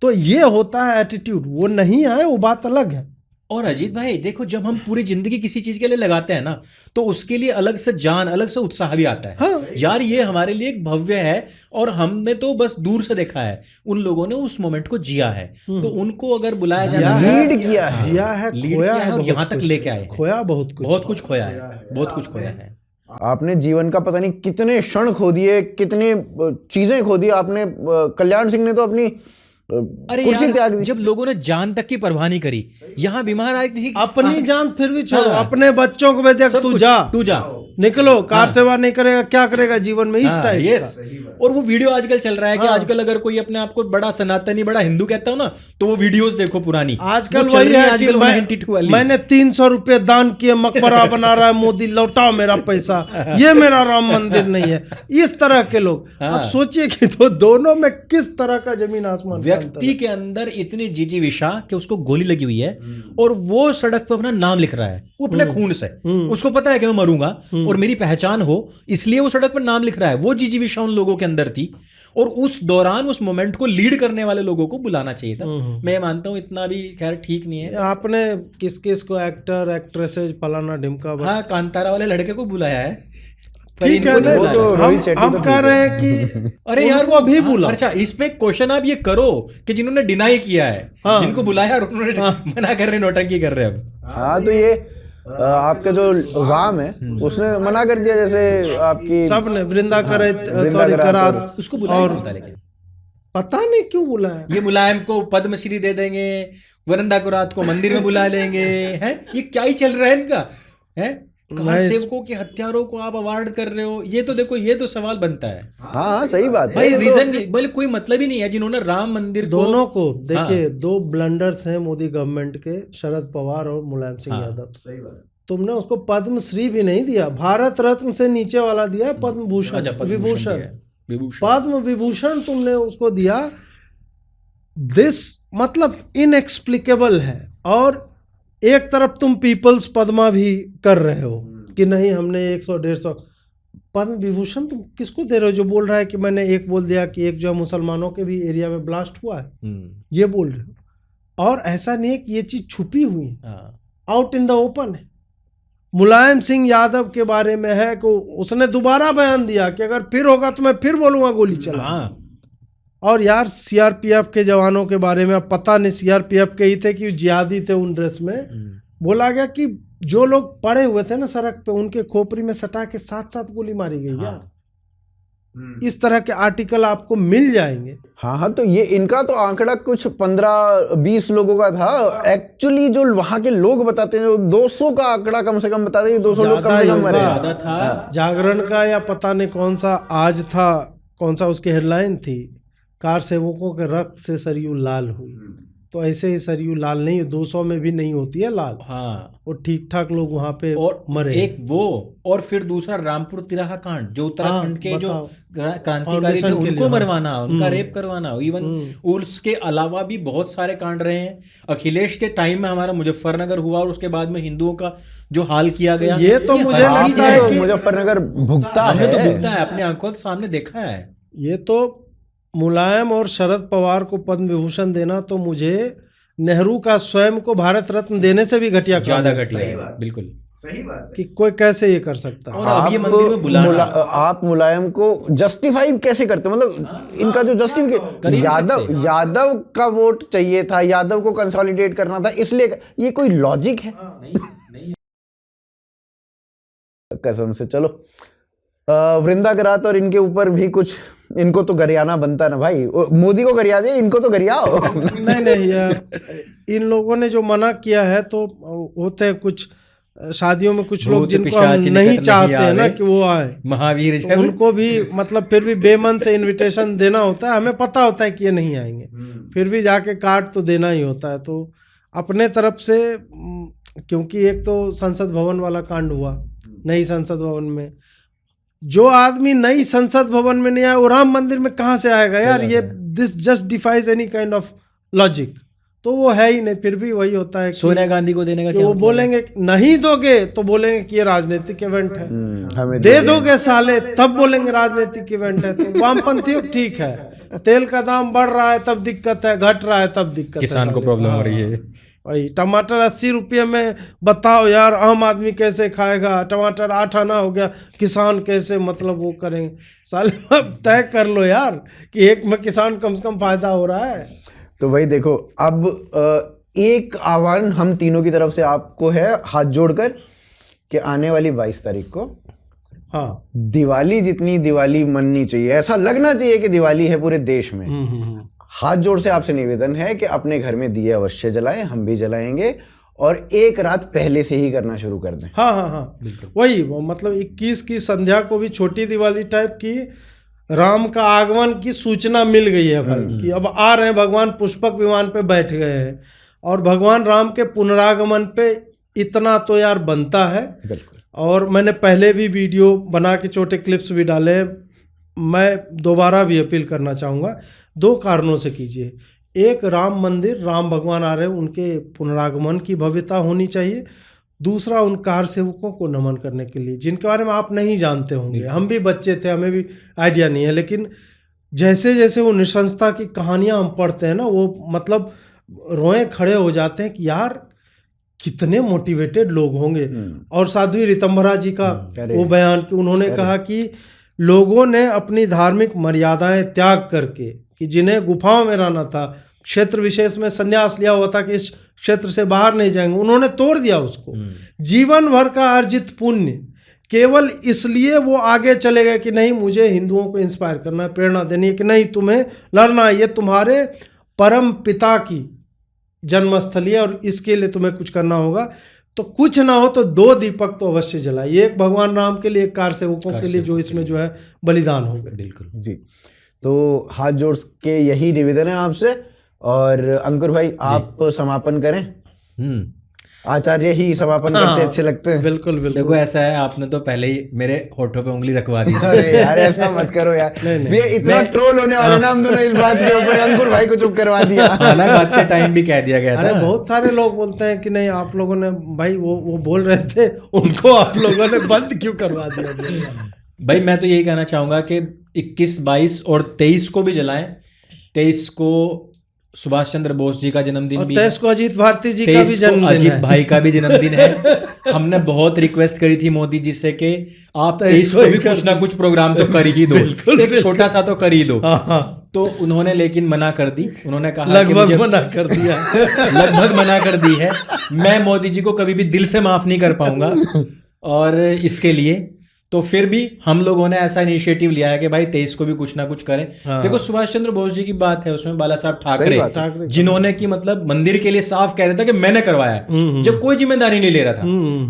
तो ये होता है एटीट्यूड, वो नहीं है, वो बात अलग है। और अजीत भाई देखो, जब हम पूरी जिंदगी किसी चीज के लिए लगाते हैं ना, तो उसके लिए अलग से जान, अलग से उत्साह भी आता है। हाँ। यार ये हमारे लिए एक भव्य है, और हमने तो बस दूर से देखा है, उन लोगों ने उस मोमेंट को जिया है, तो उनको अगर बुलाया जाना, लीड किया है, जिया है, खोया है, और यहाँ तक लेके आए, खोया बहुत कुछ खोया है, बहुत कुछ खोया है। आपने जीवन का पता नहीं कितने क्षण खो दिए, कितने चीजें खो दी आपने। कल्याण सिंह ने तो अपनी अरे यार, जब लोगों ने जान तक की परवाह नहीं करी, यहाँ बीमार आई थी, अपनी जान फिर भी छोड़ो, अपने बच्चों को भी देख, तू जा निकलो, कार सेवा नहीं करेगा क्या करेगा जीवन में, इस टाइप। यस, और वो वीडियो आजकल चल रहा है कि आजकल अगर कोई अपने आप को बड़ा सनातनी, बड़ा हिंदू कहता हो ना, तो वो वीडियोस देखो पुरानी, आजकल वही है कि मैंने 300 रुपए दान किए, मकबरा बना रहा है मोदी, लौटाओ मेरा पैसा, ये मेरा राम मंदिर नहीं है, इस तरह के लोग। अब सोचिए कि तो दोनों में किस तरह का जमीन आसमान। व्यक्ति के अंदर इतनी जिजीविषा कि उसको गोली लगी हुई है, और वो सड़क पर अपना नाम लिख रहा है, वो अपने खून से, उसको पता है कि मैं मरूंगा और मेरी पहचान हो, इसलिए वो सड़क पर नाम लिख रहा है। वो जिजीविषा उन लोगों के अंदर थी, और उस दौरान उस मोमेंट को लीड करने वाले लोगों को बुलाना चाहिए था। मैं मानता हूं इतना भी खैर ठीक नहीं है। आपने किस किस को, एक्टर एक्ट्रेसेस फलाना ढिमका, हाँ कांतारा वाले लड़के को बुलाया है, ठीक है, हम कह रहे हैं कि अरे यार वो अभी बुला। अच्छा, इस पे क्वेश्चन आप ये करो कि जिन्होंने डिनाई किया है, जिनको बुलाया और उन्होंने मना कर रहे, नोटंकी कर रहे अब। हाँ, तो ये आपका जो वाम है उसने मना कर दिया, जैसे आपकी सब ने वृंदा करे, सॉरी करार, उसको बुलाया नहीं था, लेकिन पता नहीं क्यों बुलाया। ये मुलायम को पद्मश्री दे देंगे, वृंदा कुरात को मंदिर में बुला लेंगे, हैं, ये क्या ही चल रहा है इनका, है? सेवकों के हत्यारों को आप अवार्ड कर रहे हो, ये तो देखो, ये तो सवाल बनता है। हाँ सही बात है भाई, रीजन बोले कोई मतलब ही नहीं है, जिन्होंने राम मंदिर दोनों को देखिए, दो ब्लंडर्स हैं मोदी गवर्नमेंट के, शरद पवार और मुलायम सिंह यादव। सही बात, तुमने उसको पद्मश्री भी नहीं दिया, भारत रत्न से नीचे वाला दिया, पद्म भूषण, विभूषण, पद्म विभूषण तुमने उसको दिया। दिस मतलब इनएक्सप्लिकेबल है। और एक तरफ तुम पीपल्स पद्मा भी कर रहे हो कि नहीं हमने 100-150 पद्म विभूषण तुम किसको दे रहे हो? जो बोल रहा है कि मैंने एक बोल दिया कि एक जो है मुसलमानों के भी एरिया में ब्लास्ट हुआ है, ये बोल रहे हो। और ऐसा नहीं है कि ये चीज छुपी हुई है, आउट इन द ओपन है। मुलायम सिंह यादव के बारे में है कि उसने दोबारा बयान दिया कि अगर फिर होगा तो मैं फिर बोलूंगा गोली चला। और यार सीआरपीएफ के जवानों के बारे में, अब पता नहीं सीआरपीएफ के ही थे कि जिहादी थे उन ड्रेस में, बोला गया कि जो लोग पड़े हुए थे ना सड़क पे उनके खोपड़ी में सटा के 7-7 गोली मारी गई यार। इस तरह के आर्टिकल आपको मिल जाएंगे। हाँ, तो ये इनका तो आंकड़ा कुछ 15-20 लोगों का था। एक्चुअली जो वहां के लोग बताते हैं, 200 का आंकड़ा कम से कम बताते हैं, 200 लोग कम से कम मरे। ज्यादा था जागरण का या पता नहीं कौन सा आज था, कौन सा उसकी हेडलाइन थी, कार सेवकों के रक्त से सरयू लाल हुई। तो ऐसे ही सरयू लाल नहीं, 200 में भी नहीं होती है लाल। हाँ, और ठीक ठाक लोग वहां पे और मरे। एक वो, और फिर दूसरा रामपुर तिराहा कांड, जो उत्तराखंड के जो क्रांतिकारी थे फाउंडेशन के उनको लिए, मरवाना, उनका रेप करवाना, इवन उसके अलावा भी बहुत सारे कांड रहे हैं। अखिलेश के टाइम में हमारा मुजफ्फरनगर हुआ, और उसके बाद में हिंदुओं का जो हाल किया गया, ये तो मुझे लगता है कि मुजफ्फरनगर भुगता हमने तो है, भुगता है, अपने आंखों के सामने देखा है। ये तो मुलायम और शरद पवार को पद्म विभूषण देना तो मुझे नेहरू का स्वयं को भारत रत्न देने से भी घटिया, ज्यादा घटिया, बिल्कुल सही बात कि कोई कैसे ये कर सकता है। और अब ये मंदिर में बुलाना, आप मुलायम को जस्टिफाई कैसे करते हो? मतलब इनका जो जस्टिफिकेशन, यादव का वोट चाहिए था, यादव को कंसोलिडेट करना था, इसलिए ये कोई लॉजिक है? कसम से। चलो वृंदा करात और इनके ऊपर भी कुछ, इनको तो गरियाना बनता ना भाई, मोदी को गरिया दे, इनको तो गरियाओ। नहीं यार, इन लोगों ने जो मना किया है, तो होते हैं कुछ शादियों में कुछ लोग जिनको हम नहीं चाहते हैं ना कि वो आए, महावीर तो उनको भी मतलब फिर भी बेमन से इनविटेशन देना होता है। हमें पता होता है कि ये नहीं आएंगे, फिर भी जाके कार्ड तो देना ही होता है। तो अपने तरफ से, क्योंकि एक तो संसद भवन वाला कांड हुआ, नई संसद भवन में जो आदमी नई संसद भवन में नहीं आया वो राम मंदिर में कहाँ से आएगा यार? ये this just defies any kind of logic. तो वो है ही नहीं। फिर भी वही होता है, सोनिया गांधी को देने का क्या वो मतलब बोलेंगे नहीं दोगे तो बोलेंगे कि ये राजनीतिक इवेंट है, हमें दे दोगे साले तब बोलेंगे राजनीतिक इवेंट है। तो वामपंथी ठीक है, तेल का दाम बढ़ रहा है तब दिक्कत है, घट रहा है तब दिक्कत है, किसान को प्रॉब्लम हो रही है। वही टमाटर 80 रुपये में, बताओ यार आम आदमी कैसे खाएगा? टमाटर 8 आना हो गया, किसान कैसे मतलब वो करेंगे? साले अब तय कर लो यार कि एक में किसान कम से कम फायदा हो रहा है। तो भाई देखो, अब एक आह्वान हम तीनों की तरफ से आपको है, हाथ जोड़कर, कि आने वाली 22 तारीख को, हाँ, दिवाली जितनी दिवाली मननी चाहिए, ऐसा लगना चाहिए कि दिवाली है पूरे देश में। हाथ जोड़ से आपसे निवेदन है कि अपने घर में दिए अवश्य जलाएं, हम भी जलाएंगे, और एक रात पहले से ही करना शुरू कर दें। हाँ, वही वो मतलब 21 की संध्या को भी छोटी दिवाली टाइप की राम का आगमन की सूचना मिल गई है भाई, कि अब आ रहे हैं भगवान, पुष्पक विमान पे बैठ गए हैं। और भगवान राम के पुनरागमन पे इतना तो यार बनता है। बिल्कुल। और मैंने पहले भी वीडियो बना के छोटे क्लिप्स भी डाले, मैं दोबारा भी अपील करना चाहूँगा। 2 कारणों से कीजिए। एक, राम मंदिर, राम भगवान आ रहे हैं, उनके पुनरागमन की भव्यता होनी चाहिए। दूसरा, उन कार सेवकों को नमन करने के लिए जिनके बारे में आप नहीं जानते होंगे, हम भी बच्चे थे, हमें भी आइडिया नहीं है, लेकिन जैसे जैसे वो निशंसता की कहानियां हम पढ़ते हैं ना, वो मतलब रोए खड़े हो जाते हैं कि यार कितने मोटिवेटेड लोग होंगे। और साध्वी ऋतंभरा जी का वो बयान कि उन्होंने कहा कि लोगों ने अपनी धार्मिक मर्यादाएं त्याग करके, कि जिन्हें गुफाओं में रहना था, क्षेत्र विशेष में संन्यास लिया हुआ था कि इस क्षेत्र से बाहर नहीं जाएंगे, उन्होंने तोड़ दिया उसको। जीवन भर का अर्जित पुण्य केवल इसलिए वो आगे चले गए कि नहीं, मुझे हिंदुओं को इंस्पायर करना है, प्रेरणा देनी है कि नहीं, तुम्हें लड़ना है, ये तुम्हारे परम पिता की जन्मस्थली है और इसके लिए तुम्हें कुछ करना होगा। तो कुछ ना हो तो 2 दीपक तो अवश्य जलाइए, एक भगवान राम के लिए, एक कार सेवकों के लिए जो इसमें जो है बलिदान हो गए। बिल्कुल जी। तो हाथ जोड़ के यही निवेदन है आपसे। और अंकुर भाई, आप समापन करें। आचार्य ही समापन करते अच्छे लगते हैं। बिल्कुल बिल्कुल। देखो ऐसा है, आपने तो पहले ही मेरे होठों पे उंगली रखवा दी। अरे यार ऐसा मत करो यार, भैया इतना ट्रोल होने वाले ना हम दोनों इस बात के ऊपर, अंकुर भाई को चुप करवा दिया। खाना खाते टाइम भी कह दिया गया अरे था। बहुत सारे लोग बोलते हैं कि नहीं आप लोगों ने भाई वो बोल रहे थे उनको आप लोगों ने बंद क्यों करवा दिया? भाई मैं तो यही कहना चाहूंगा कि 21, 22 और 23 को भी जलाएं। 23 को सुभाष चंद्र बोस जी का जन्मदिन और भी 23 को अजीत भारती जी का 23 भी को जन्मदिन अजीत है। भाई का भी जन्मदिन है। हमने बहुत रिक्वेस्ट करी थी मोदी जी से कि आप 23 को भी कुछ ना कुछ प्रोग्राम तो कर ही दो, एक छोटा सा तो कर ही दो। तो उन्होंने लेकिन मना कर दी। उन्होंने कहा लगभग मना कर दिया। लगभग मना कर दी है। मैं मोदी जी को कभी भी दिल से माफ नहीं कर पाऊंगा और इसके लिए तो फिर भी हम लोगों ने ऐसा इनिशिएटिव लिया है कि भाई 23 को भी कुछ ना कुछ करें। देखो सुभाष चंद्र बोस जी की बात है, उसमें बाला साहब ठाकरे जिन्होंने की मतलब मंदिर के लिए साफ कह देता कि मैंने करवाया है, जब कोई जिम्मेदारी नहीं ले रहा था।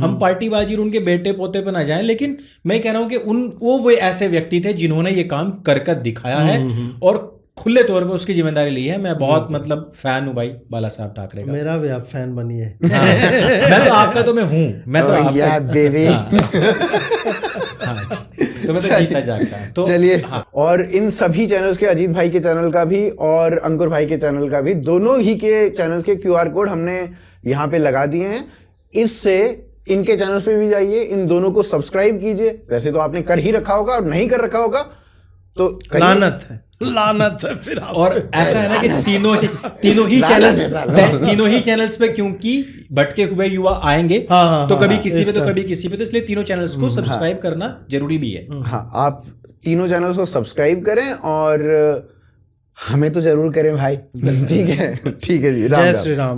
हम पार्टीबाजी उनके बेटे पोते पे ना जाएं, लेकिन मैं कह रहा हूं कि वो ऐसे व्यक्ति थे जिन्होंने ये काम कर दिखाया है और खुले तौर पे उसकी जिम्मेदारी ली है। मैं बहुत मतलब फैन हूँ भाई बाला साहब ठाकरे का। मेरा भी आप फैन बनिए। हाँ, मैं तो आपका तो मैं हूँ, मैं तो आपका बेबी। हाँ, तो मैं तो जीता जागता हूं। तो चलिए हाँ। और इन सभी चैनल्स के, अजीत भाई के चैनल का भी और अंकुर भाई के चैनल का भी, दोनों ही के चैनल्स के QR कोड हमने यहाँ पे लगा दिए हैं। इससे इनके चैनल्स पे भी जाइए, इन दोनों को सब्सक्राइब कीजिए। वैसे तो आपने कर ही रखा होगा, और नहीं कर रखा होगा तो लानत है फिर आप। और ऐसा है ना कि तीनों ही चैनल्स पे क्योंकि भटके हुए युवा आएंगे, तो कभी किसी पे तो कभी किसी पे, तो इसलिए तीनों चैनल्स को सब्सक्राइब करना जरूरी भी है। हाँ, आप तीनों चैनल्स को सब्सक्राइब करें और हमें तो जरूर करें भाई। ठीक है जी, जय श्री राम।